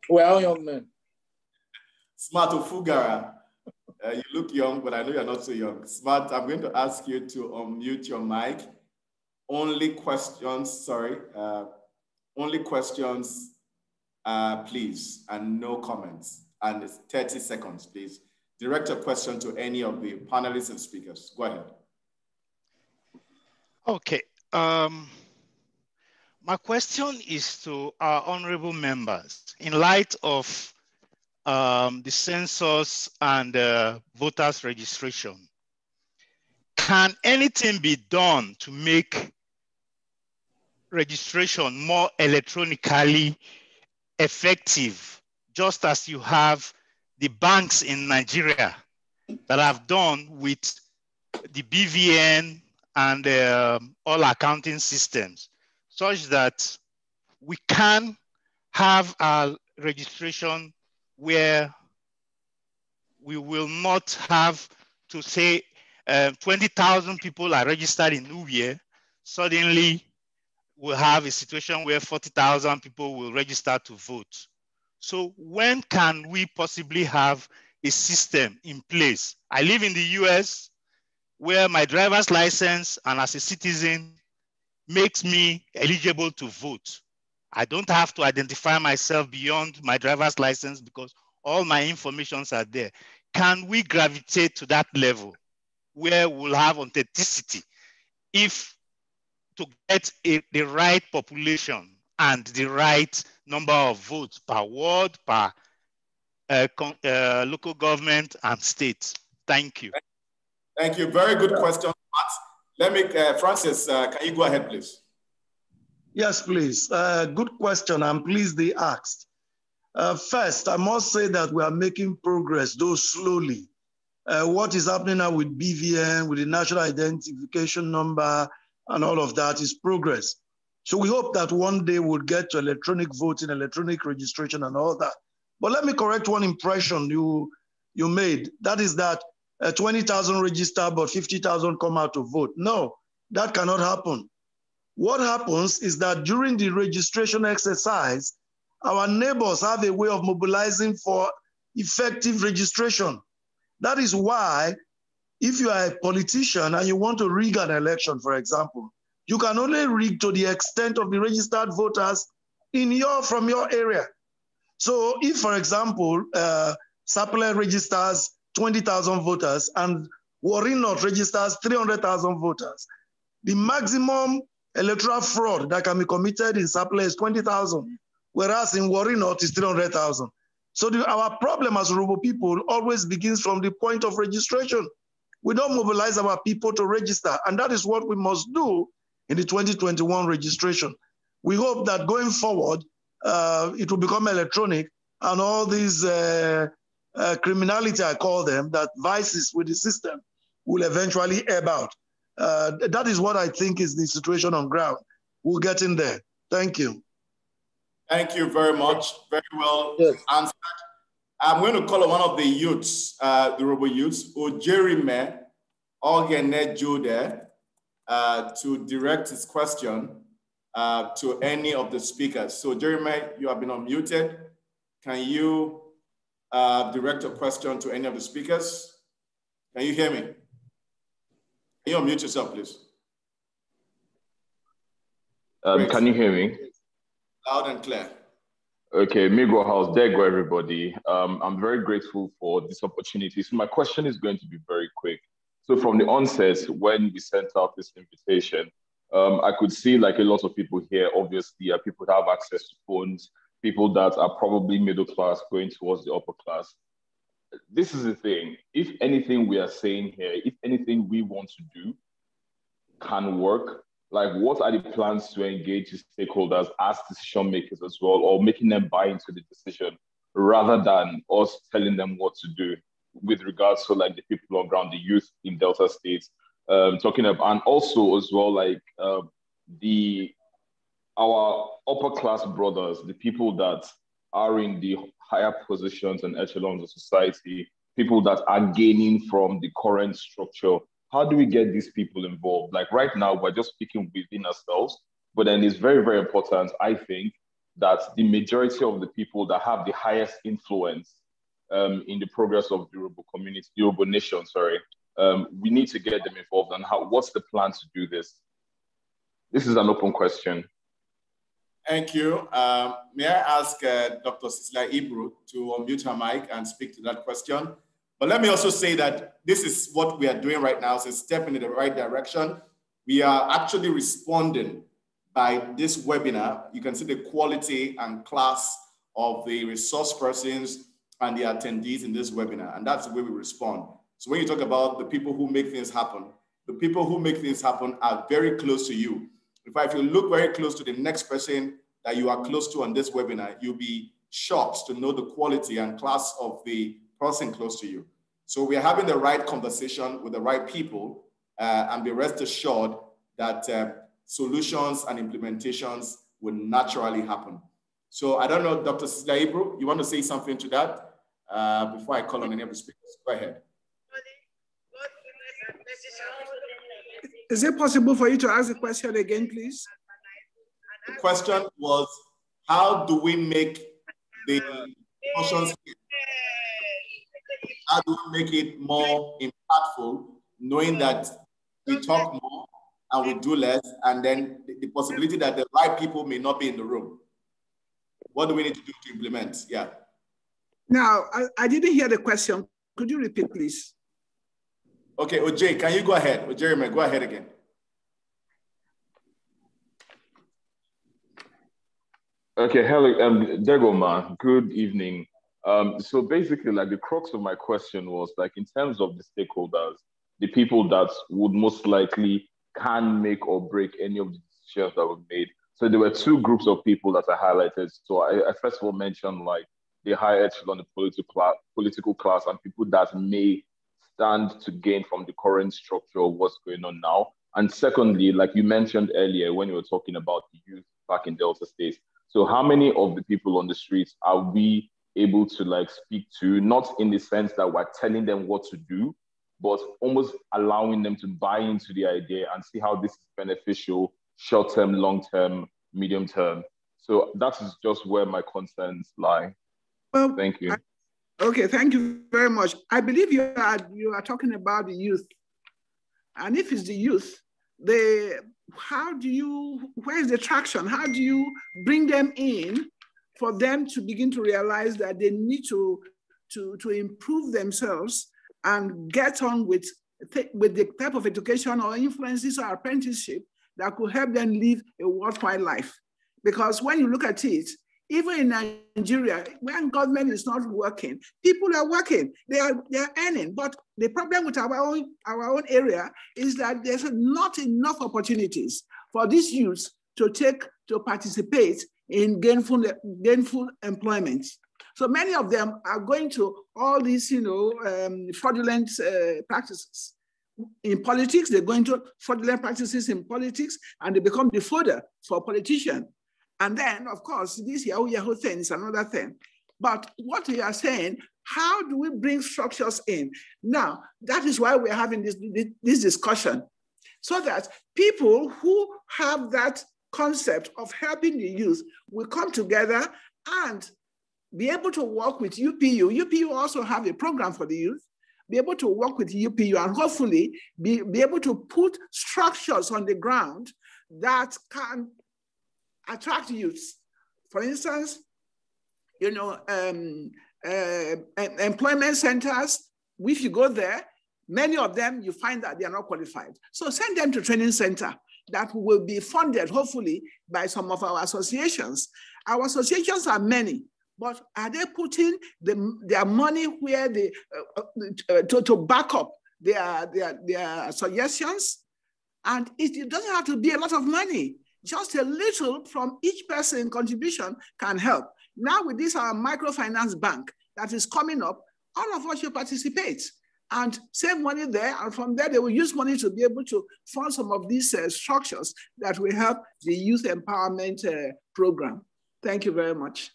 [SPEAKER 18] Well, young man.
[SPEAKER 1] Smart Ofugara. You look young, but I know you're not so young. Smart, I'm going to ask you to unmute your mic. Only questions, only questions, please, and no comments. And it's 30 seconds, please. Direct a question to any of the panelists and speakers. Go ahead.
[SPEAKER 20] Okay. My question is to our honorable members. In light of the census and voters registration, can anything be done to make registration more electronically effective, just as you have the banks in Nigeria that have done with the BVN and all accounting systems, such that we can have our registration where we will not have to say 20,000 people are registered in Nubia. Suddenly we'll have a situation where 40,000 people will register to vote. So when can we possibly have a system in place? I live in the US, where my driver's license and as a citizen makes me eligible to vote. I don't have to identify myself beyond my driver's license because all my informations are there. Can we gravitate to that level where we'll have authenticity if to get the right population and the right number of votes per ward, per local government and state? Thank you.
[SPEAKER 1] Thank you. Very good question, Matt. Let me, Francis, can you go ahead, please?
[SPEAKER 16] Yes, please. Good question. I'm pleased they asked. First, I must say that we are making progress, though slowly. What is happening now with BVN, with the national identification number, and all of that is progress. So we hope that one day we'll get to electronic voting, electronic registration, and all that. But let me correct one impression you made. That is that 20,000 register, but 50,000 come out to vote. No, that cannot happen. What happens is that during the registration exercise, our neighbors have a way of mobilizing for effective registration. That is why, if you are a politician and you want to rig an election, for example, you can only rig to the extent of the registered voters from your area. So if, for example, Sapele registers 20,000 voters and Warri North registers 300,000 voters, the maximum electoral fraud that can be committed in Sapele is 20,000, whereas in Warri North is 300,000. So our problem as Urhobo people always begins from the point of registration. We don't mobilize our people to register, and that is what we must do in the 2021 registration. We hope that going forward, it will become electronic, and all these criminality, I call them, that vices with the system will eventually ebb out. That is what I think is the situation on ground. We'll get in there. Thank you.
[SPEAKER 1] Thank you very much. Very well answered. I'm going to call on one of the youths, the Urhobo youths, Ojerime Ogene Jude, to direct his question to any of the speakers. So Jeremy, you have been unmuted. Can you direct a question to any of the speakers? Can you hear me? Can you unmute yourself, please?
[SPEAKER 21] Can you hear me?
[SPEAKER 1] Loud and clear.
[SPEAKER 21] Okay, Migo House, there go everybody. I'm very grateful for this opportunity. So my question is going to be very quick. So from the onset, when we sent out this invitation, I could see like a lot of people here, obviously, people that have access to phones, people that are probably middle class going towards the upper class. This is the thing. If anything we are saying here, if anything we want to do can work, like what are the plans to engage the stakeholders as decision makers as well, or making them buy into the decision rather than us telling them what to do with regards to like the people on ground, the youth in Delta states, talking about, and also as well, like our upper class brothers, the people that are in the higher positions and echelons of society, people that are gaining from the current structure. How do we get these people involved? Like right now, we're just speaking within ourselves, but then it's very, very important, I think, that the majority of the people that have the highest influence in the progress of the Urhobo community, the Urhobo nation, we need to get them involved. And what's the plan to do this? This is an open question.
[SPEAKER 1] Thank you. May I ask Dr. Cecilia Ibru to unmute her mic and speak to that question? But let me also say that this is what we are doing right now. So it's a step in the right direction. We are actually responding by this webinar. You can see the quality and class of the resource persons and the attendees in this webinar. And that's the way we respond. So when you talk about the people who make things happen, the people who make things happen are very close to you. In fact, if you look very close to the next person that you are close to on this webinar, you'll be shocked to know the quality and class of the person close to you. So we are having the right conversation with the right people, and be rest assured that solutions and implementations will naturally happen. So I don't know, Dr. Cecilia Ibru, you want to say something to that before I call on any of the speakers? Go ahead.
[SPEAKER 17] Is it possible for you to ask the question again, please?
[SPEAKER 1] The question was, how do we make the motions, how do we make it more impactful, knowing that we talk more and we do less, and then the possibility that the right people may not be in the room? What do we need to do to implement? Yeah.
[SPEAKER 17] Now, I didn't hear the question. Could you repeat, please?
[SPEAKER 1] Okay, OJ, can you go ahead? Jeremy, go ahead again.
[SPEAKER 21] Okay, hello, Degoma, good evening. So basically, like the crux of my question was like in terms of the stakeholders, the people that would most likely can make or break any of the decisions that were made. So there were two groups of people that I highlighted. So I first of all mentioned like the higher echelon, the political class, and people that may stand to gain from the current structure of what's going on now? And secondly, like you mentioned earlier when you were talking about the youth back in Delta State, so how many of the people on the streets are we able to like speak to, not in the sense that we're telling them what to do, but almost allowing them to buy into the idea and see how this is beneficial, short-term, long-term, medium-term? So that is just where my concerns lie.
[SPEAKER 17] Well,
[SPEAKER 21] thank you.
[SPEAKER 17] Okay, thank you very much. I believe you are talking about the youth. And if it's the youth, where is the traction? How do you bring them in for them to begin to realize that they need to improve themselves and get on with the type of education or influences or apprenticeship that could help them live a worthwhile life? Because when you look at it, even in Nigeria, when government is not working, people are working, they are earning. But the problem with our own area is that there's not enough opportunities for these youths to participate in gainful employment. So many of them are going to all these, fraudulent practices. In politics, they're going to fraudulent practices in politics, and they become the fodder for politicians. And then, of course, this Yahoo thing is another thing. But what we are saying, how do we bring structures in? Now, that is why we're having this discussion, so that people who have that concept of helping the youth will come together and be able to work with UPU. UPU also have a program for the youth, be able to work with UPU and hopefully be able to put structures on the ground that can attract youths. For instance, employment centers, if you go there, many of them, you find that they are not qualified. So send them to training center that will be funded, hopefully, by some of our associations. Our associations are many, but are they putting their money where they, to back up their suggestions? And it doesn't have to be a lot of money. Just a little from each person contribution can help. Now with this, our microfinance bank that is coming up, all of us should participate and save money there. And from there, they will use money to be able to fund some of these structures that will help the youth empowerment program. Thank you very much.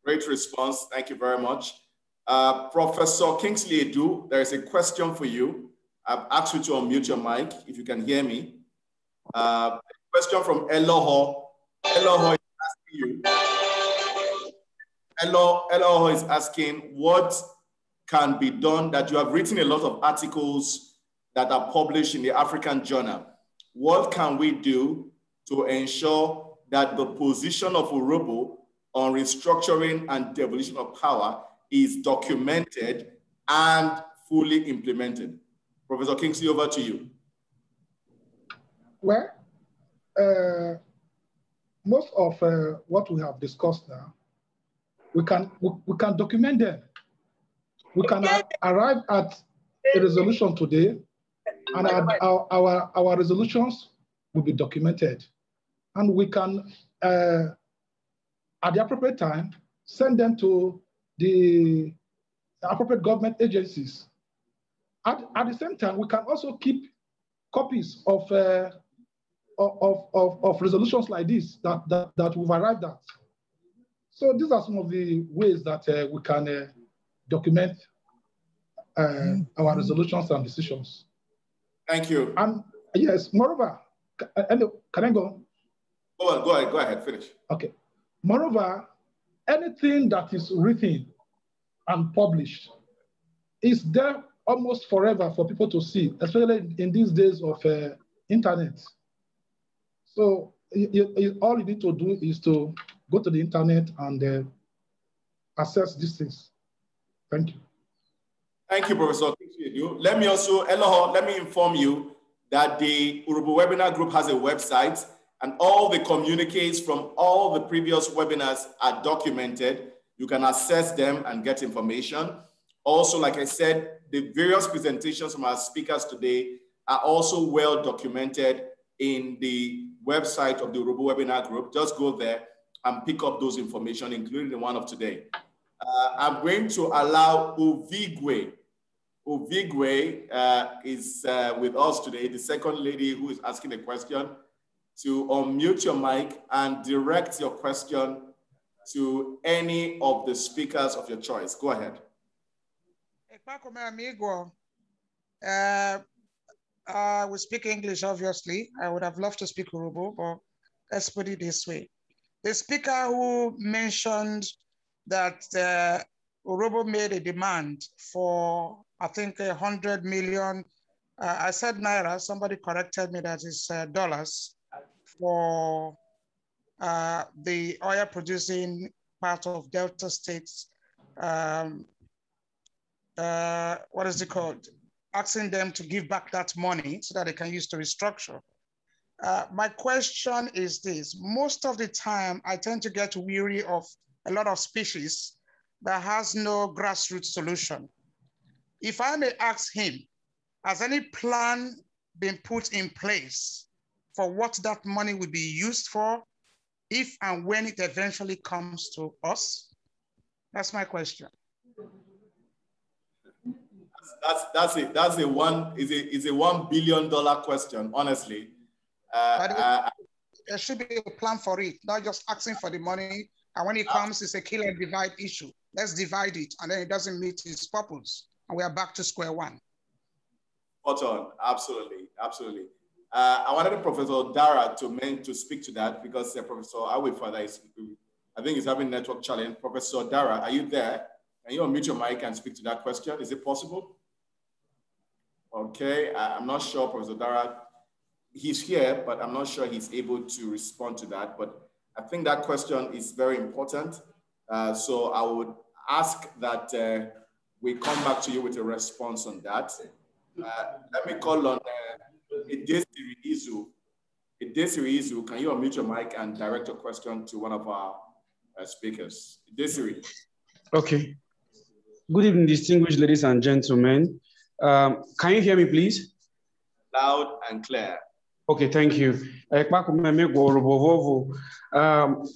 [SPEAKER 1] Great response. Thank you very much. Professor Kingsley Edu, there is a question for you. I've asked you to unmute your mic if you can hear me. Question from Eloho. Eloho is asking you. Eloho is asking what can be done, that you have written a lot of articles that are published in the African Journal. What can we do to ensure that the position of Urhobo on restructuring and devolution of power is documented and fully implemented? Professor Kingsley, over to you.
[SPEAKER 15] Well, most of what we have discussed now, we can document them. We can arrive at a resolution today, and our resolutions will be documented. And we can, at the appropriate time, send them to the appropriate government agencies. At the same time, we can also keep copies of resolutions like this that we've arrived at. So these are some of the ways that we can document our resolutions and decisions.
[SPEAKER 1] Thank you.
[SPEAKER 15] And yes, moreover, can I go?
[SPEAKER 1] Go ahead, finish.
[SPEAKER 15] Okay. Moreover, anything that is written and published is there almost forever for people to see, especially in these days of internet. So all you need to do is to go to the internet and assess these things. Thank you.
[SPEAKER 1] Thank you, Professor. Let me also, Eloho, let me inform you that the Urhobo Webinar Group has a website, and all the communiques from all the previous webinars are documented. You can access them and get information. Also, like I said, the various presentations from our speakers today are also well documented in the website of the Urhobo Webinar Group. Just go there and pick up those information, including the one of today. I'm going to allow Uvigwe. Uvigwe is with us today, the second lady who is asking a question, to unmute your mic and direct your question to any of the speakers of your choice. Go ahead.
[SPEAKER 4] We speak English, obviously. I would have loved to speak Urobo, but let's put it this way. The speaker who mentioned that Urobo made a demand for, I think, 100 million, I said Naira, somebody corrected me that it's dollars, for the oil producing part of Delta States. What is it called? Asking them to give back that money so that they can use to restructure. My question is this: most of the time, I tend to get weary of a lot of species that has no grassroots solution. If I may ask him, has any plan been put in place for what that money would be used for, if and when it eventually comes to us? That's my question.
[SPEAKER 1] That's a $1 billion question, honestly.
[SPEAKER 4] There should be a plan for it, not just asking for the money. And when it comes, it's a kill and divide issue. Let's divide it, and then it doesn't meet its purpose, and we are back to square one.
[SPEAKER 1] Spot on, absolutely, absolutely. I wanted Professor Dara to speak to that because Professor Awifada is, I think, is having network challenge. Professor Dara, are you there? Can you unmute your mic and speak to that question? Is it possible? Okay, I'm not sure, Professor Dara. He's here, but I'm not sure he's able to respond to that. But I think that question is very important. So I would ask that we come back to you with a response on that. Let me call on Idesiri Izu. Idesiri Izu, can you unmute your mic and direct your question to one of our speakers? Idesiri.
[SPEAKER 22] Okay. Good evening, distinguished ladies and gentlemen. Can you hear me, please?
[SPEAKER 1] Loud and clear.
[SPEAKER 22] Okay, thank you.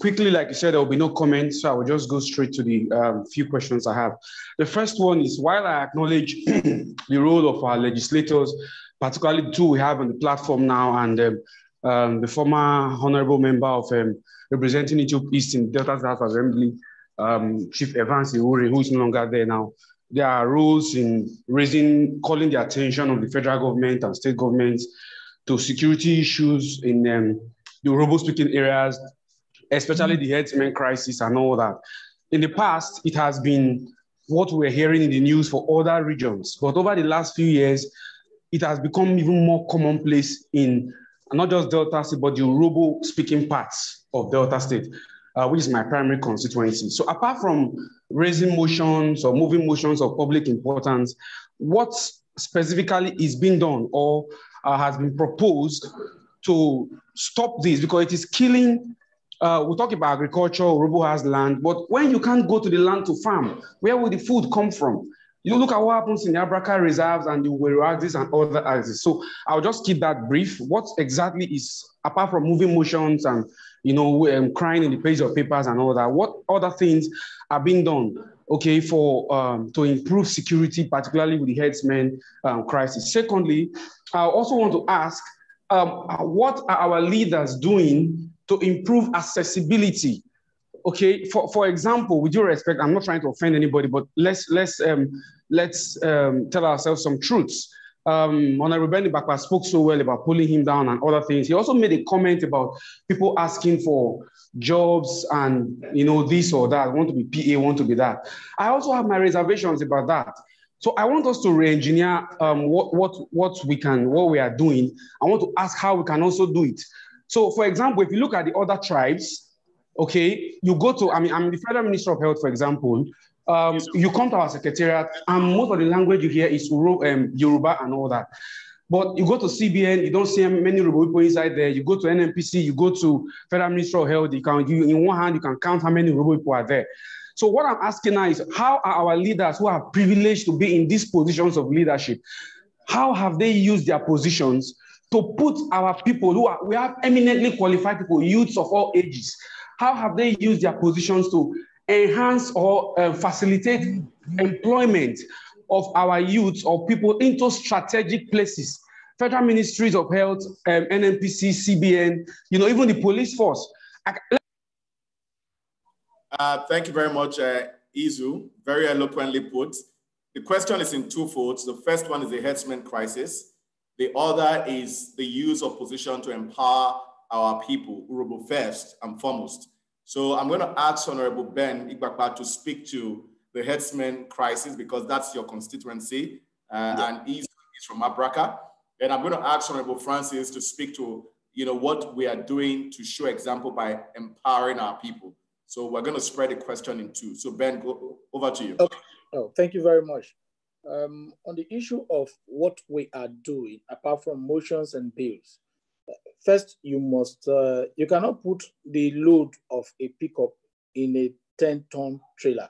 [SPEAKER 22] Quickly, like you said, there will be no comments, so I will just go straight to the few questions I have. The first one is, while I acknowledge the role of our legislators, particularly the two we have on the platform now, and the former honorable member of representing Ethiopia East in Delta House Assembly, Chief Evans Iwuri, who is no longer there now, there are roles in calling the attention of the federal government and state governments to security issues in the Urobo-speaking areas, especially the herdsmen crisis and all that. In the past, it has been what we're hearing in the news for other regions, but over the last few years, it has become even more commonplace in not just Delta State, but the Urobo-speaking parts of Delta State, which is my primary constituency. So apart from raising motions or moving motions of public importance, what specifically is being done or has been proposed to stop this? Because it is killing, we talk about agriculture, Urobo has land, but when you can't go to the land to farm, where will the food come from? You look at what happens in the Abraka reserves and the Uweru axis and other axes. So I'll just keep that brief. What exactly is, apart from moving motions and crying in the page of papers and all that, what other things are being done, okay, for to improve security, particularly with the herdsmen crisis? Secondly, I also want to ask, what are our leaders doing to improve accessibility? Okay, for example, with due respect, I'm not trying to offend anybody, but let's tell ourselves some truths. Honorable Benny Bakwa spoke so well about pulling him down and other things. He also made a comment about people asking for jobs and this or that, want to be PA, want to be that. I also have my reservations about that. So I want us to re-engineer what we are doing. I want to ask how we can also do it. So for example, if you look at the other tribes, okay, you go to, I'm the Federal Minister of Health, for example, you come to our secretariat and most of the language you hear is Yoruba and all that. But you go to CBN, you don't see many Yoruba people inside there. You go to NNPC, you go to Federal Minister of Health, in one hand, you can count how many Yoruba people are there. So what I'm asking now is, how are our leaders who are privileged to be in these positions of leadership, how have they used their positions to put our people we have eminently qualified people, youths of all ages, how have they used their positions to enhance or facilitate employment of our youth or people into strategic places? Federal Ministries of Health, NNPC, CBN, even the police force.
[SPEAKER 1] Thank you very much, Izu. Very eloquently put. The question is in two folds. The first one is the herdsmen crisis. The other is the use of position to empower our people, Urhobo first and foremost. So I'm going to ask Honorable Ben Igbakwa to speak to the herdsmen crisis because that's your constituency, and he's from Abraka. Then I'm going to ask Honorable Francis to speak to what we are doing to show example by empowering our people. So we're going to spread the question in two. So Ben, go over to you.
[SPEAKER 18] Okay. Oh, thank you very much. On the issue of what we are doing, apart from motions and bills, first you must, you cannot put the load of a pickup in a 10-ton trailer.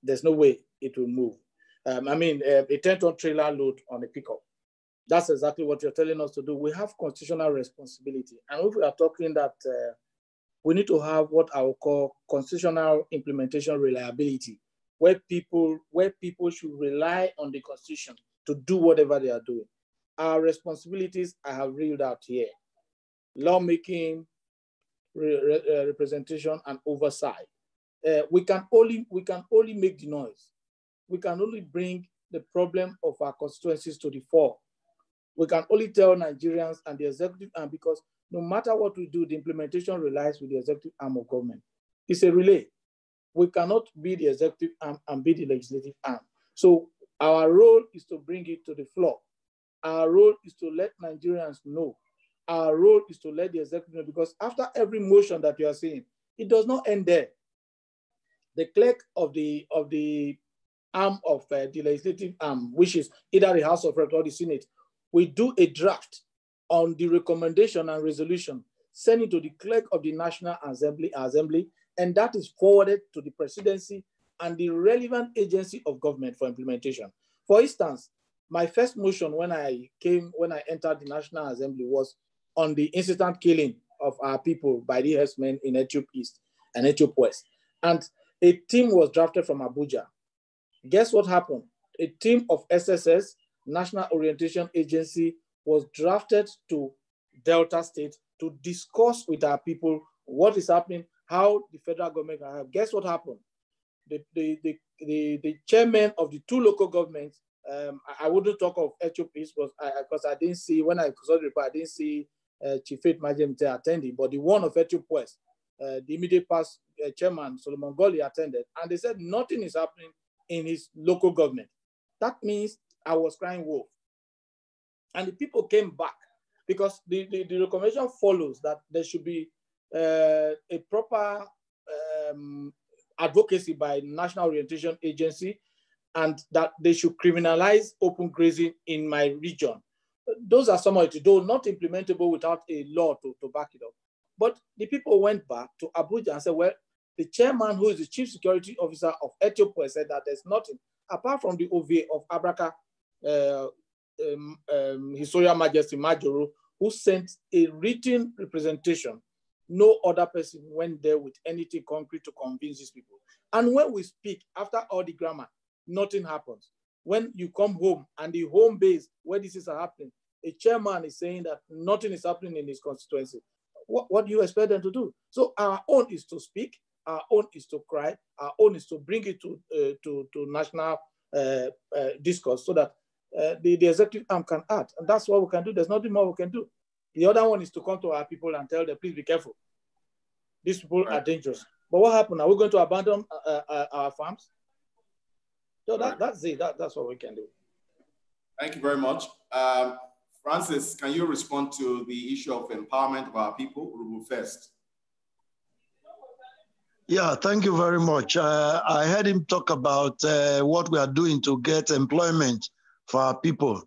[SPEAKER 18] There's no way it will move. A 10-ton trailer load on a pickup. That's exactly what you're telling us to do. We have constitutional responsibility. And if we are talking that we need to have what I will call constitutional implementation reliability, where people should rely on the Constitution to do whatever they are doing. Our responsibilities I have reeled out here: lawmaking, representation, and oversight. We can only make the noise. We can only bring the problem of our constituencies to the fore. We can only tell Nigerians and the executive arm, because no matter what we do, the implementation relies with the executive arm of government. It's a relay. We cannot be the executive arm and be the legislative arm. So our role is to bring it to the floor. Our role is to let Nigerians know. Our role is to let the executive know, because after every motion that you are seeing, it does not end there. The clerk of the arm of the legislative arm, which is either the House of Reps or the Senate, we do a draft on the recommendation and resolution, send it to the clerk of the National Assembly, and that is forwarded to the presidency and the relevant agency of government for implementation. For instance, my first motion when I entered the National Assembly was on the instant killing of our people by the herdsmen in Ethiopia East and Ethiopia West. And a team was drafted from Abuja. Guess what happened? A team of SSS, National Orientation Agency, was drafted to Delta State to discuss with our people what is happening, how the federal government can help. Guess what happened? The chairman of the two local governments, I wouldn't talk of Ethiopia East because I didn't see, when I saw the report, I didn't see Chief Faith Majemte attending, but the one of Ethiopia West, the immediate past chairman, Solomon Goli, attended, and they said nothing is happening in his local government. That means I was crying wolf. And the people came back because the recommendation follows that there should be a proper advocacy by National Orientation Agency, and that they should criminalize open grazing in my region. Those are some of it, though not implementable without a law to back it up. But the people went back to Abuja and said, well, the chairman, who is the chief security officer of Ethiopia, said that there's nothing apart from the OVA of Abraka, His Royal Majesty Majoro, who sent a written representation. No other person went there with anything concrete to convince these people. And when we speak, after all the grammar, nothing happens. When you come home and the home base where this is happening, a chairman is saying that nothing is happening in his constituency. What do you expect them to do? So our own is to speak, our own is to cry, our own is to bring it to national discourse so that the executive arm can act. And that's what we can do. There's nothing more we can do. The other one is to come to our people and tell them, please be careful. These people are dangerous. But what happened? Are we going to abandon our farms? So that's it. That's what we can do.
[SPEAKER 1] Thank you very much. Francis, can you respond to the issue of empowerment of our people? Urhobo first.
[SPEAKER 16] Yeah, thank you very much. I heard him talk about what we are doing to get employment for our people.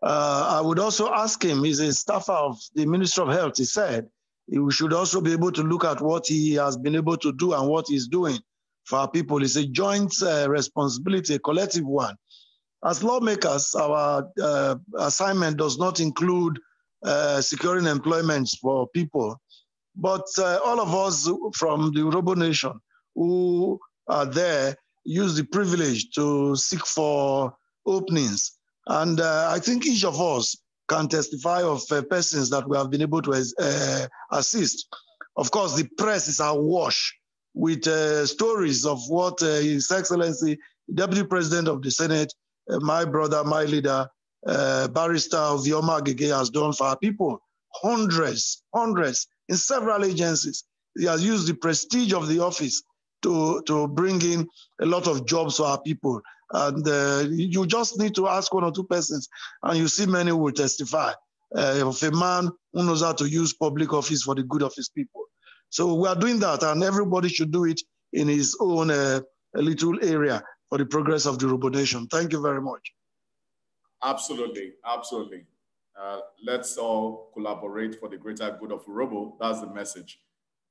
[SPEAKER 16] I would also ask him, he's a staffer of the Ministry of Health, he said, we should also be able to look at what he has been able to do and what he's doing for our people. It's a joint responsibility, a collective one. As lawmakers, our assignment does not include securing employment for people, but all of us from the Urhobo Nation, who are there use the privilege to seek for openings. And I think each of us can testify of persons that we have been able to assist. Of course, the press is awash with stories of what His Excellency, Deputy President of the Senate, my brother, my leader, Barrister Ovioma Agege has done for our people. Hundreds in several agencies. He has used the prestige of the office to bring in a lot of jobs for our people. And you just need to ask one or two persons, and you see many will testify of a man who knows how to use public office for the good of his people. So we are doing that, and everybody should do it in his own little area for the progress of the Urhobo nation. Thank you very much.
[SPEAKER 1] Absolutely, absolutely. Let's all collaborate for the greater good of Urhobo. That's the message.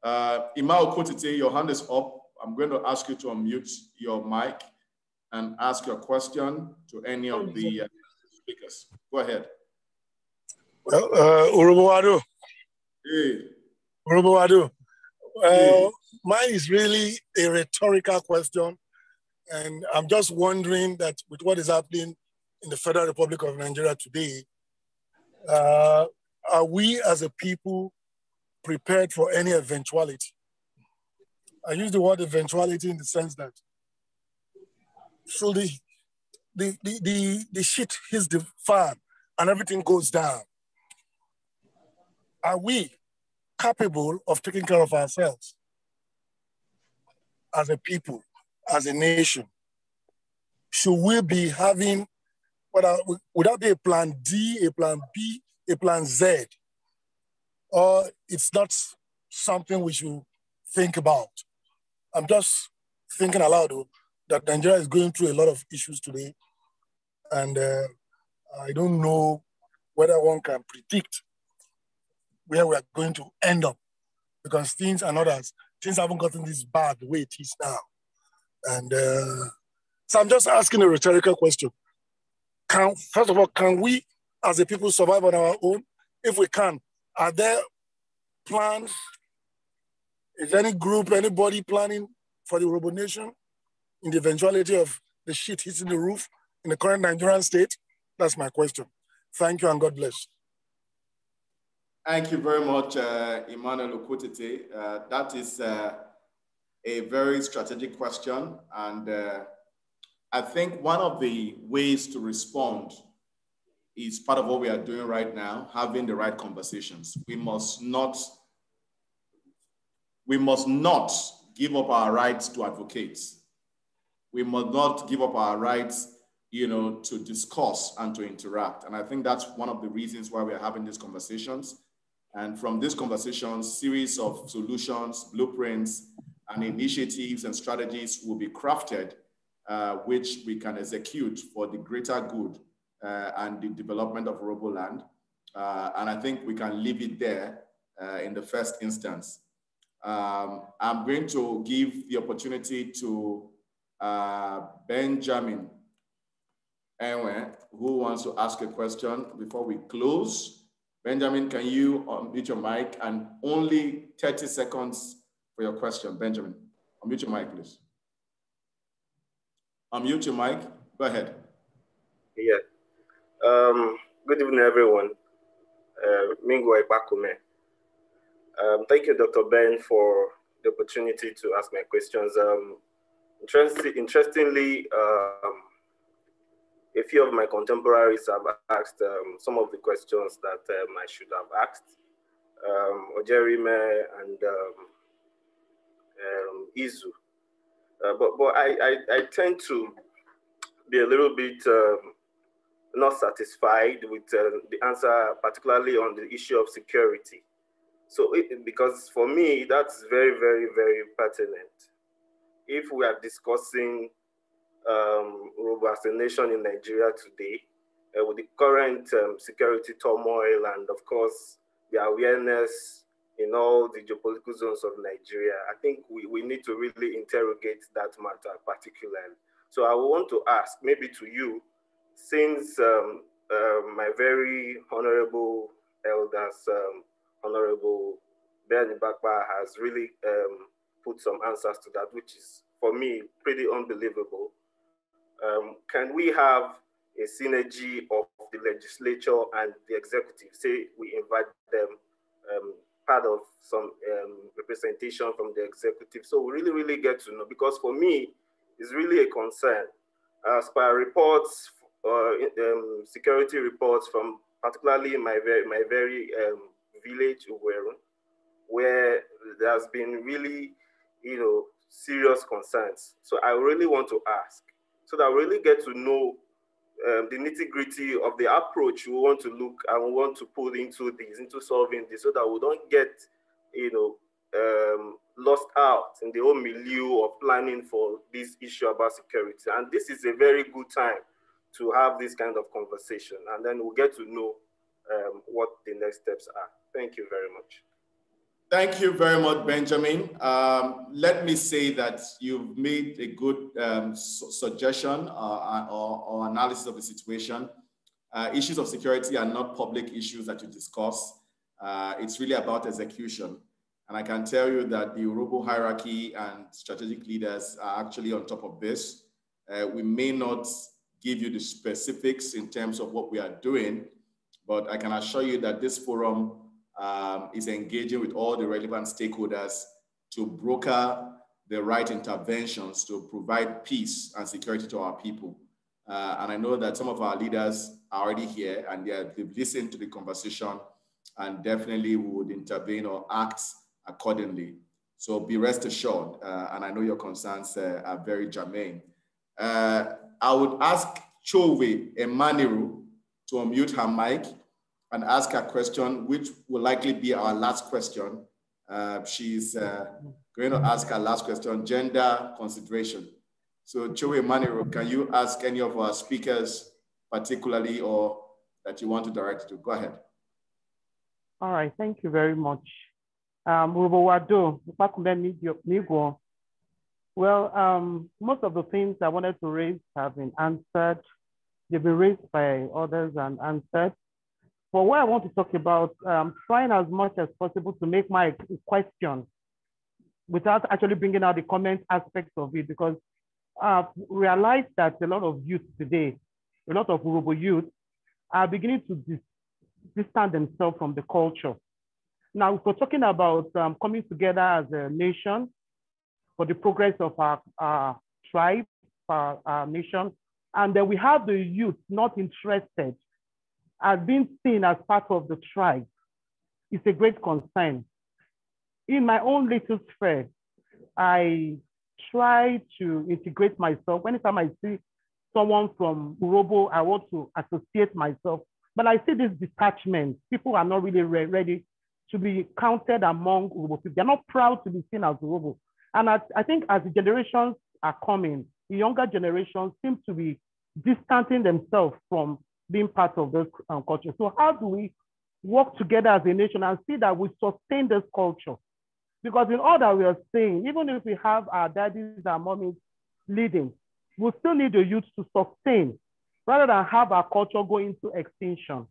[SPEAKER 1] Ima Okotite, your hand is up. I'm going to ask you to unmute your mic and ask your question to any of the speakers. Go ahead.
[SPEAKER 5] Well, Urhobo Ado.
[SPEAKER 1] Hey.
[SPEAKER 5] Urhobo Ado. Hey. Mine is really a rhetorical question. And I'm just wondering that with what is happening in the Federal Republic of Nigeria today, are we as a people prepared for any eventuality? I use the word eventuality in the sense that so the shit hits the fan and everything goes down. Are we capable of taking care of ourselves as a people, as a nation? Should we be having, would that be a plan D, a plan B, a plan Z? Or it's not something we should think about? I'm just thinking aloud though, that Nigeria is going through a lot of issues today. And I don't know whether one can predict where we're going to end up, because things are not as, things haven't gotten this bad the way it is now. And so I'm just asking a rhetorical question. First of all, can we as a people survive on our own? If we can, are there plans? Is any group, anybody planning for the Urhobo nation in the eventuality of the shit hitting the roof in the current Nigerian state? That's my question. Thank you and God bless.
[SPEAKER 1] Thank you very much, Emmanuel Okotite. That is a very strategic question. And I think one of the ways to respond is part of what we are doing right now, having the right conversations. We must not give up our rights to advocate. We must not give up our rights, to discuss and to interact. And I think that's one of the reasons why we are having these conversations. And from these conversations, series of solutions, blueprints, and initiatives and strategies will be crafted, which we can execute for the greater good and the development of Urhobo land. And I think we can leave it there in the first instance. I'm going to give the opportunity to Benjamin Enwe, who wants to ask a question before we close. Benjamin, can you unmute your mic, and only 30 seconds for your question. Benjamin, unmute your mic, please. Unmute your mic, go ahead.
[SPEAKER 11] Yeah. Good evening, everyone. Mingo Ipakume. Thank you, Dr. Ben, for the opportunity to ask my questions. Interestingly, a few of my contemporaries have asked some of the questions that I should have asked. Ojerime and Izu. But I tend to be a little bit not satisfied with the answer, particularly on the issue of security. So, because for me, that's very, very, very pertinent. If we are discussing Urhobo as a nation in Nigeria today, with the current security turmoil and, of course, the awareness in all the geopolitical zones of Nigeria, I think we need to really interrogate that matter particularly. So I want to ask, maybe to you, since my very honorable elders, Honorable Ben Ibakpa, has really put some answers to that, which is, for me, pretty unbelievable. Can we have a synergy of the legislature and the executive? Say we invite them, part of some representation from the executive. So we really get to know, because for me, it's really a concern. As per reports, security reports from particularly my very village, Uweru, where there's been really, serious concerns. So I really want to ask, so that I really get to know the nitty-gritty of the approach we want to look and we want to put into solving this, so that we don't get, lost out in the whole milieu of planning for this issue about security. And this is a very good time to have this kind of conversation, and then we'll get to know what the next steps are. Thank you very much.
[SPEAKER 1] Thank you very much, Benjamin. Let me say that you've made a good suggestion or analysis of the situation. Issues of security are not public issues that you discuss. It's really about execution. And I can tell you that the Urhobo hierarchy and strategic leaders are actually on top of this. We may not give you the specifics in terms of what we are doing, but I can assure you that this forum is engaging with all the relevant stakeholders to broker the right interventions to provide peace and security to our people. And I know that some of our leaders are already here and they've listened to the conversation, and definitely we would intervene or act accordingly. So be rest assured, and I know your concerns are very germane. I would ask Chowe Emaniru to unmute her mic and ask a question, which will likely be our last question. She's going to ask her last question, gender consideration. So Chowe Emaniru, can you ask any of our speakers particularly, or that you want to direct to? Go ahead.
[SPEAKER 13] All right, thank you very much. Well, most of the things I wanted to raise have been answered. They've been raised by others and answered. But what I want to talk about, trying as much as possible to make my question without actually bringing out the comment aspects of it, because I've realized that a lot of youth today, a lot of Urhobo youth are beginning to distance themselves from the culture. Now, we're talking about coming together as a nation for the progress of our tribe, our nation. And then we have the youth not interested as being seen as part of the tribe. It's a great concern. In my own little sphere, I try to integrate myself. Anytime I see someone from Urhobo, I want to associate myself. But I see this detachment. People are not really ready to be counted among Urhobo people. They're not proud to be seen as Urhobo. And I think as the generations are coming, the younger generations seem to be distancing themselves from being part of this culture. So how do we work together as a nation and see that we sustain this culture? Because in all that we are saying, even if we have our daddies and mommies leading, we still need the youth to sustain rather than have our culture go into extinction.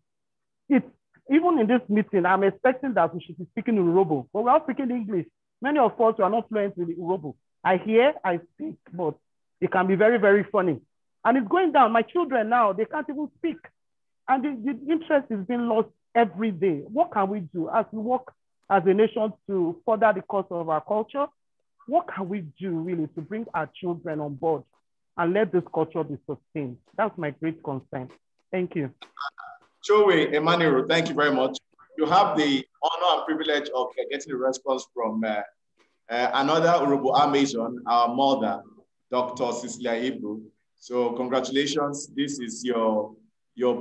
[SPEAKER 13] Even in this meeting, I'm expecting that we should be speaking Urhobo, but we're all speaking English. Many of us are not fluent in Urhobo. I hear, I speak, but it can be very, very funny. And it's going down. My children now, they can't even speak. And the interest is being lost every day. What can we do as we work as a nation to further the cause of our culture? What can we do really to bring our children on board and let this culture be sustained? That's my great concern. Thank you.
[SPEAKER 1] Chowe Emaniru, thank you very much. You have the honor and privilege of getting a response from another Urhobo Amazon, our mother, Dr. Cecilia Ibru. So congratulations, this is your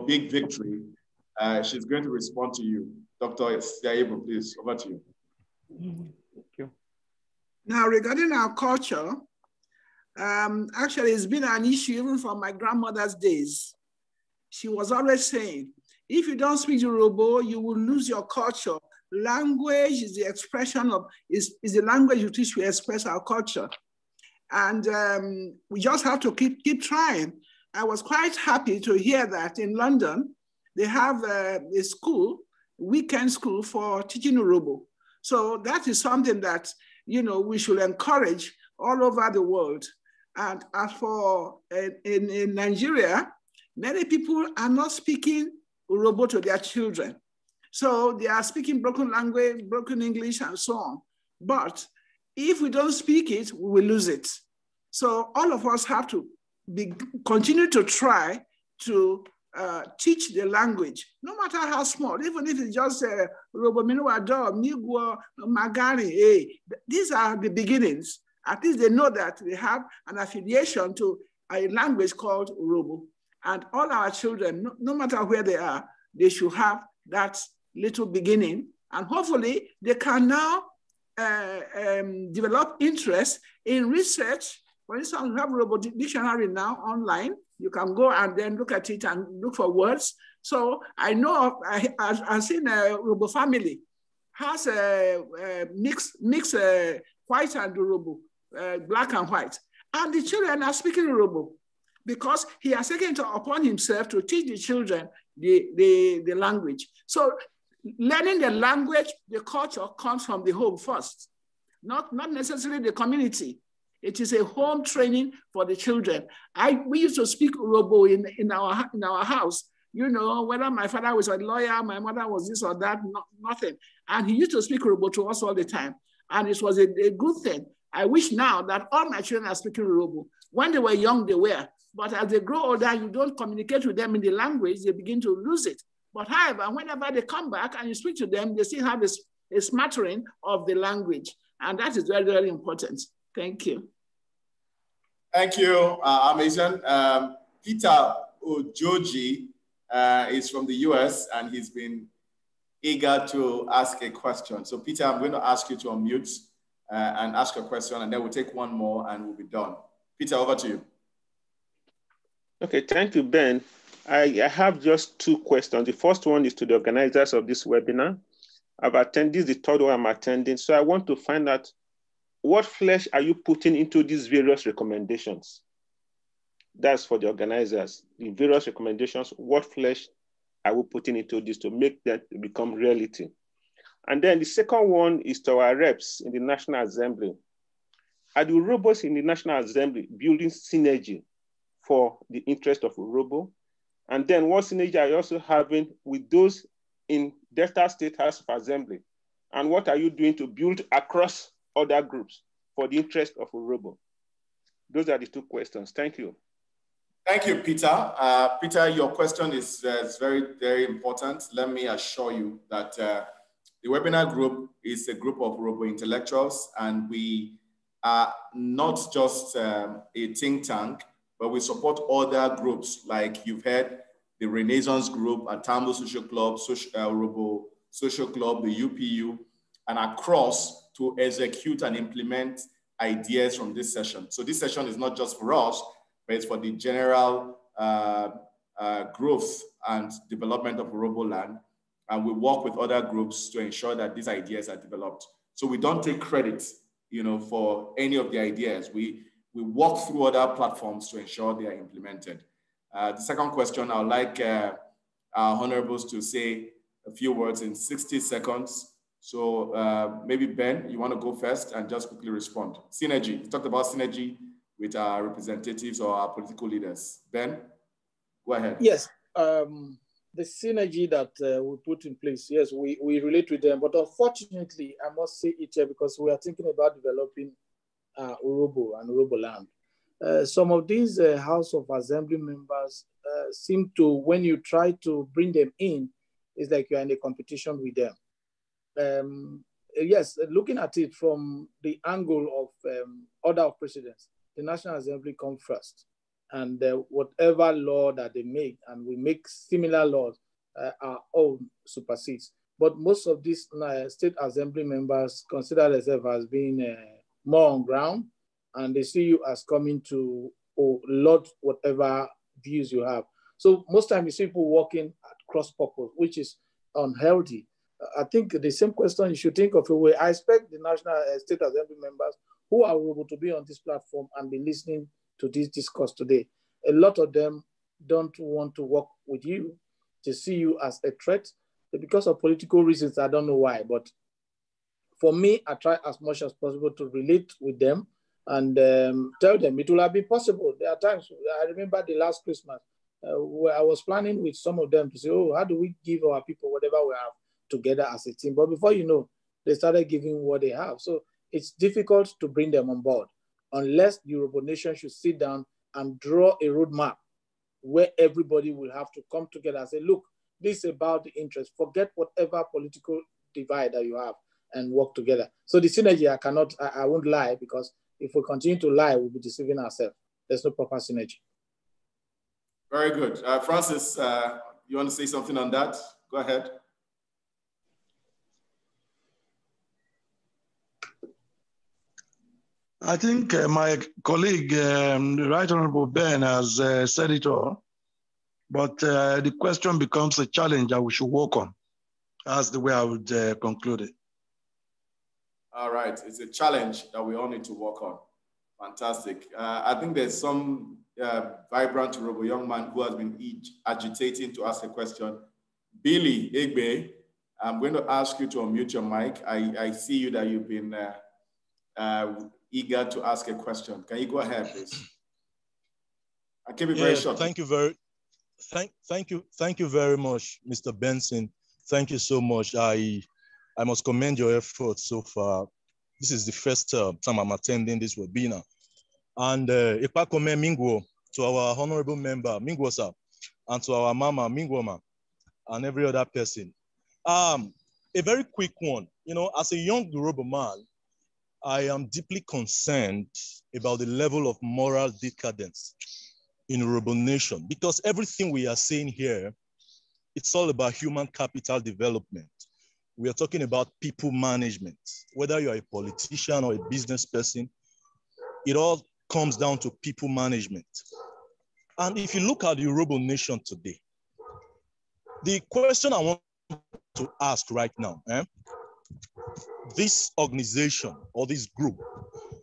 [SPEAKER 1] big victory. She's going to respond to you. Dr. Cecilia Ibru, please, over to you.
[SPEAKER 13] Thank you.
[SPEAKER 17] Now, regarding our culture, actually it's been an issue even from my grandmother's days. She was always saying, if you don't speak Urhobo, you will lose your culture. Language is the expression of, is the language with which we express our culture. And we just have to keep trying. I was quite happy to hear that in London, they have a school, weekend school for teaching Urhobo. So that is something that we should encourage all over the world. And as for in Nigeria, many people are not speaking Urhobo to their children. So they are speaking broken language, broken English, and so on. But if we don't speak it, we will lose it. So all of us have to continue to try to teach the language, no matter how small, even if it's just Urhobo, Minuado, Migwo, Magari. These are the beginnings. At least they know that they have an affiliation to a language called Urhobo. And all our children, no matter where they are, they should have that little beginning. And hopefully they can now develop interest in research. For instance, we have Urhobo dictionary now online. You can go and then look at it and look for words. So I know, I've seen a Urhobo family has a mix white and Urhobo, black and white. And the children are speaking Urhobo because he has taken it upon himself to teach the children the language. So learning the language, the culture comes from the home first, not necessarily the community. It is a home training for the children. We used to speak Urhobo in our house. Whether my father was a lawyer, my mother was this or that, nothing. And he used to speak Urhobo to us all the time. And it was a good thing. I wish now that all my children are speaking Urhobo. When they were young, they were. But as they grow older, you don't communicate with them in the language, they begin to lose it. But however, whenever they come back and you speak to them, they still have a smattering of the language. And that is very, very important. Thank you.
[SPEAKER 1] Thank you, Amazing. Peter Ojoji is from the US and he's been eager to ask a question. So Peter, I'm going to ask you to unmute and ask a question, and then we'll take one more and we'll be done. Peter, over to you.
[SPEAKER 11] Okay, thank you, Ben. I have just two questions. The first one is to the organizers of this webinar. I've attended, this is the third one I'm attending. So I want to find out what flesh are you putting into these various recommendations? That's for the organizers. The various recommendations, what flesh are we putting into this to make that become reality? And then the second one is to our reps in the National Assembly. Are the Urhobos in the National Assembly building synergy for the interest of Urhobo? And then what synergy are you also having with those in Delta State House of Assembly? And what are you doing to build across other groups for the interest of Urhobo? Those are the two questions. Thank you.
[SPEAKER 1] Thank you, Peter. Peter, your question is very, very important. Let me assure you that the webinar group is a group of Urhobo intellectuals, and we are not just a think tank, but we support other groups like you've heard, the Renaissance Group, Atambo Social Club, Urhobo Social Club, the UPU, and across to execute and implement ideas from this session. So this session is not just for us, but it's for the general growth and development of Urhobo land. And we work with other groups to ensure that these ideas are developed. So we don't take credit, for any of the ideas. We work through other platforms to ensure they are implemented. The second question, I would like our honorables to say a few words in 60 seconds. So maybe Ben, you want to go first and just quickly respond. Synergy, we talked about synergy with our representatives or our political leaders. Ben, go ahead.
[SPEAKER 18] Yes, the synergy that we put in place, yes, we relate with them, but unfortunately, I must say it here because we are thinking about developing Urhobo and Urhobo land. Some of these House of Assembly members seem to, when you try to bring them in, it's like you're in a competition with them. Yes, looking at it from the angle of order of precedence, the National Assembly comes first. And whatever law that they make, and we make similar laws, our own supersedes. But most of these state assembly members consider themselves as being more on ground, and they see you as coming to lot whatever views you have. So most times you see people working at cross purpose, which is unhealthy. I think the same question you should think of a way. I expect the National State Assembly members who are able to be on this platform and be listening to this discourse today. A lot of them don't want to work with you, to see you as a threat because of political reasons. I don't know why, but for me, I try as much as possible to relate with them and tell them it will have been possible. There are times, I remember the last Christmas, where I was planning with some of them to say, oh, how do we give our people whatever we have together as a team? But before you know, they started giving what they have. So it's difficult to bring them on board unless the Yoruba nation should sit down and draw a roadmap where everybody will have to come together and say, look, this is about the interest. Forget whatever political divide that you have and work together. So the synergy, I won't lie, because if we continue to lie, we'll be deceiving ourselves. There's no proper synergy.
[SPEAKER 1] Very good. Francis, you want to say something on that? Go ahead.
[SPEAKER 16] I think my colleague, the Right Honorable Ben, has said it all, but the question becomes a challenge that we should work on. That's the way I would conclude it.
[SPEAKER 1] All right, it's a challenge that we all need to work on. Fantastic. I think there's some vibrant Yoruba young man who has been agitating to ask a question. Billy Egbe, I'm going to ask you to unmute your mic. I see you that you've been eager to ask a question. Can you go ahead, please? I keep it very short.
[SPEAKER 3] Thank you very much, Mr. Benson. Thank you so much. I must commend your efforts so far. This is the first time I'm attending this webinar. And Ipakome Mingwo, to our honorable member, Mingwo sir, and to our mama, Mingwoma, and every other person. A very quick one. You know, as a young Yoruba man, I am deeply concerned about the level of moral decadence in Yoruba nation, because everything we are saying here, it's all about human capital development. We are talking about people management. Whether you're a politician or a business person, it all comes down to people management. And if you look at the Yoruba nation today, the question I want to ask right now, this organization or this group,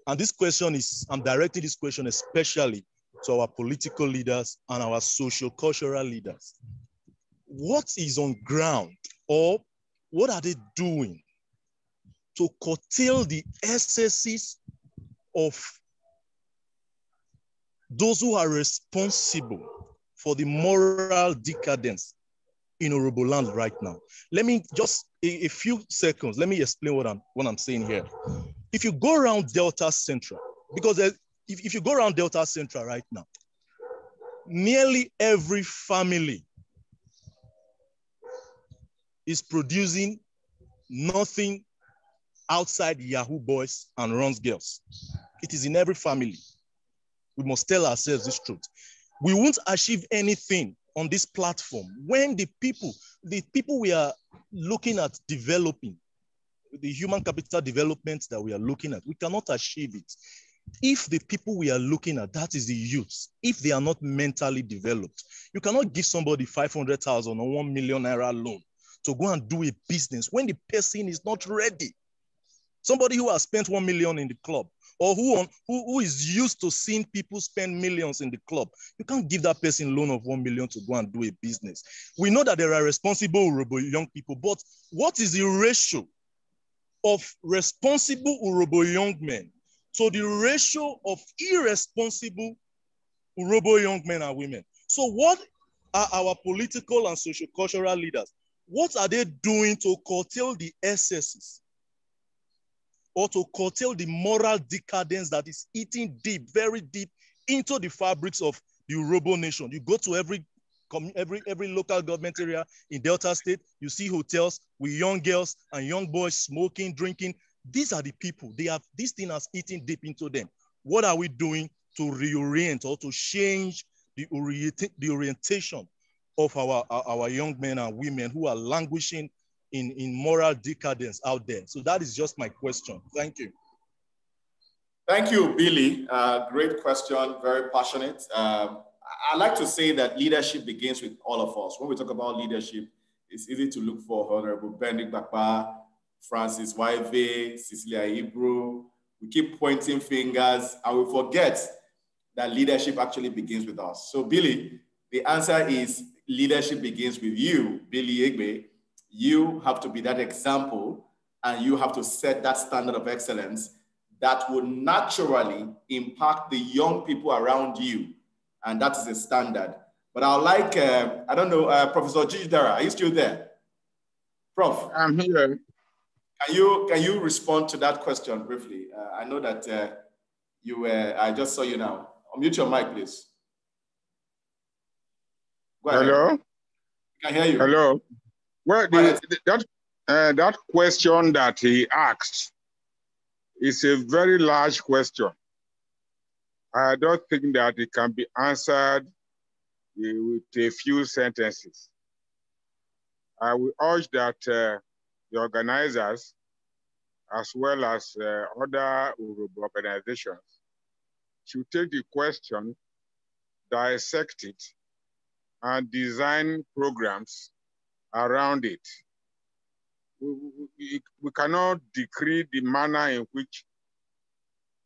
[SPEAKER 3] and this question is, I'm directing this question especially to our political leaders and our social-cultural leaders. What is on ground, or what are they doing to curtail the excesses of those who are responsible for the moral decadence in Yoruba land right now? Let me just, a few seconds, let me explain what I'm saying here. If you go around Delta Central, because if you go around Delta Central right now, nearly every family is producing nothing outside Yahoo boys and runs girls. It is in every family. We must tell ourselves this truth. We won't achieve anything on this platform when the people we are looking at developing, the human capital development that we are looking at, we cannot achieve it if the people we are looking at, that is the youths, if they are not mentally developed. You cannot give somebody 500,000 or 1 million naira loan to go and do a business when the person is not ready. Somebody who has spent 1 million in the club, or who is used to seeing people spend millions in the club, you can't give that person a loan of 1 million to go and do a business. We know that there are responsible young people, but what is the ratio of responsible Urobo young men to the ratio of irresponsible Urobo young men and women? So what are our political and socio-cultural leaders? What are they doing to curtail the excesses or to curtail the moral decadence that is eating deep, very deep into the fabrics of the Urobo nation? You go to every local government area in Delta State, you see hotels with young girls and young boys smoking, drinking. These are the people. This thing has eaten deep into them. What are we doing to reorient or to change the orientation of our young men and women who are languishing in moral decadence out there? So that is just my question. Thank you.
[SPEAKER 1] Thank you, Billy. Great question, very passionate. I like to say that leadership begins with all of us. When we talk about leadership, it's easy to look for Honorable Benedict Bakpa, Francis Waive, Cecilia Ibru. We keep pointing fingers and we forget that leadership actually begins with us. So Billy, the answer is leadership begins with you, Billy Egbe. You have to be that example and you have to set that standard of excellence that will naturally impact the young people around you. And that is a standard. But I would like, I don't know, Professor Gigi Dara, are you still there? Prof.
[SPEAKER 12] I'm here.
[SPEAKER 1] Can you respond to that question briefly? I know that I just saw you now. Unmute your mic, please. Go ahead.
[SPEAKER 12] Hello?
[SPEAKER 1] I can hear you.
[SPEAKER 12] Hello? Well, that question that he asked is a very large question. I don't think that it can be answered with a few sentences. I will urge that the organizers, as well as other organizations, should take the question, dissect it, and design programs around it. We cannot decree the manner in which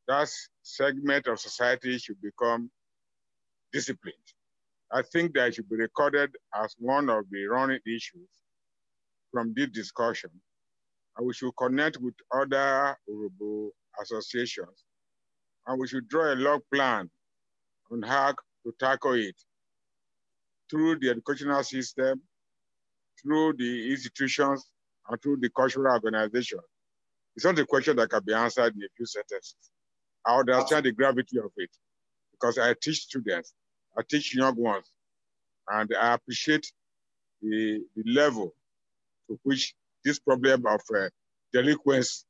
[SPEAKER 12] that segment of society should become disciplined. I think that it should be recorded as one of the running issues from this discussion. And we should connect with other Urhobo associations. And we should draw a log plan on how to tackle it through the educational system, through the institutions, and through the cultural organization. It's not a question that can be answered in a few sentences. I understand the gravity of it because I teach students, I teach young ones, and I appreciate the level to which this problem of delinquency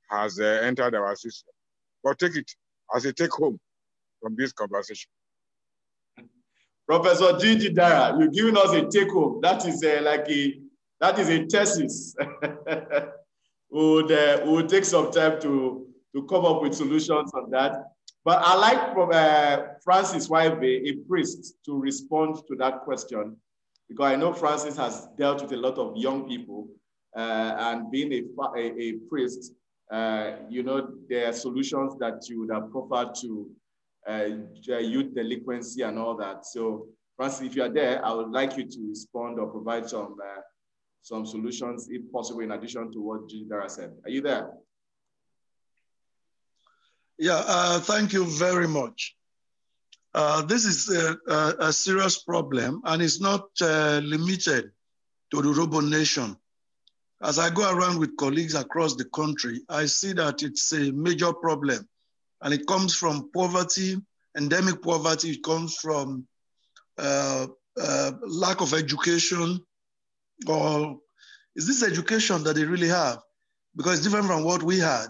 [SPEAKER 12] has entered our system. But take it as a take home from this conversation.
[SPEAKER 1] Professor Gigi Dara, you're giving us a take home. That is that is a thesis. We'll take some time to come up with solutions on that. But I'd like Francis Waive, a priest, to respond to that question, because I know Francis has dealt with a lot of young people, and being a priest, you know, there are solutions that you would have proffered to youth delinquency and all that. So, Francis, if you are there, I would like you to respond or provide some solutions, if possible, in addition to what Gigi Dara said. Are you there?
[SPEAKER 16] Yeah, thank you very much. This is a serious problem, and it's not limited to the Urhobo nation. As I go around with colleagues across the country, I see that it's a major problem, and it comes from poverty, endemic poverty. It comes from lack of education, or is this education that they really have? Because it's different from what we had.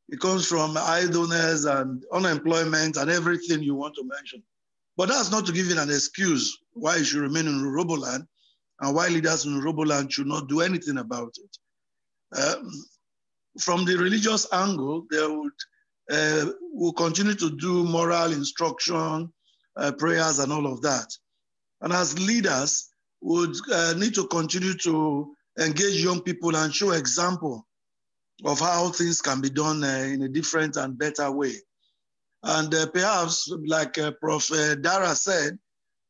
[SPEAKER 16] It comes from idleness and unemployment and everything you want to mention. But that's not to give it an excuse why it should remain in Urhobo land and why leaders in Urhobo land should not do anything about it. From the religious angle, they will continue to do moral instruction, prayers and all of that. And as leaders, would need to continue to engage young people and show example of how things can be done in a different and better way. And perhaps, like Prof. Dara said,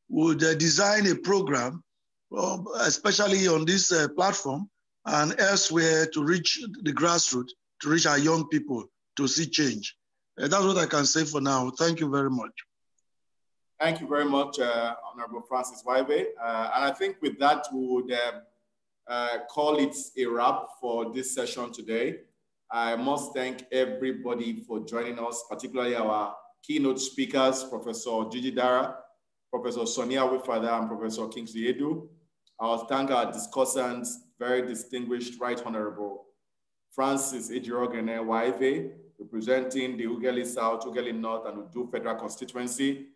[SPEAKER 16] would design a program, especially on this platform and elsewhere, to reach the grassroots, to reach our young people, to see change. That's what I can say for now. Thank you very much.
[SPEAKER 1] Thank you very much, Honorable Francis Waive. And I think with that, we would call it a wrap for this session today. I must thank everybody for joining us, particularly our keynote speakers, Professor Gigi Dara, Professor Sonia Wifada, and Professor Kingsley Edu. I'll thank our discussants, very distinguished Right Honorable Francis Ejirogene Waive, representing the Ughelli South, Ughelli North, and Udu Federal Constituency.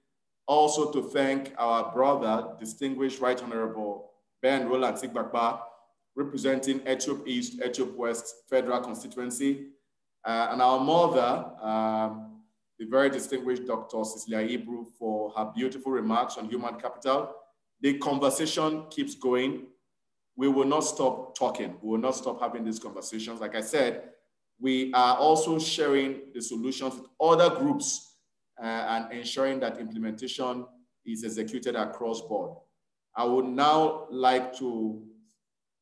[SPEAKER 1] Also to thank our brother, distinguished Right Honorable Ben Roland Sigbakba, representing Etiop East, Etiop West Federal Constituency, and our mother, the very distinguished Dr. Cecilia Ibru, for her beautiful remarks on human capital. The conversation keeps going. We will not stop talking. We will not stop having these conversations. Like I said, we are also sharing the solutions with other groups and ensuring that implementation is executed across board. I would now like to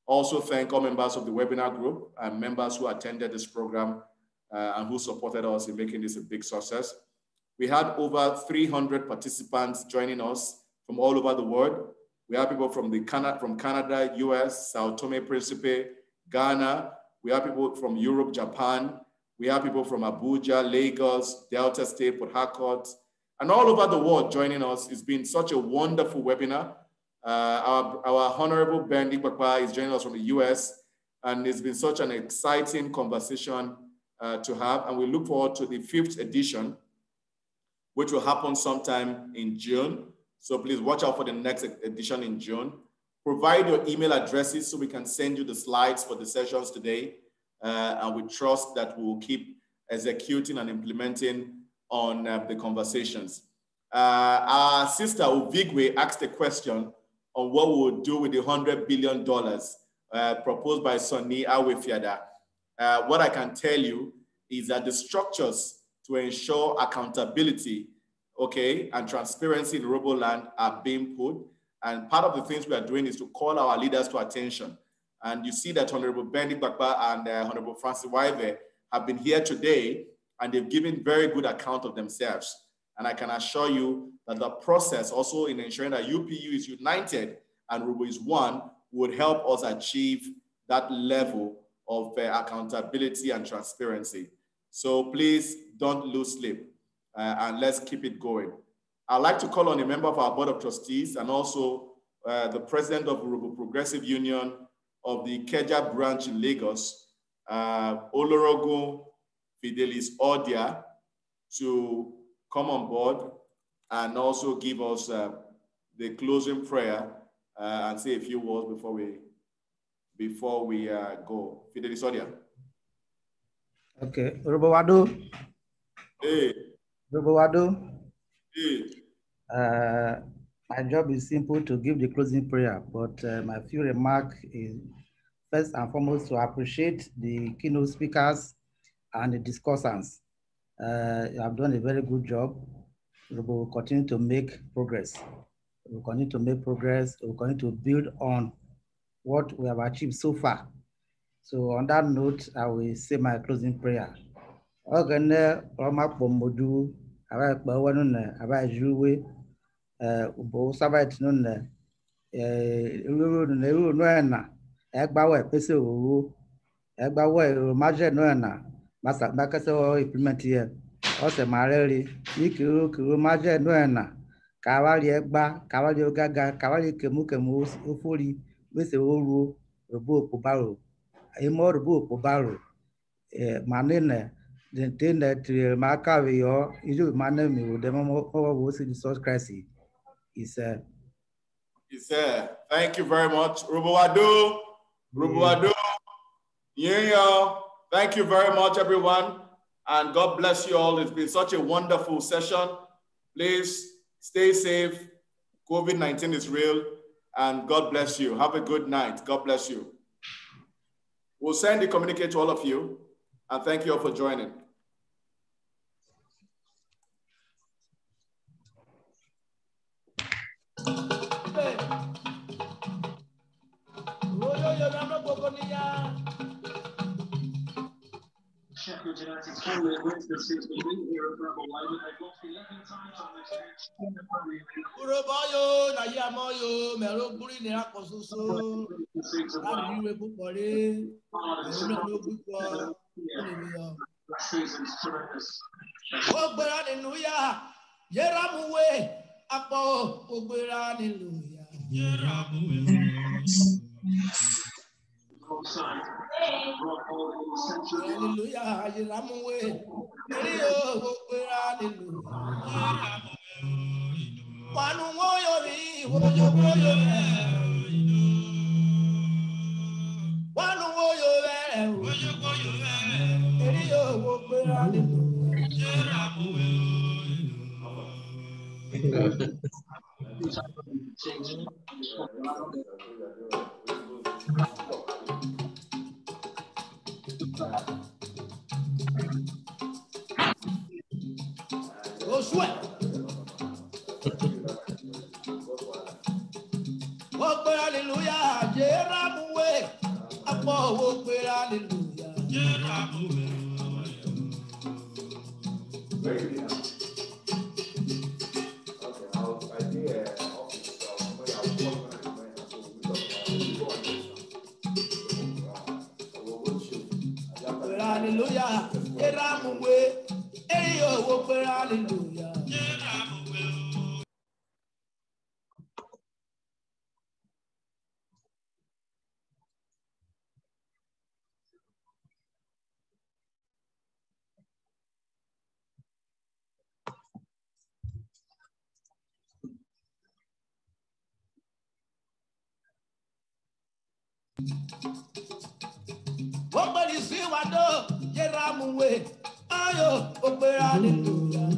[SPEAKER 1] Also thank all members of the webinar group and members who attended this program and who supported us in making this a big success. We had over 300 participants joining us from all over the world. We have people from Canada, US, Sao Tome Principe, Ghana. We have people from Europe, Japan. We have people from Abuja, Lagos, Delta State, Port Harcourt, and all over the world joining us. It's been such a wonderful webinar. Our Honorable Ben Igbakwa is joining us from the US, and it's been such an exciting conversation to have. And we look forward to the 5th edition, which will happen sometime in June. So please watch out for the next edition in June. Provide your email addresses so we can send you the slides for the sessions today. And we trust that we will keep executing and implementing on the conversations. Our sister Uvigwe asked a question on what we will do with the $100 billion proposed by Sonny Awefiada. What I can tell you is that the structures to ensure accountability, okay, and transparency in Roboland are being put. And part of the things we are doing is to call our leaders to attention. And you see that Honorable Benedict Bakpa and Honorable Francis Waive have been here today, and they've given very good account of themselves. And I can assure you that the process also in ensuring that UPU is united and Robo is one would help us achieve that level of accountability and transparency. So please don't lose sleep and let's keep it going. I'd like to call on a member of our Board of Trustees and also the President of Robo Progressive Union of the Ikeja branch in Lagos, Olorogun Fidelis Odia, to come on board and also give us the closing prayer and say a few words before we go. Fidelis Odia.
[SPEAKER 2] Okay, Robowado.
[SPEAKER 1] Hey.
[SPEAKER 2] Robowado.
[SPEAKER 1] Hey.
[SPEAKER 2] My job is simple to give the closing prayer, but my few remarks is first and foremost to appreciate the keynote speakers and the discussants. You have done a very good job. We will continue to make progress. We will continue to make progress. We will continue to build on what we have achieved so far. So on that note, I will say my closing prayer. Implement here. Also, Marelli, Niku, Maja Noena, Cavalli Egba, Cavalli Gaga, Cavalli Kemukamus, Ufuri, with a Uru, Robo Pobaro, a more Robo Pobaro, Manene, the thing that Macavi or you manage with the moment was in the source crisis. Is
[SPEAKER 1] thank you very much, Roboado, yeah. Thank you very much, everyone. And God bless you all. It's been such a wonderful session. Please stay safe. COVID-19 is real. And God bless you. Have a good night. God bless you. We'll send the communique to all of you. And thank you all for joining.
[SPEAKER 14] Sheffield United's forward Winston since the win here at Brabble Lane. They've lost 11 times on this pitch in the Premier League.
[SPEAKER 23] Uroboyo na yamoyo mero guri ni akososo. Ari iwe pupore. Emi no gupo.
[SPEAKER 14] Last season's tremendous.
[SPEAKER 23] Ogbera nínú ya. Yeramuwe apo ogbera nínú ya. Yeramuwe. Hallelujah, Yeramuwe. Rio ogbera nínú ya. Wanu woyo ri woyo woyo. Wanu woyo re woyo woyo. Rio ogbera nínú Yeramuwe. Joshua. Hallelujah, Yeramuwe. Apo wo pe hallelujah.
[SPEAKER 9] Very good. Okay, I think
[SPEAKER 23] hallelujah. Eramuwe. Eyo wo pe hallelujah. Somebody see what do Yeramuwe. Ayo, ope hallelujah.